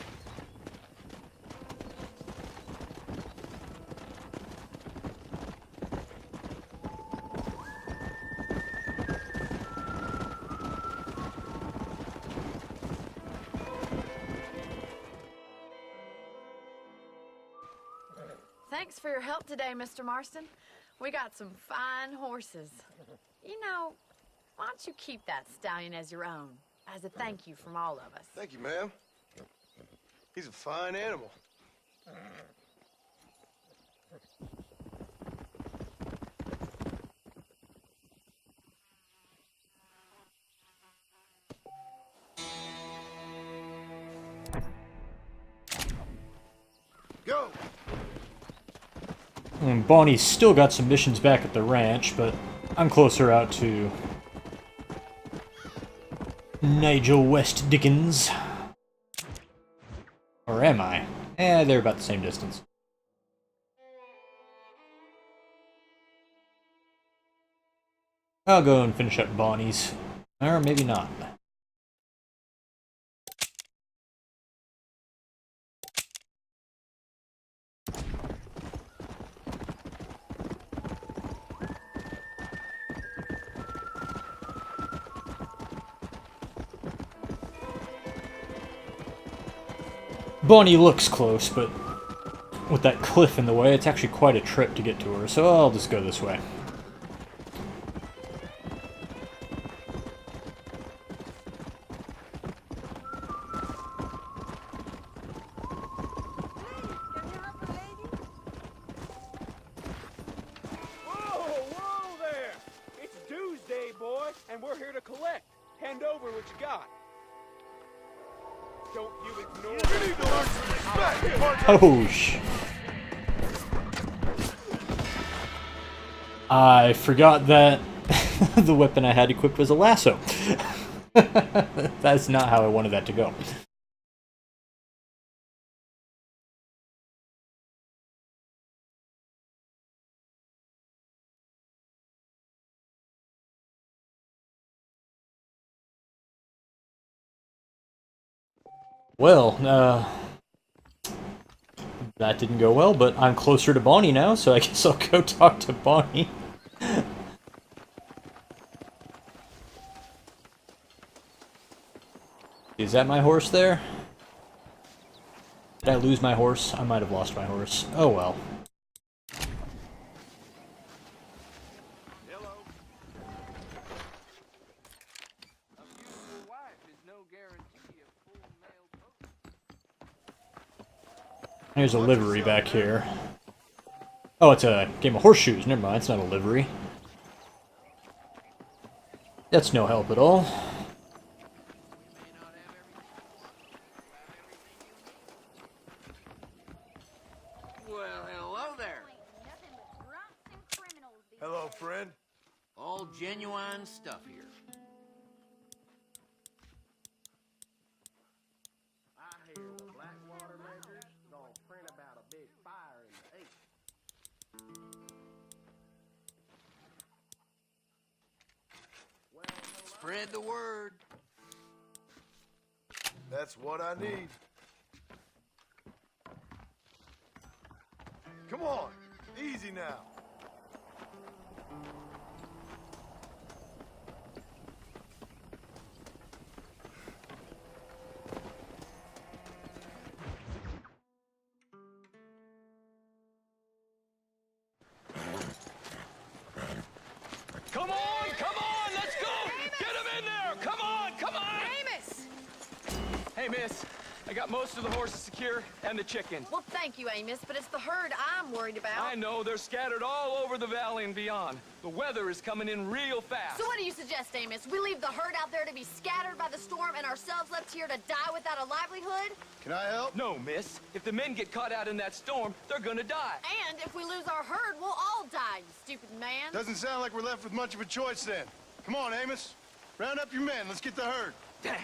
Thanks for your help today, Mr. Marston. We got some fine horses. You know, why don't you keep that stallion as your own, as a thank you from all of us? Thank you, ma'am. He's a fine animal. Go! And Bonnie's still got some missions back at the ranch, but I'm closer out to Nigel West Dickens. Or am I? Eh, they're about the same distance. I'll go and finish up Bonnie's. Or maybe not. Bonnie looks close, but with that cliff in the way, it's actually quite a trip to get to her, so I'll just go this way. Whoa there! It's Doomsday, boy, and we're here to collect. Hand over what you got. Oh, sh... I forgot that the weapon I had equipped was a lasso. That's not how I wanted that to go. Well, that didn't go well, but I'm closer to Bonnie now, so I guess I'll go talk to Bonnie. Is that my horse there? Did I lose my horse? I might have lost my horse. Oh well. There's a livery back here. Oh, it's a game of horseshoes. Never mind, it's not a livery. That's no help at all. Well, hello there. Hello, friend. All genuine stuff here. I hear the Blackwater Ledger's gonna print about a big fire in the 8th. Spread the word. That's what I need. Come on, easy now. Come on, let's go! Get him in there! Come on! Amos! Hey, miss. I got most of the horses secure and the chickens. Well, thank you, Amos, but it's the herd I'm worried about. I know, they're scattered all over the valley and beyond. The weather is coming in real fast. So what do you suggest, Amos? We leave the herd out there to be scattered by the storm and ourselves left here to die without a livelihood? Can I help? No, miss. If the men get caught out in that storm, they're gonna die. And if we lose our herd, we'll all die, you stupid man. Doesn't sound like we're left with much of a choice then. Come on, Amos. Round up your men. Let's get the herd. Dang.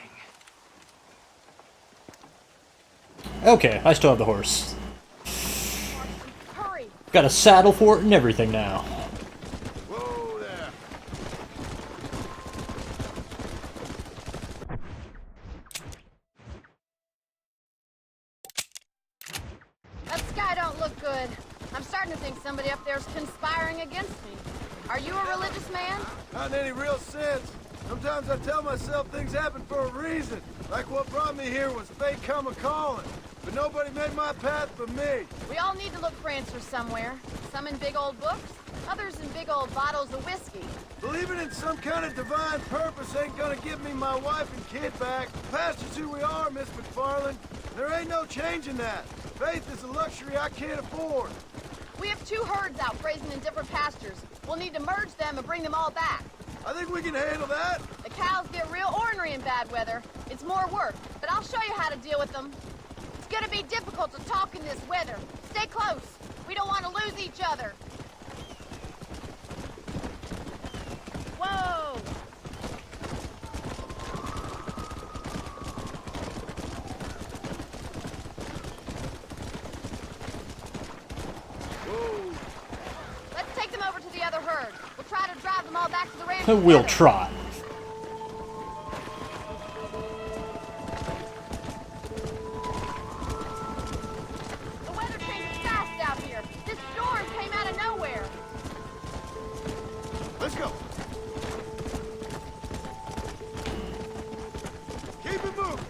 Okay, I still have the horse. Hurry. Got a saddle for it and everything now. Whoa there. That sky don't look good. I'm starting to think somebody up there's conspiring against me. Are you a religious man? Not in any real sense. Sometimes I tell myself things happen for a reason. Like what brought me here was fate come a-calling. But nobody made my path but me. We all need to look for answers somewhere. Some in big old books, others in big old bottles of whiskey. Believing in some kind of divine purpose ain't gonna give me my wife and kid back. Past is who we are, Miss McFarland. There ain't no changing that. Faith is a luxury I can't afford. We have 2 herds out grazing in different pastures. We'll need to merge them and bring them all back. I think we can handle that. The cows get real ornery in bad weather. It's more work, but I'll show you how to deal with them. It's gonna be difficult to talk in this weather. Stay close. We don't want to lose each other. Whoa! Let's take them over to the other herd. We'll try to drive them all back to the ranch. We'll try. The weather changes fast out here. This storm came out of nowhere. Let's go. Keep it moving.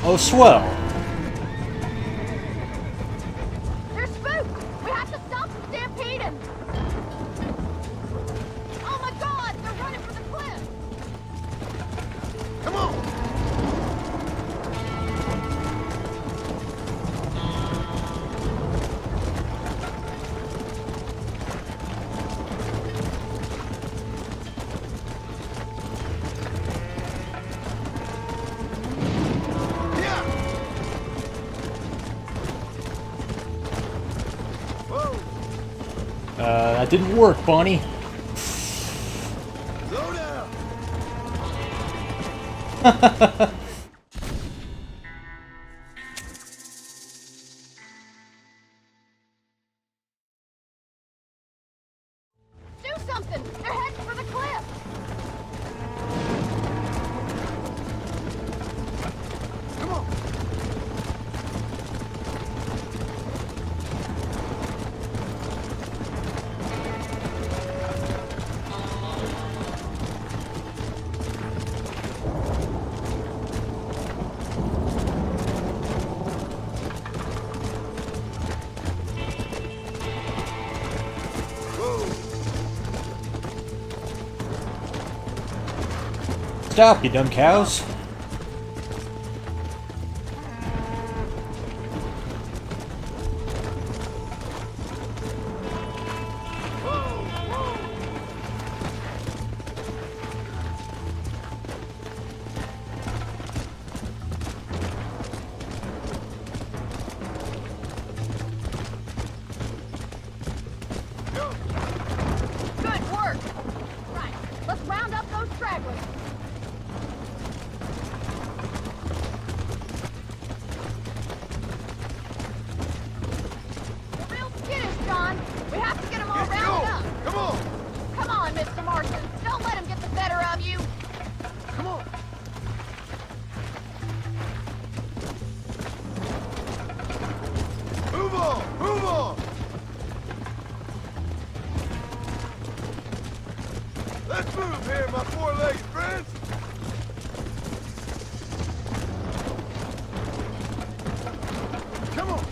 Oh, swell. They're spooked! We have to stop them stampeding! Oh my god! They're running for the cliff! Come on! That didn't work, Bonnie. Slow down! Do something! They're heading for the cliff! Come on! Stop, you dumb cows. Good work! Right, let's round up those stragglers! They're real skittish, John! We have to get them all rounded up! Come on! Come on, Mr. Marston! Don't let them get the better of you! Come on! Move on! Move on! Let's move here, my four-legged friends! Come on!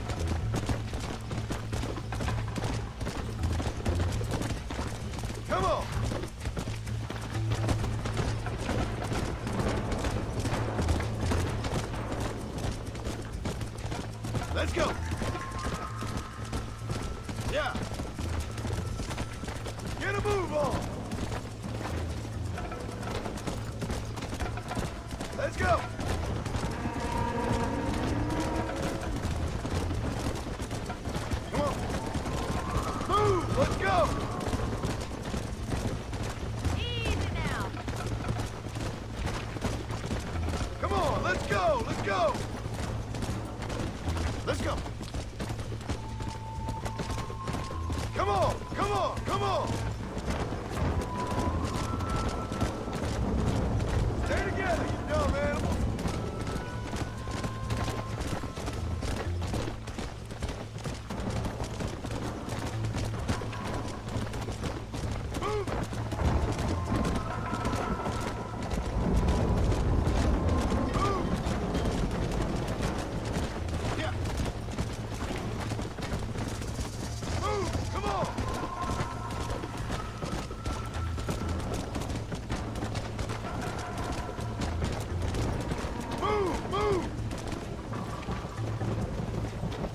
Come on! Let's go! Yeah! Get a move on! Let's go! Come on! Move! Let's go! Easy now! Come on! Let's go! Let's go! Let's go! Come on! Come on! Come on! Stay together, you dumb animals! Move! Move! Yeah! Move! Come on! Move! Move!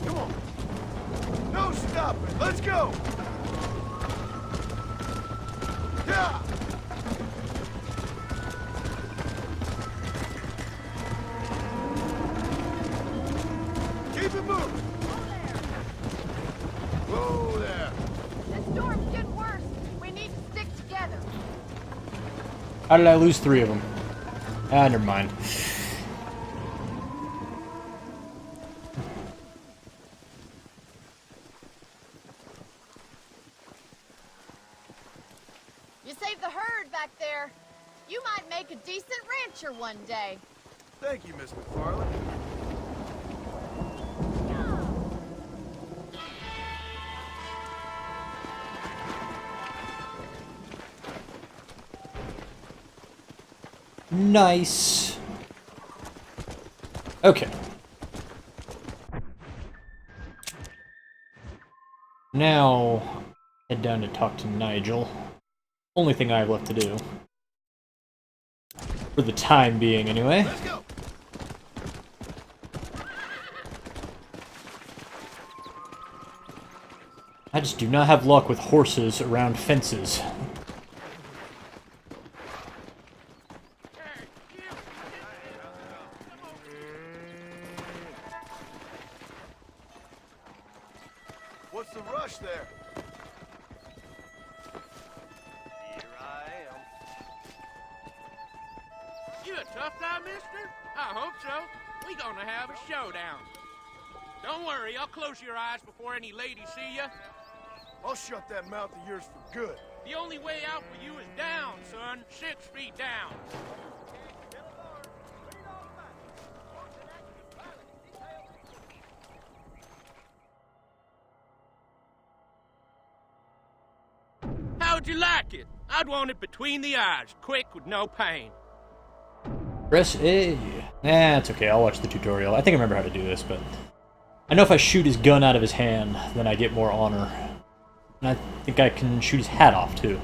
Come on! No stopping! Let's go! Yeah! Keep it moving! Whoa there! The storm's getting worse! We need to stick together! How did I lose 3 of them? Ah, never mind. You saved the herd back there! You might make a decent rancher one day! Thank you, Miss McFarland. Nice. Okay. Now, head down to talk to Nigel. Only thing I have left to do. For the time being, anyway. Let's go. I just do not have luck with horses around fences. What's the rush there? Here I am. You a tough guy, mister? I hope so. We gonna have a showdown. Don't worry, I'll close your eyes before any ladies see you. I'll shut that mouth of yours for good. The only way out for you is down, son. 6 feet down. How'd you like it? I'd want it between the eyes, quick with no pain. Press A. Nah, it's okay. I'll watch the tutorial. I think I remember how to do this, but I know if I shoot his gun out of his hand, then I get more honor. And I think I can shoot his hat off, too.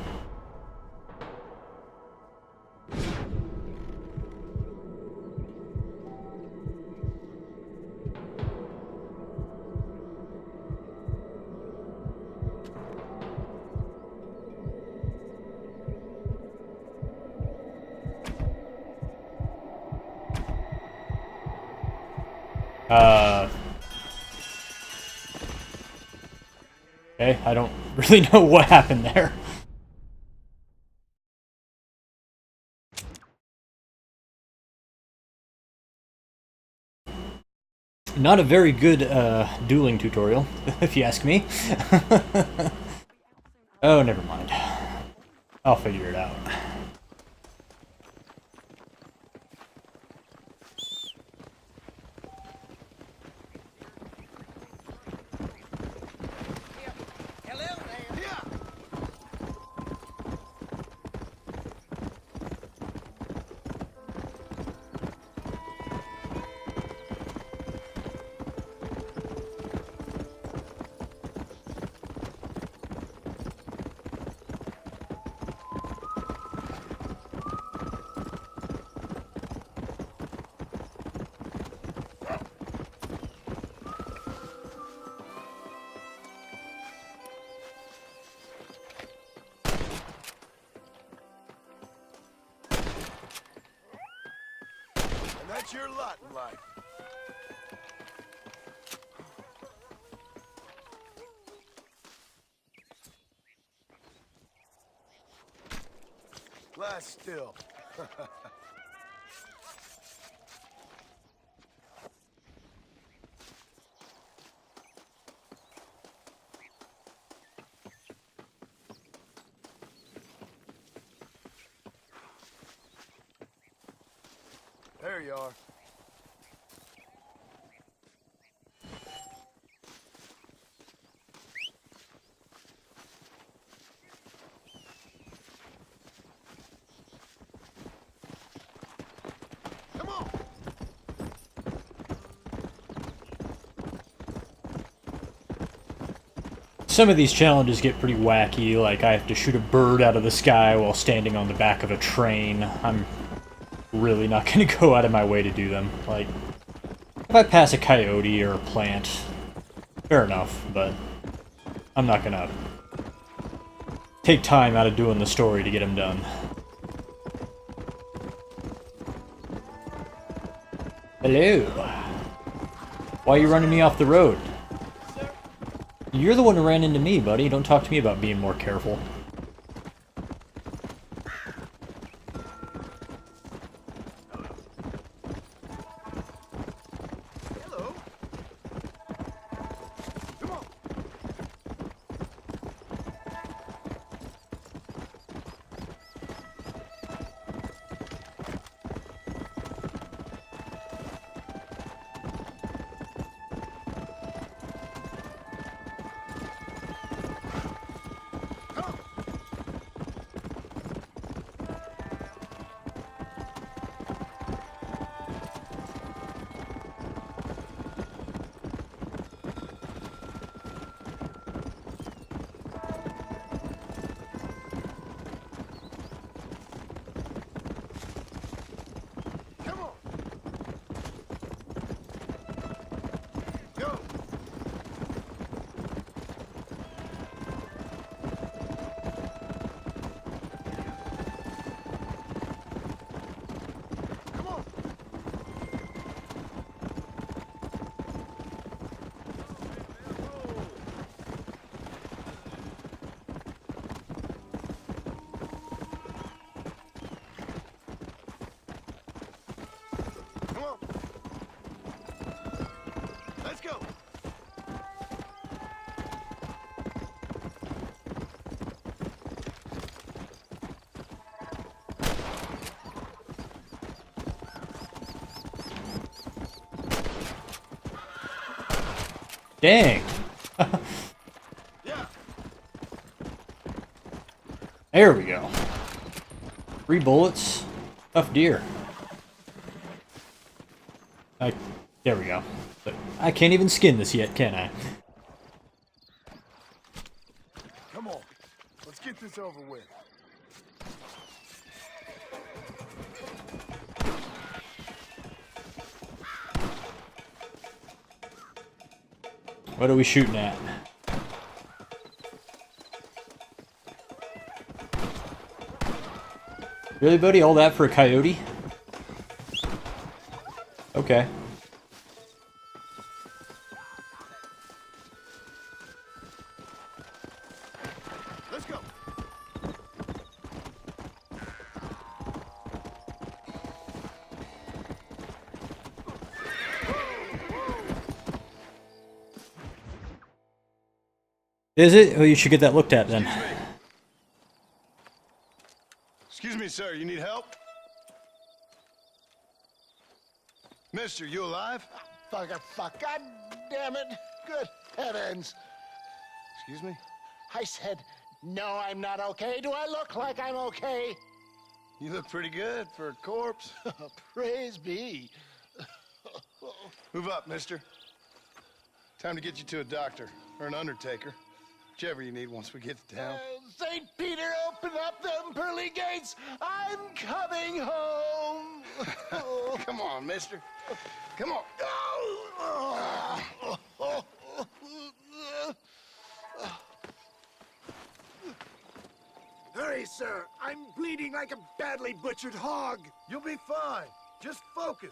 Okay, I don't really know what happened there. Not a very good dueling tutorial, if you ask me. Oh, never mind. I'll figure it out. And that's your lot in life. Lie still. There you are. Come on. Some of these challenges get pretty wacky, like I have to shoot a bird out of the sky while standing on the back of a train. I'm really not going to go out of my way to do them. Like, if I pass a coyote or a plant, fair enough, but I'm not going to take time out of doing the story to get them done. Hello. Why are you running me off the road? You're the one who ran into me, buddy. Don't talk to me about being more careful. Come on. Dang. There we go. 3 bullets. Tough deer. There we go. But I can't even skin this yet, can I? Come on. Let's get this over with. What are we shooting at? Really, buddy? All that for a coyote? Okay. Let's go. Is it? Oh, you should get that looked at then. Excuse me, sir. You need help? Mister, you alive? Fuck. God damn it. Good heavens. Excuse me? I said, no, I'm not okay. Do I look like I'm okay? You look pretty good for a corpse. Praise be. Move up, mister. Time to get you to a doctor or an undertaker. Whichever you need once we get to town. St. Peter, open up them pearly gates. I'm coming home. Come on, mister. Come on. Hurry, sir. I'm bleeding like a badly butchered hog. You'll be fine. Just focus.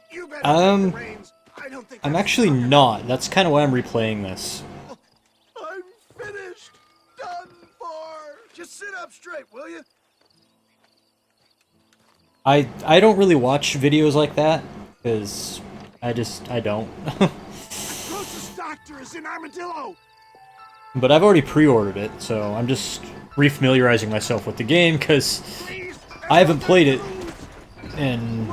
You better take the reins. I'm actually not. That's kind of why I'm replaying this. I'm finished. Done for. Just sit up straight, will you? I don't really watch videos like that because I don't. Closest doctor is in Armadillo. But I've already pre-ordered it, so I'm just refamiliarizing myself with the game because I haven't played it in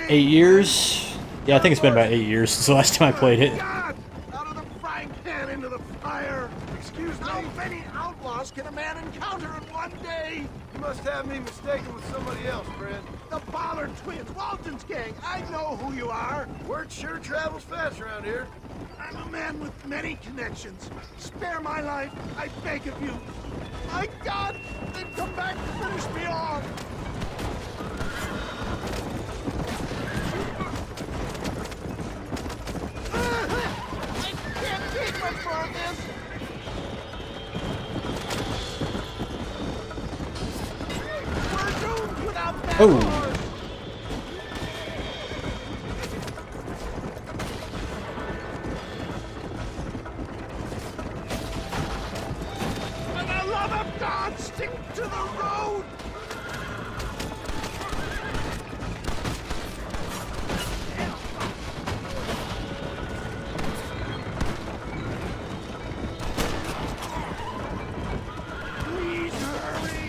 8 years. Yeah, I think it's been about 8 years since the last time I played it. Out of the frying pan into the fire. Excuse me. How many outlaws can a man encounter in one day? You must have me mistaken with somebody else, friend. The Ballard twins, Walton's gang. I know who you are. Word sure travels fast around here. I'm a man with many connections. Spare my life, I beg of you. My God, they've come back to finish me off. I can't take much more of this. We're doomed without that horse. For the love of God, stick to the road. Please hurry.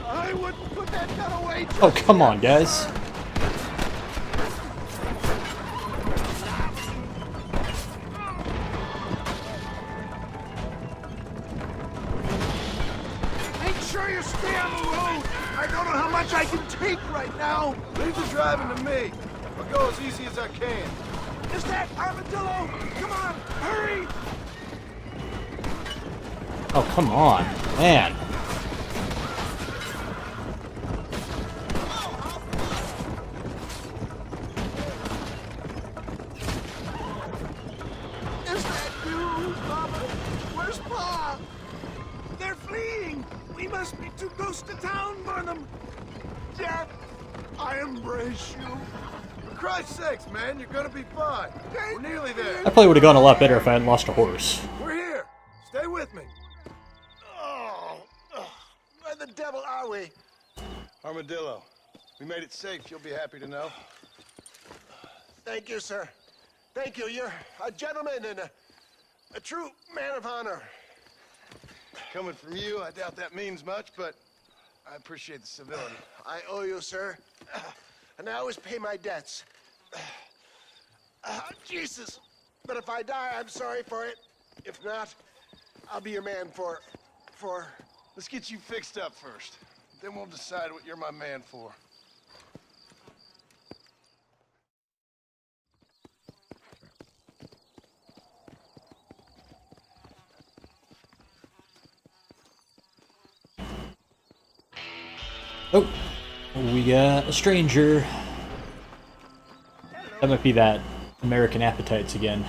I wouldn't put that gun away. Oh, come on, guys. Make sure you stay on the road. I don't know how much I can take right now. Leave the driving to me. I'll go as easy as I can. Is that Armadillo? Come on, hurry! Oh, come on, man. Is that you, Mama? Where's Pa? They're fleeing. We must be too close to town, Burnham. Death, I embrace you. For Christ's sakes, man, you're gonna be fine. We're nearly there. I probably would have gone a lot better if I hadn't lost a horse. We're here. Stay with me. Where the devil are we? Armadillo. We made it safe, you'll be happy to know. Thank you, sir. Thank you. You're a gentleman and a true man of honor. Coming from you, I doubt that means much, but I appreciate the civility. I owe you, sir. and I always pay my debts. Jesus! But if I die, I'm sorry for it. If not, I'll be your man for... Let's get you fixed up first. Then we'll decide what you're my man for. Oh, we got a stranger. That might be that American Appetites again.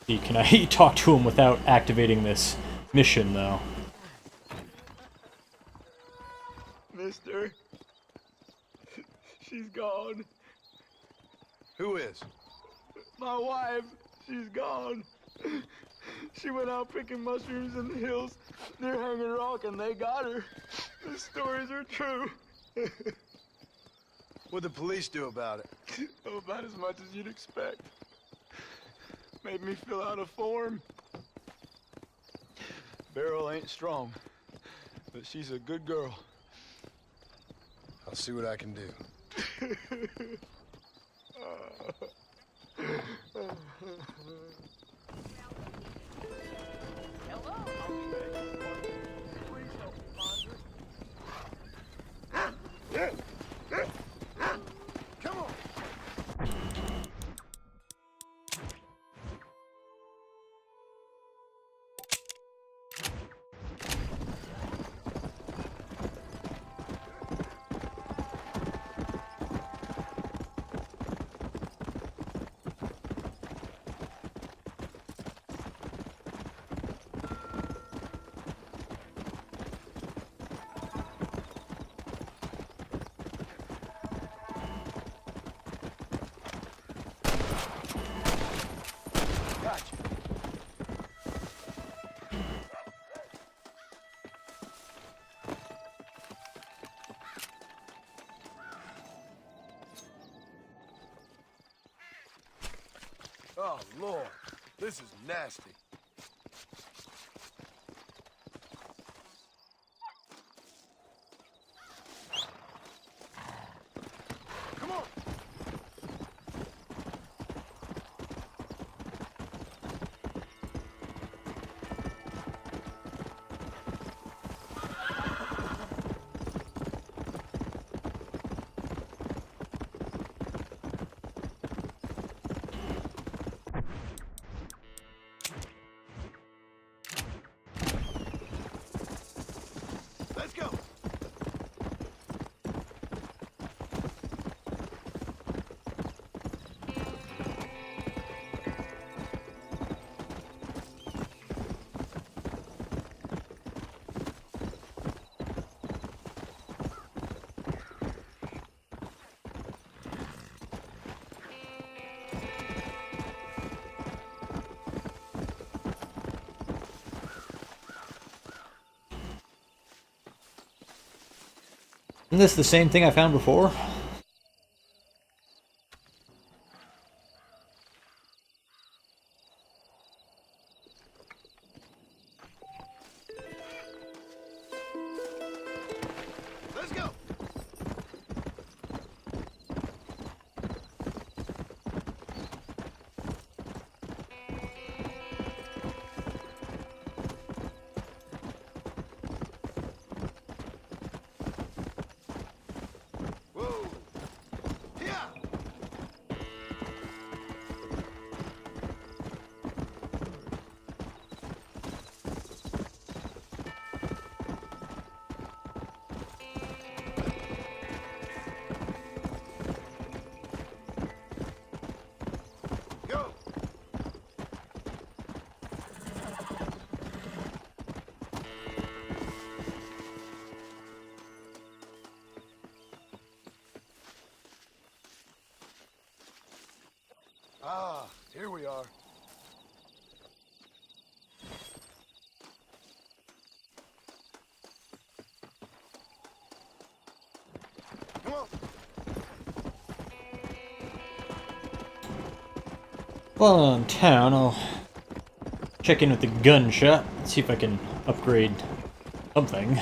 Can I talk to him without activating this mission, though? Mister, she's gone. Who is? My wife, she's gone. She went out picking mushrooms in the hills near Hanging Rock, and they got her. The stories are true. What'd the police do about it? Oh, about as much as you'd expect. Made me fill out a form. Beryl ain't strong, but she's a good girl. I'll see what I can do. Come on. Oh, Lord. This is nasty. Come on. Let's go. Isn't this the same thing I found before? Let's go. Whoa. Yeah. Go. Ah, here we are. Come on. While I'm in town, I'll check in with the gun shop. See if I can upgrade something.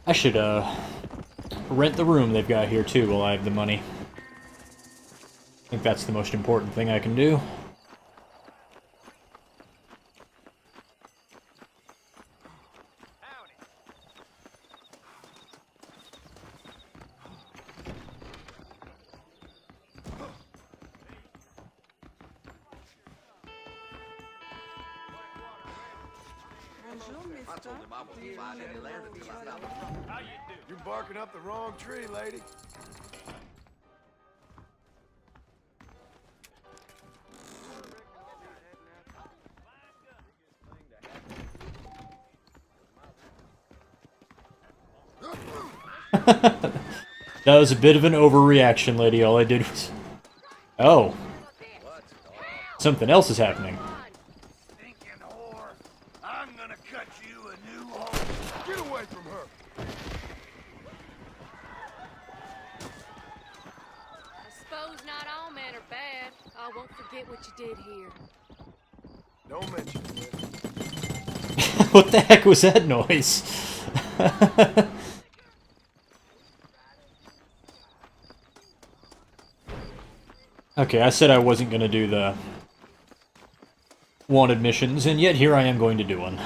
I should rent the room they've got here too while I have the money. I think that's the most important thing I can do. You're barking up the wrong tree, lady. That was a bit of an overreaction, lady. All I did was... Oh. Something else is happening. I'm gonna cut you a new hole. Get away from her. I suppose not all men are bad. I won't forget what you did here. Don't mention it. What the heck was that noise? Okay, I said I wasn't going to do the wanted missions, and yet here I am going to do one.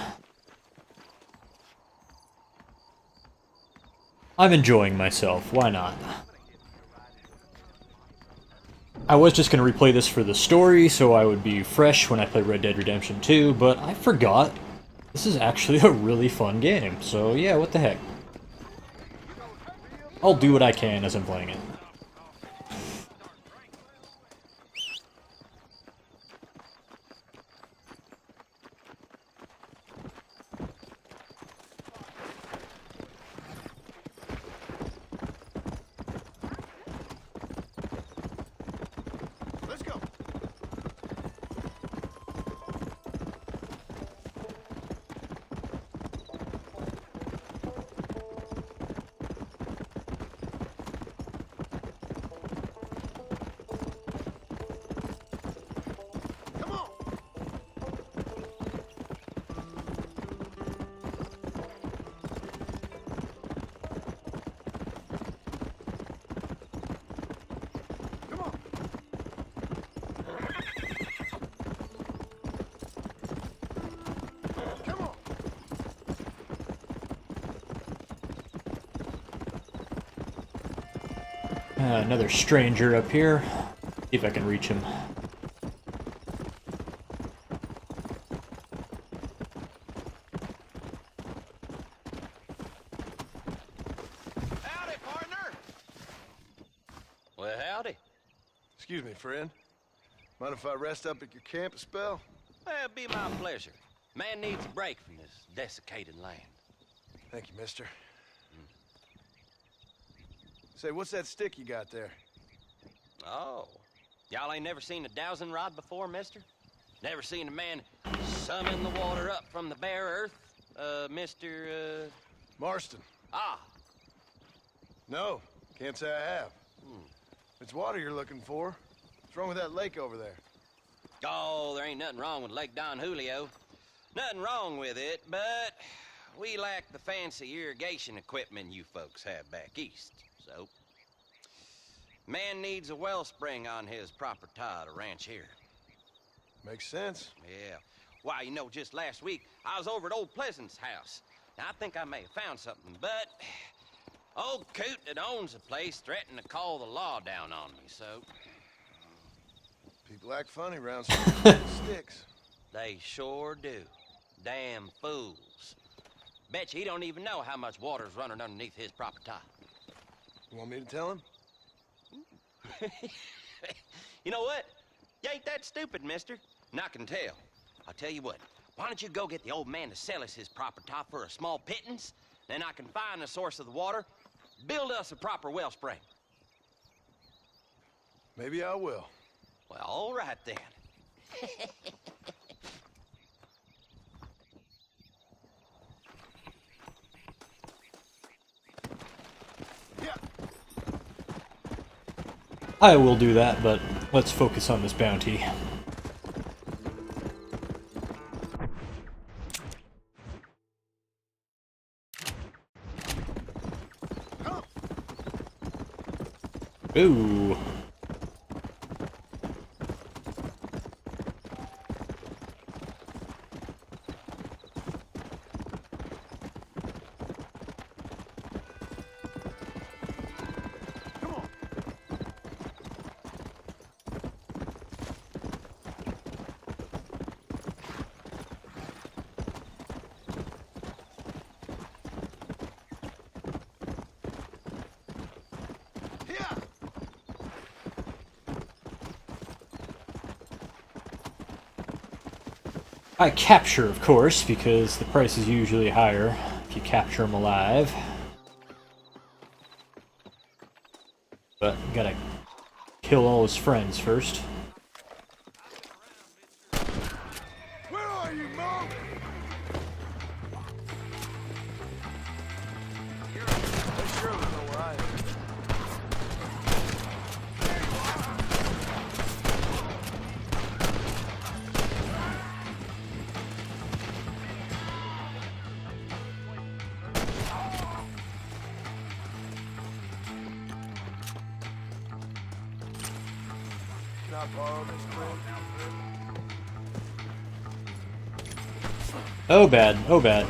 I'm enjoying myself, why not? I was just going to replay this for the story, so I would be fresh when I play Red Dead Redemption 2, but I forgot. This is actually a really fun game, so yeah, what the heck. I'll do what I can as I'm playing it. Let's go. Come on. Come on. Come on. Another stranger up here. See if I can reach him. Howdy, partner! Well, howdy. Excuse me, friend. Mind if I rest up at your camp a spell? Well, it'd be my pleasure. Man needs a break from this desiccated land. Thank you, mister. Say, what's that stick you got there? Oh. Y'all ain't never seen a dowsing rod before, mister? Never seen a man summon the water up from the bare earth? Mr. Marston. Ah. No, can't say I have. It's water you're looking for. What's wrong with that lake over there? Oh, there ain't nothing wrong with Lake Don Julio. Nothing wrong with it, but we lack the fancy irrigation equipment you folks have back east, so... Man needs a wellspring on his property to ranch here. Makes sense. Yeah. Why, you know, just last week, I was over at Old Pleasant's house. Now, I think I may have found something, but... Old coot that owns the place threatened to call the law down on me, so... People act funny around sticks. They sure do. Damn fools. Bet you he don't even know how much water's running underneath his property. You want me to tell him? You know what? You ain't that stupid, mister. And I can tell. I'll tell you what. Why don't you go get the old man to sell us his property for a small pittance? Then I can find the source of the water, build us a proper wellspring. Maybe I will. Well, all right then. I will do that, but let's focus on this bounty. Ooh. I capture, of course, because the price is usually higher if you capture them alive. But gotta kill all his friends first. Where are you, Mo? They surely know where I am. Can I borrow this friend? Oh bad, oh bad.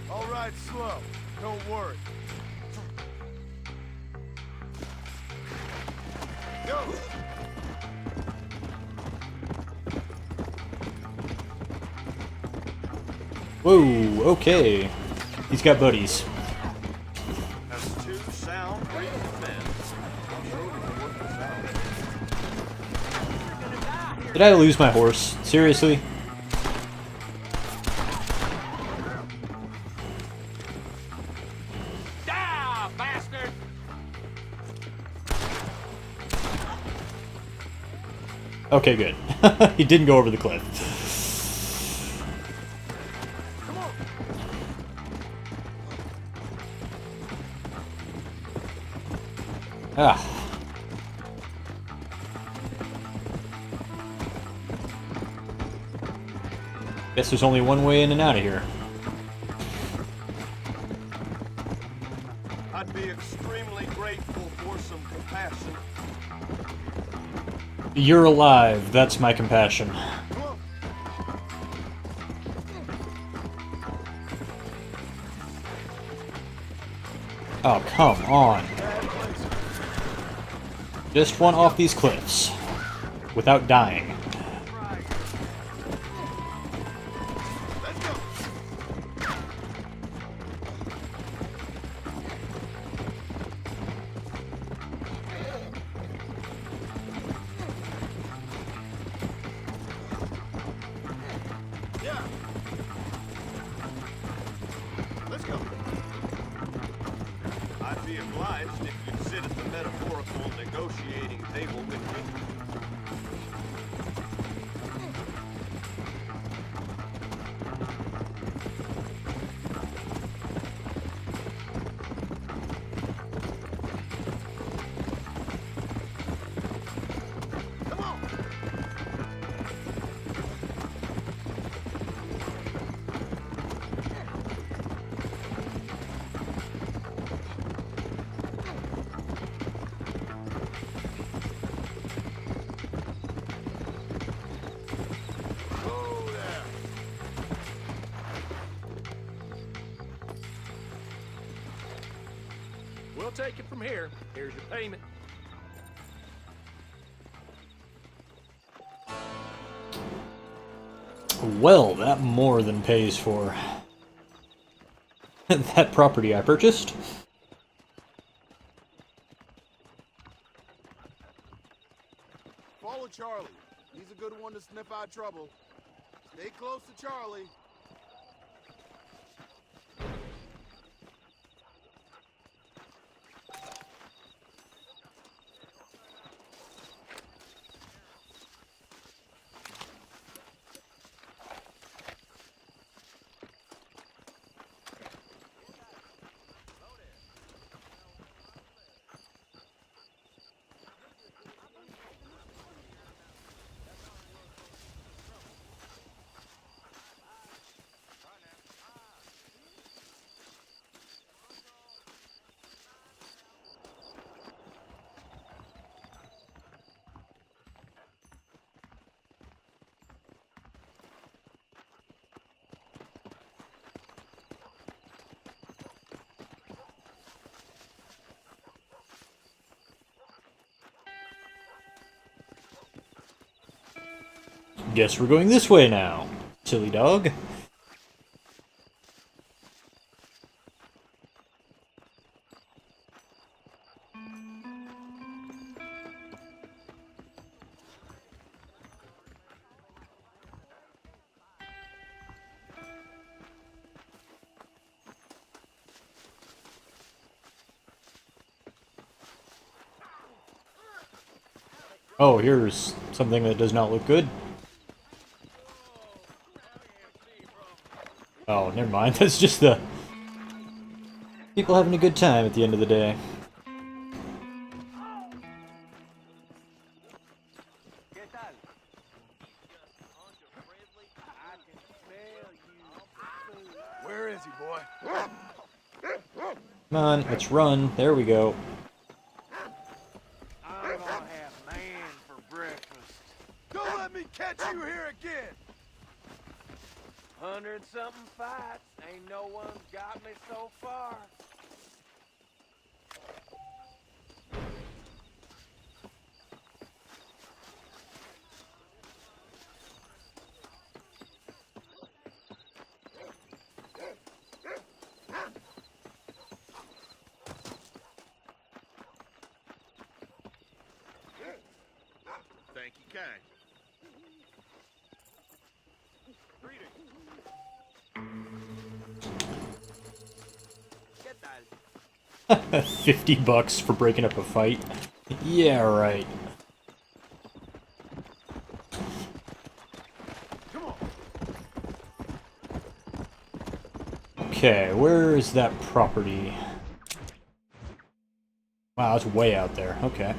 All right, slow. Don't worry. Go! Whoa, okay. He's got buddies. That's two sound, reasonable men. I'm sure we can work this out. Did I lose my horse? Seriously? Die, bastard! Okay, good. He didn't go over the cliff. Ah. Guess there's only one way in and out of here. I'd be extremely grateful for some compassion. You're alive. That's my compassion. Oh, come on. Just one off these cliffs. Without dying. Yeah. Let's go. I'd be obliged if you'd sit at the metaphorical negotiating table with me. We'll take it from here. Here's your payment. Well, that more than pays for that property I purchased. Follow Charlie. He's a good one to sniff out trouble. Stay close to Charlie. Guess we're going this way now, silly dog. Oh, here's something that does not look good. Oh, never mind. That's just the people having a good time at the end of the day. Where is he, boy? Come on, let's run. There we go. I'm gonna have man for breakfast. Don't let me catch you here again. 100-something fights. Ain't no one's got me so far. Thank you, kind. $50 for breaking up a fight. Yeah, right. Okay, where is that property? Wow, it's way out there. Okay.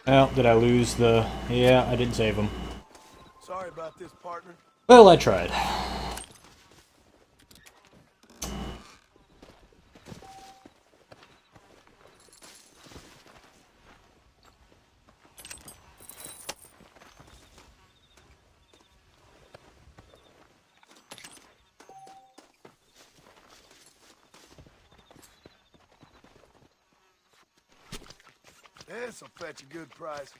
Oh, did I lose the... Yeah, I didn't save him. Sorry about this, partner. Well, I tried. This'll fetch a good price.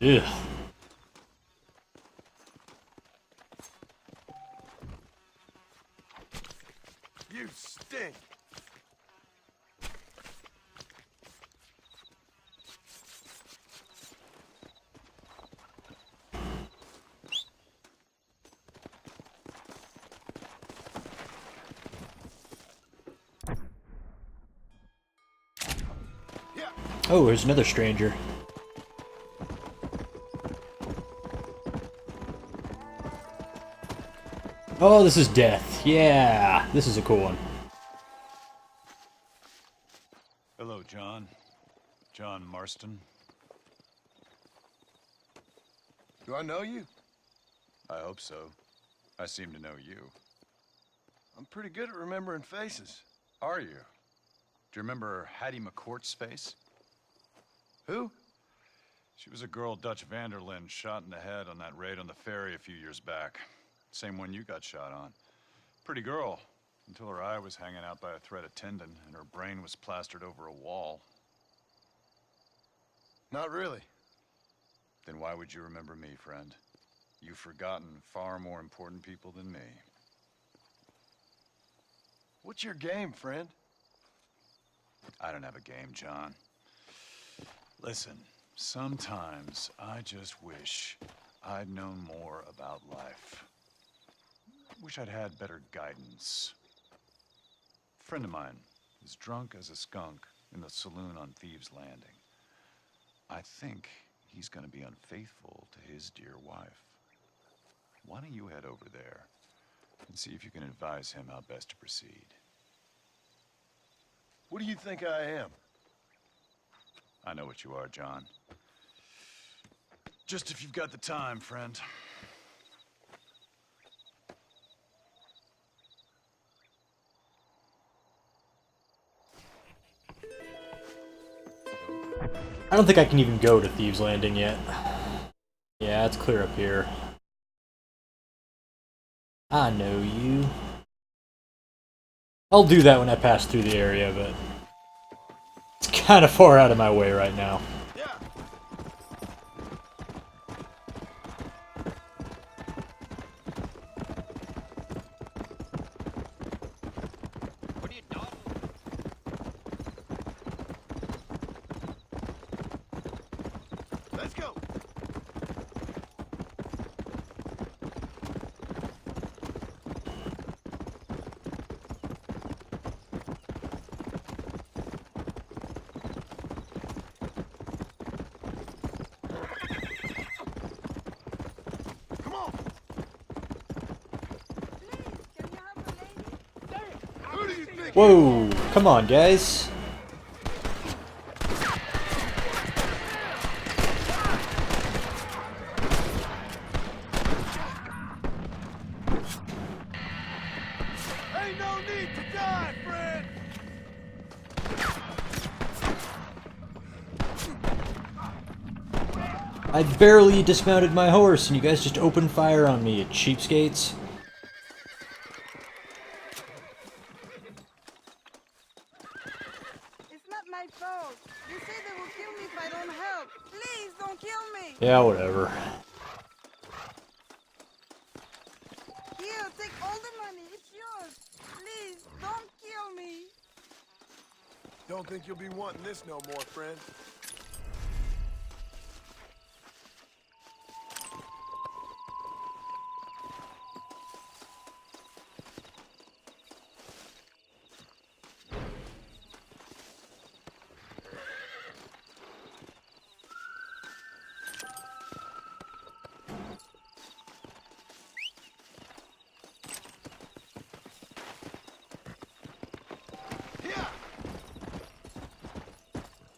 Ugh. You stink. Oh, there's another stranger. Oh, this is death. Yeah, this is a cool one. Hello, John. John Marston. Do I know you? I hope so. I seem to know you. I'm pretty good at remembering faces. Are you? Do you remember Hattie McCourt's face? Who? She was a girl Dutch Vanderlyn shot in the head on that raid on the ferry a few years back. Same one you got shot on. Pretty girl, until her eye was hanging out by a thread of tendon and her brain was plastered over a wall. Not really. Then why would you remember me, friend? You've forgotten far more important people than me. What's your game, friend? I don't have a game, John. Listen, sometimes I just wish I'd known more about life. Wish I'd had better guidance. A friend of mine is drunk as a skunk in the saloon on Thieves' Landing. I think he's gonna be unfaithful to his dear wife. Why don't you head over there and see if you can advise him how best to proceed? What do you think I am? I know what you are, John. Just if you've got the time, friend. I don't think I can even go to Thieves' Landing yet. Yeah, it's clear up here. I know you. I'll do that when I pass through the area, but it's kind of far out of my way right now. Let's go. Come on. Who do you think? Whoa, come on, guys. Ain't no need to die, friend! I barely dismounted my horse and you guys just opened fire on me, you cheapskates. It's not my fault. They say they will kill me if I don't help. Please don't kill me. Yeah, whatever. Here, take all the money. It's yours. Please don't kill me. Don't think you'll be wanting this no more, friend.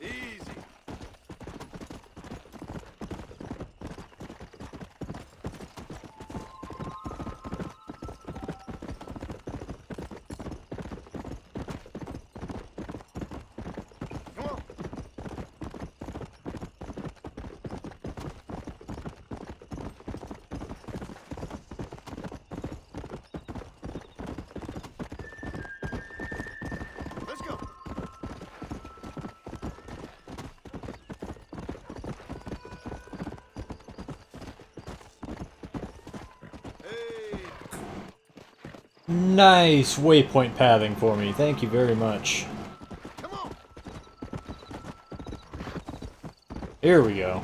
Easy. Come on. Let's go. Nice waypoint pathing for me. Thank you very much. Here we go.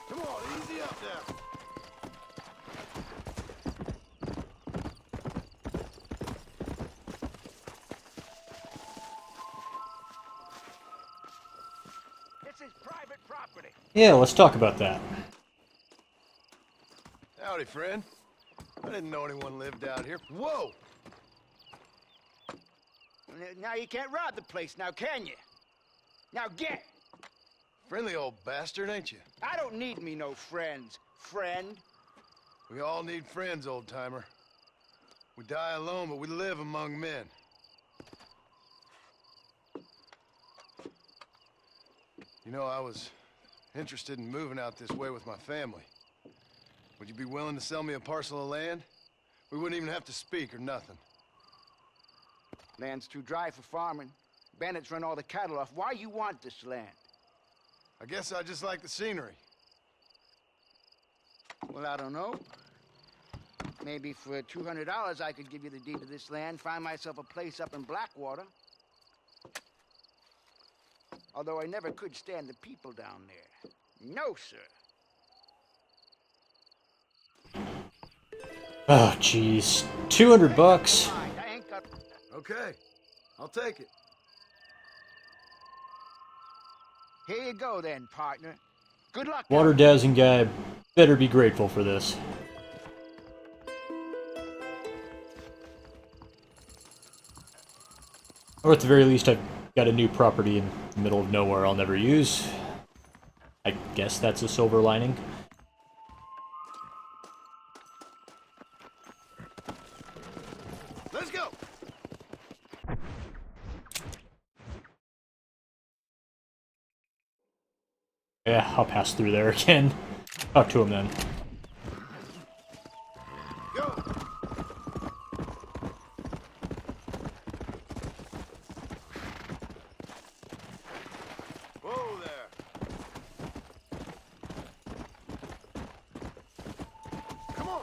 Come on, easy up now. This is private property. Yeah, let's talk about that. Howdy, friend. I didn't know anyone lived out here. Whoa! Now you can't rob the place now, can you? Now get! Friendly old bastard, ain't you? I don't need me no friends, friend. We all need friends, old-timer. We die alone, but we live among men. You know, I was interested in moving out this way with my family. Would you be willing to sell me a parcel of land? We wouldn't even have to speak or nothing. Land's too dry for farming. Bandits run all the cattle off. Why you want this land? I guess I just like the scenery. Well, I don't know. Maybe for $200 I could give you the deed to this land, find myself a place up in Blackwater. Although I never could stand the people down there. No, sir. Oh, jeez. $200. Okay, I'll take it. Here you go then, partner. Good luck. Water dowsing guy better be grateful for this. Or at the very least, I've got a new property in the middle of nowhere I'll never use. I guess that's a silver lining. Let's go! Yeah, I'll pass through there again. Talk to him then. Whoa there! Come on!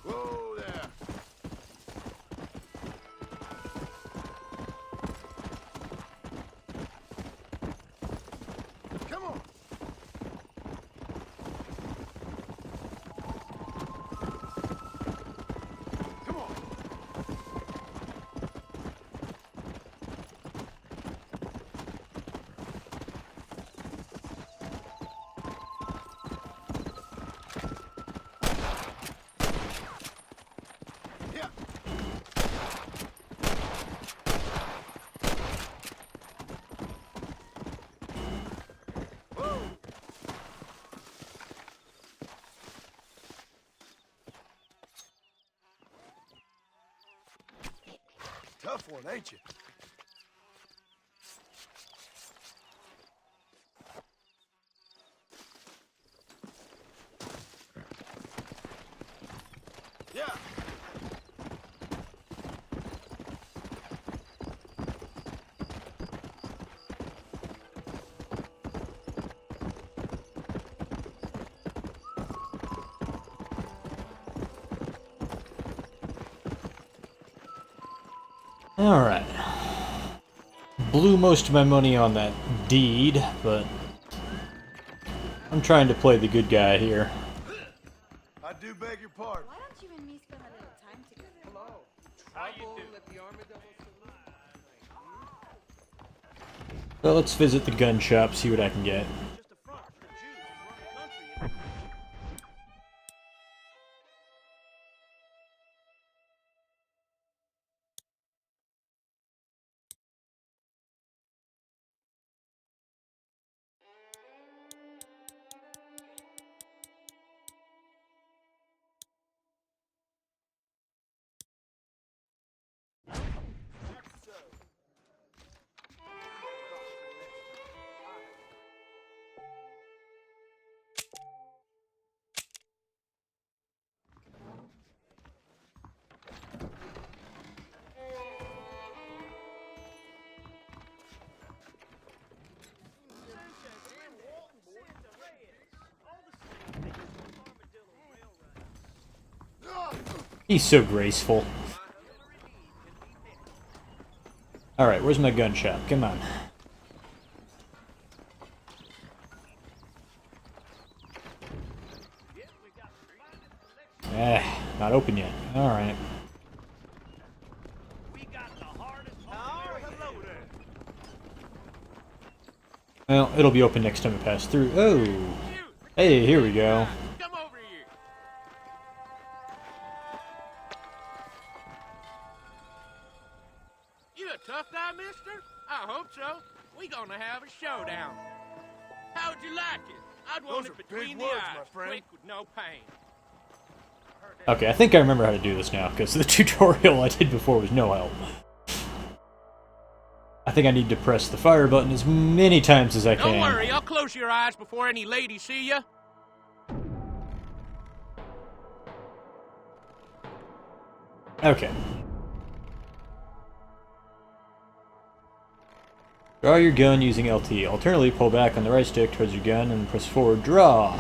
Whoa there! Come on! Come on! Yeah. Whoa. Tough one, ain't you? Yeah. Alright. Blew most of my money on that deed, but I'm trying to play the good guy here. I do beg your pardon. Why don't you and me spend a little time together? Hello. How you do? So let's visit the gun shop, see what I can get. He's so graceful. Alright, where's my gun shop? Come on. Not open yet. Alright. Well, it'll be open next time I pass through. Oh! Hey, here we go. Tough guy, mister? I hope so. We gonna have a showdown. How would you like it? I'd want Those it are between big the words, eyes, my friend. quick with no pain. Okay, I think I remember how to do this now, because the tutorial I did before was no help. I think I need to press the fire button as many times as I can. Don't worry, I'll close your eyes before any ladies see you. Okay. Draw your gun using LT. Alternately, pull back on the right stick towards your gun and press forward draw.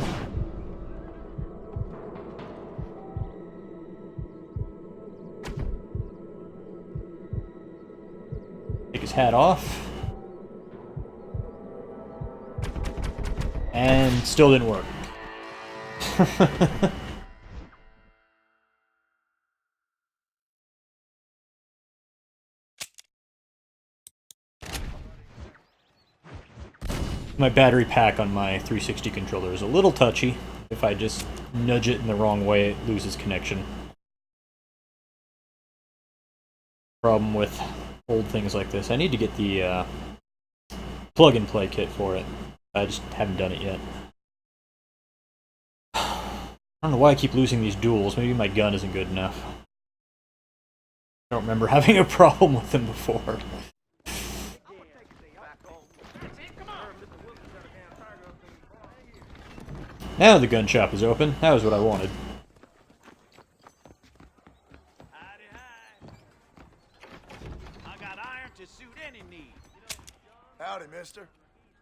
Take his hat off. And still didn't work. My battery pack on my 360 controller is a little touchy. If I just nudge it in the wrong way, it loses connection. Problem with old things like this. I need to get the plug-and-play kit for it. I just haven't done it yet. I don't know why I keep losing these duels. Maybe my gun isn't good enough. I don't remember having a problem with them before. Now the gun shop is open. That was what I wanted. I got iron to suit any need. Howdy, mister.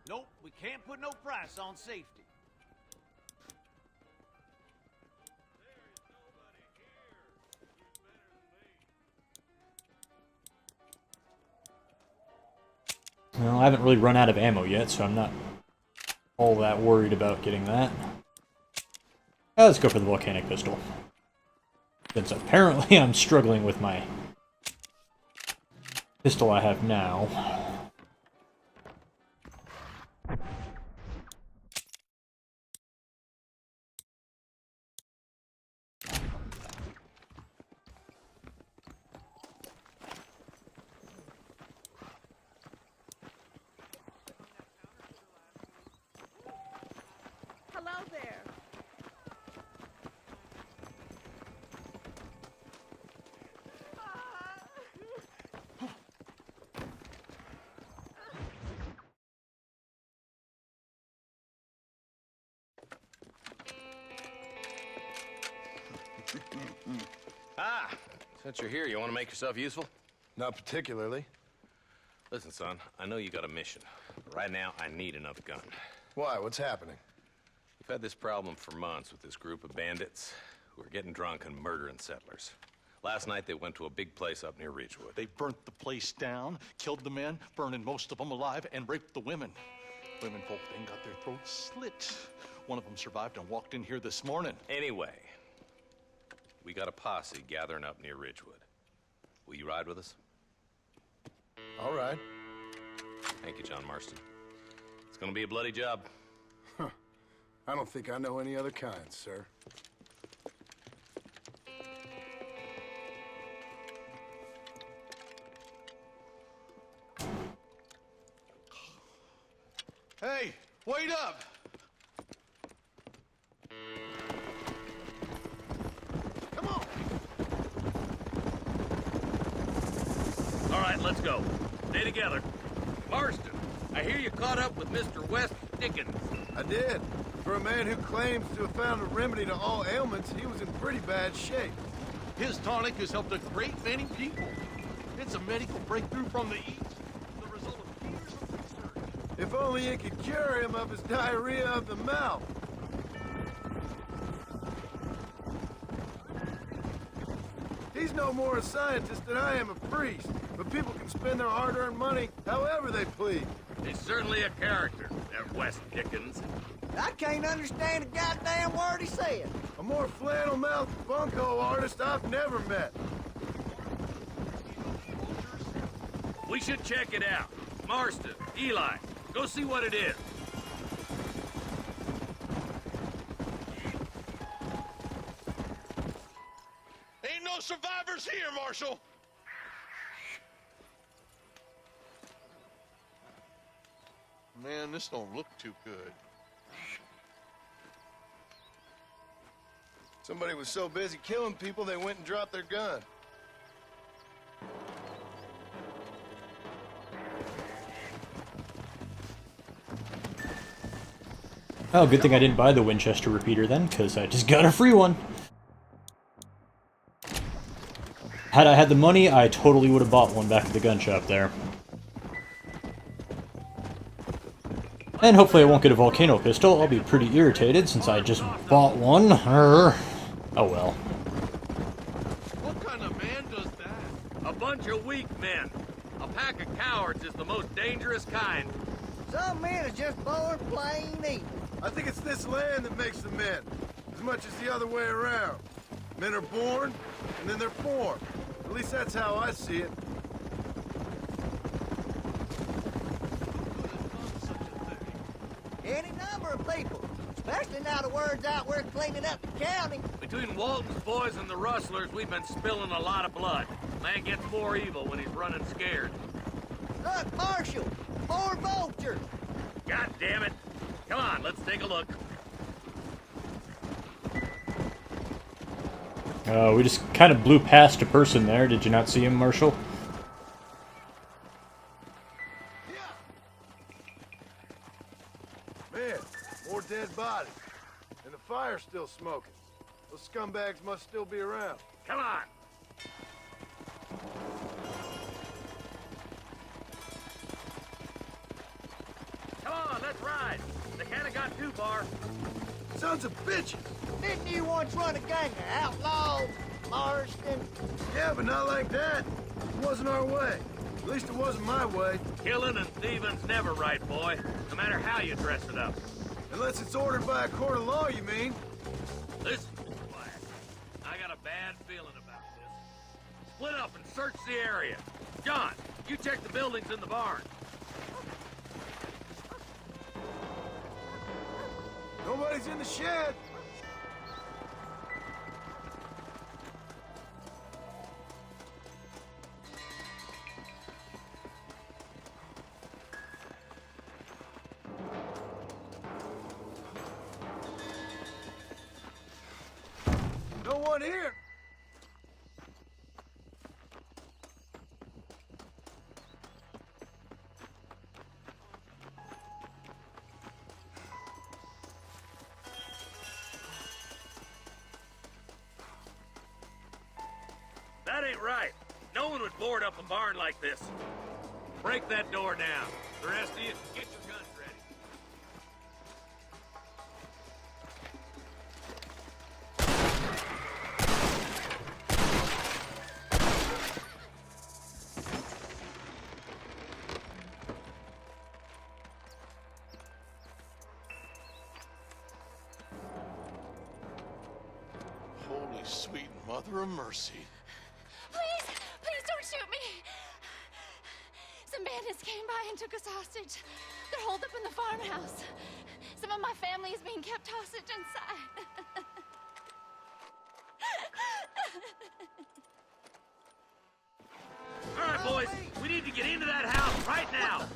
Nope, we can't put no price on safety. Well, I haven't really run out of ammo yet, so I'm not all that worried about getting that. Let's go for the volcanic pistol. Since apparently I'm struggling with my pistol I have now. Hello there. Ah, since you're here, you want to make yourself useful? Not particularly. Listen, son, I know you got a mission. But right now, I need another gun. Why? What's happening? We've had this problem for months with this group of bandits who are getting drunk and murdering settlers. Last night, they went to a big place up near Ridgewood. They burnt the place down, killed the men, burning most of them alive, and raped the women. Women folk then got their throats slit. One of them survived and walked in here this morning. Anyway, we got a posse gathering up near Ridgewood. Will you ride with us? All right. Thank you, John Marston. It's gonna be a bloody job. Huh. I don't think I know any other kind, sir. Hey, wait up! Come on! All right, let's go. Stay together. Marston, I hear you caught up with Mr. West Dickens. I did. For a man who claims to have found a remedy to all ailments, he was in pretty bad shape. His tonic has helped a great many people. It's a medical breakthrough from the East. The result of years of research. If only it could cure him of his diarrhea of the mouth. He's no more a scientist than I am a priest, but people can spend their hard-earned money however they please. He's certainly a character, that West Dickens. I can't understand a goddamn word he said. A more flannel-mouthed bunko artist I've never met. We should check it out. Marston, Eli, go see what it is. Ain't no survivors here, Marshal! Man, this don't look too good. Somebody was so busy killing people, they went and dropped their gun. Oh, good thing I didn't buy the Winchester repeater then, because I just got a free one. Had I had the money, I totally would have bought one back at the gun shop there. And hopefully I won't get a volcano pistol. I'll be pretty irritated since I just bought one. Oh well. What kind of man does that? A bunch of weak men. A pack of cowards is the most dangerous kind. Some men are just born plain evil. I think it's this land that makes the men, as much as the other way around. Men are born, and then they're formed. At least that's how I see it. Any number of people, especially now the word's out we're cleaning up the county. Between Walton's boys and the rustlers, we've been spilling a lot of blood. Man gets more evil when he's running scared. Look, Marshal, more vultures. God damn it. Come on, let's take a look. We just kind of blew past a person there. Did you not see him, Marshall? Man, more dead bodies. And the fire's still smoking. Those scumbags must still be around. Come on. Come on, let's ride. They can't have got too far. Sons of bitches! Didn't you once run a gang of outlaws, Marston? Yeah, but not like that. It wasn't our way. At least it wasn't my way. Killing and thieving's never right, boy. No matter how you dress it up. Unless it's ordered by a court of law, you mean? Listen, Black. I got a bad feeling about this. Split up and search the area. John, you check the buildings in the barn. Nobody's in the shed. No one here. That ain't right. No one would board up a barn like this. Break that door down. The rest of you, get your guns ready. Holy sweet mother of mercy. Please don't shoot me. Some bandits came by and took us hostage. They're holed up in the farmhouse. Some of my family is being kept hostage inside. All right, boys, we need to get into that house right now.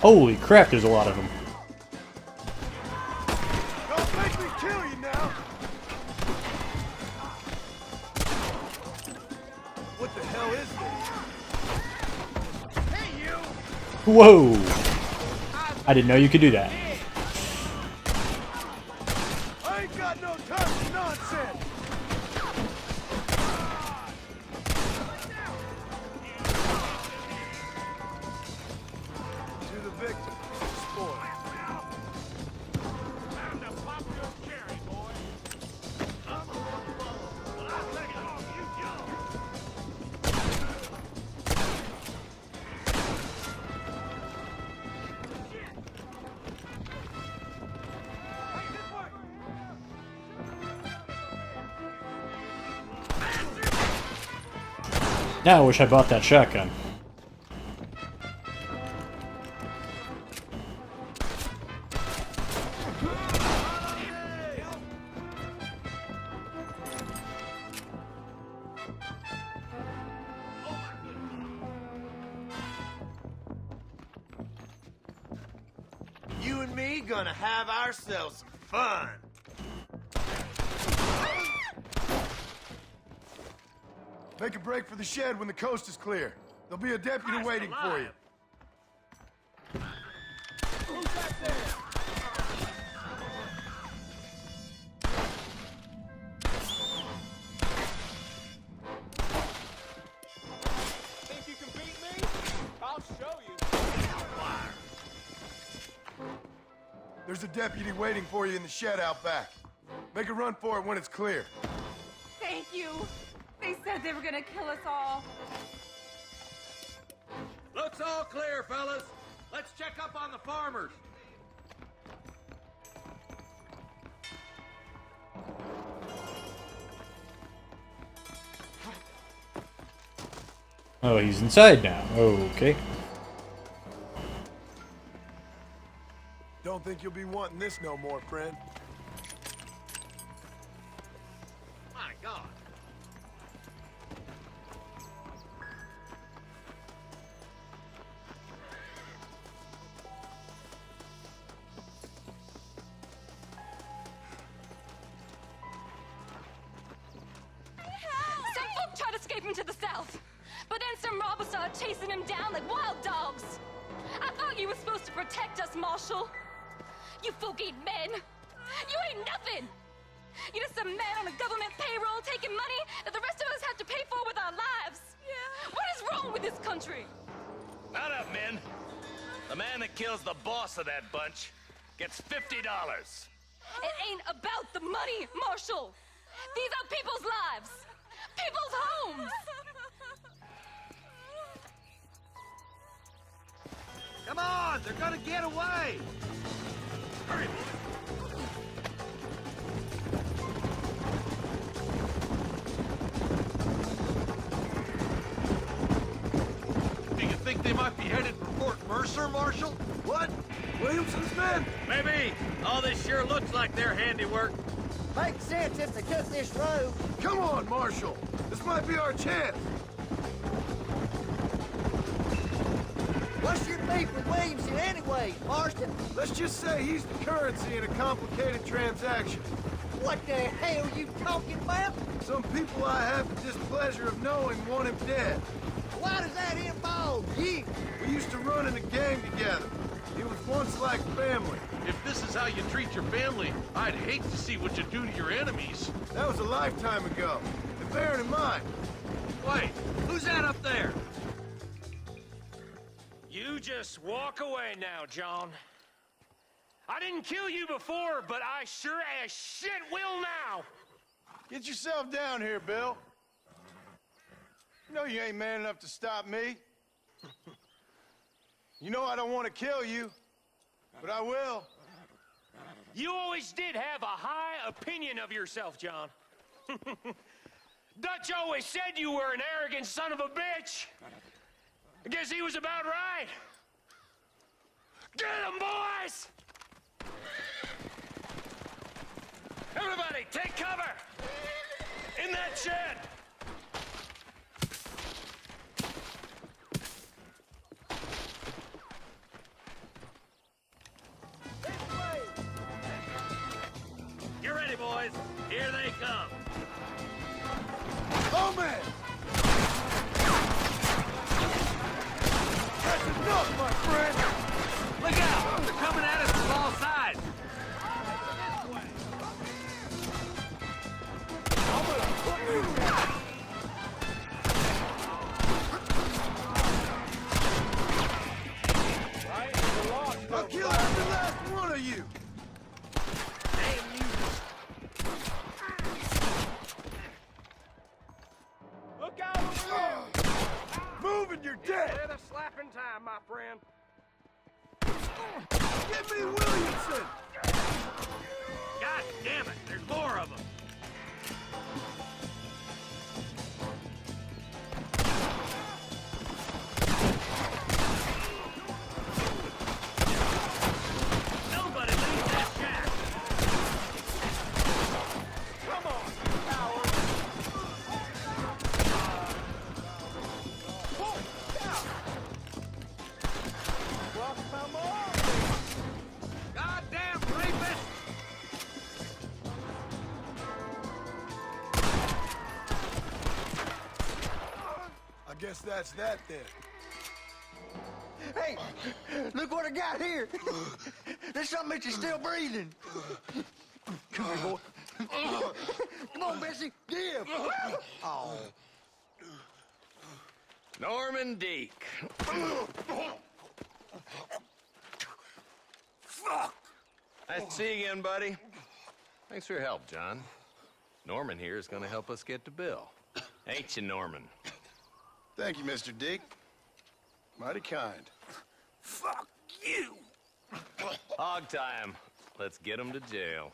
Holy crap, there's a lot of them. Don't make me kill you now. What the hell is this? Hey, you! Whoa! I didn't know you could do that. I ain't got no time for nonsense. To the victim, spoil. Time to pop your cherry, boy. I'm a little low, but I'll take it off you, young. Now I wish I bought that shotgun. gonna have ourselves some fun. Make a break for the shed when the coast is clear. There'll be a deputy waiting for you. Who's back there? Think you can beat me? I'll show you. There's a deputy waiting for you in the shed out back. Make a run for it when it's clear. Thank you. They said they were gonna kill us all. Looks all clear, fellas. Let's check up on the farmers. Oh, he's inside now. Okay. Don't think you'll be wanting this no more, friend. My God. Some folk tried escaping to the south, but then some robbers started chasing him down like wild dogs. I thought you were supposed to protect us, Marshal. You folk ain't men. You ain't nothing. You're just a man on a government payroll taking money that the rest of us have to pay for with our lives. Yeah. What is wrong with this country? Not up, men. The man that kills the boss of that bunch gets $50. It ain't about the money, Marshal. These are people's lives. People's homes. Come on, they're gonna get away. Hurry, boys. Do you think they might be headed for Fort Mercer, Marshal? What? Williamson's men? Maybe. All this sure looks like their handiwork. Makes sense if they took this road. Come on, Marshal. This might be our chance. What's your beef with Williamson anyway, Marston? Let's just say he's the currency in a complicated transaction. What the hell you talking about? Some people I have the displeasure of knowing want him dead. Why does that involve you? We used to run in a gang together. It was once like family. If this is how you treat your family, I'd hate to see what you do to your enemies. That was a lifetime ago. And bearing in mind. Wait, who's that up there? You just walk away now, John. I didn't kill you before, but I sure as shit will now. Get yourself down here, Bill. You know you ain't man enough to stop me. You know I don't want to kill you, but I will. You always did have a high opinion of yourself, John. Dutch always said you were an arrogant son of a bitch. I guess he was about right. Get him, boys! Everybody, take cover! In that shed! Get ready, boys. Here they come. Oh, man! That's enough, my friend! Look out! They're coming at us from all sides. I'm gonna put you down! I'll kill every last one of you! Damn you! Look out over there! Move and you're dead! They're the slapping time, my friend. Get me Williamson! God damn it! There's more of them. Nobody leaves that shack. Come on, coward! Whoa, down! Cross my mark! God damn Guess that's that then. Hey, look what I got here. There's something that you're still breathing. Come here, boy. Come on, Bessie, give. Oh. Norman Deek. Fuck! Nice to see you again, buddy. Thanks for your help, John. Norman here is gonna help us get to Bill. Ain't you, Norman? Thank you, Mr. Dick. Mighty kind. Fuck you! Hog time. Let's get him to jail.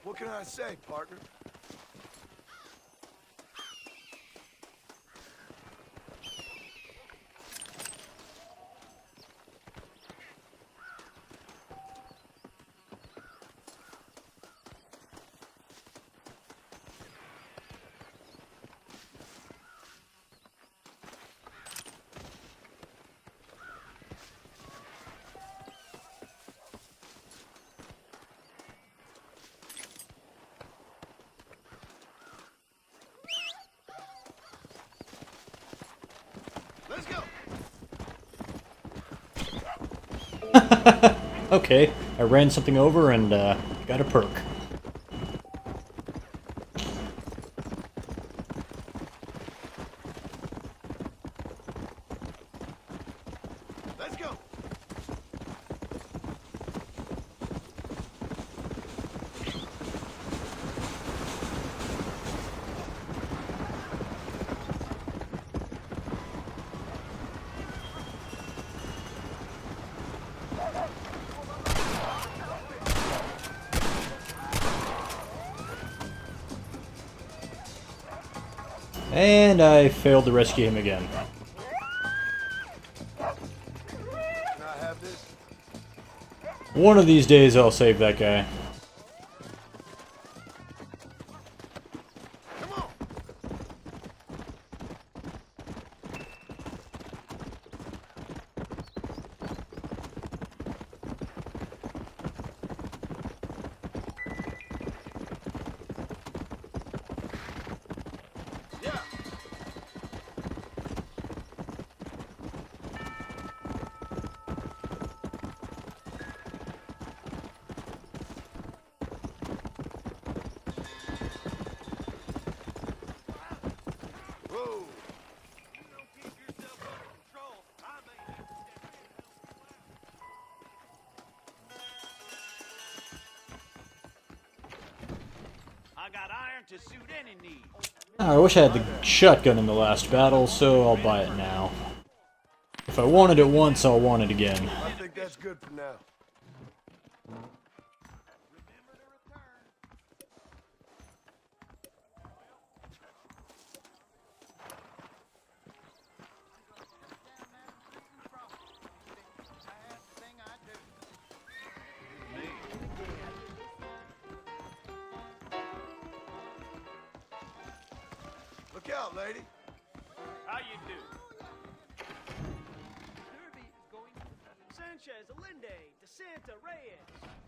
What can I say, partner? Let's go. Okay, I ran something over and got a perk. Let's go. And I failed to rescue him again. Can I have this? One of these days I'll save that guy. Whoa. I got iron to suit any need. I wish I had the shotgun in the last battle, so I'll buy it now. If I wanted it once, I'll want it again. I think that's good for now. Look out, lady. How you do? Sanchez, Allende, DeSanta, Reyes.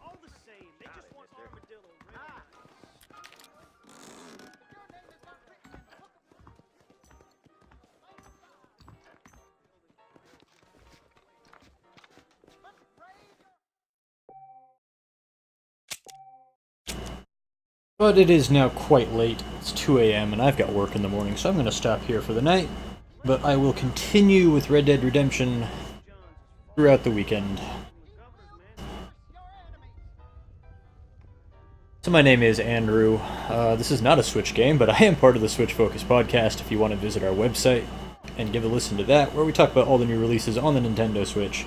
All the same. They just want armadillo ribs. But it is now quite late. It's 2 a.m. and I've got work in the morning, so I'm going to stop here for the night. But I will continue with Red Dead Redemption throughout the weekend. So my name is Andrew. This is not a Switch game, but I am part of the Switch Focus podcast if you want to visit our website and give a listen to that, where we talk about all the new releases on the Nintendo Switch.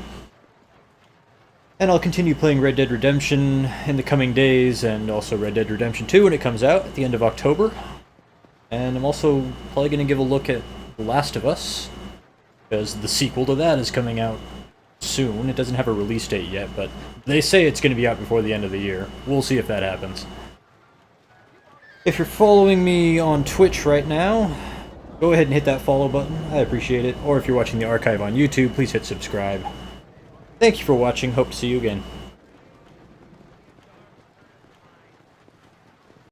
And I'll continue playing Red Dead Redemption in the coming days, and also Red Dead Redemption 2 when it comes out at the end of October. And I'm also probably going to give a look at The Last of Us, because the sequel to that is coming out soon. It doesn't have a release date yet, but they say it's going to be out before the end of the year. We'll see if that happens. If you're following me on Twitch right now, go ahead and hit that follow button. I appreciate it. Or if you're watching the archive on YouTube, please hit subscribe. Thank you for watching. Hope to see you again.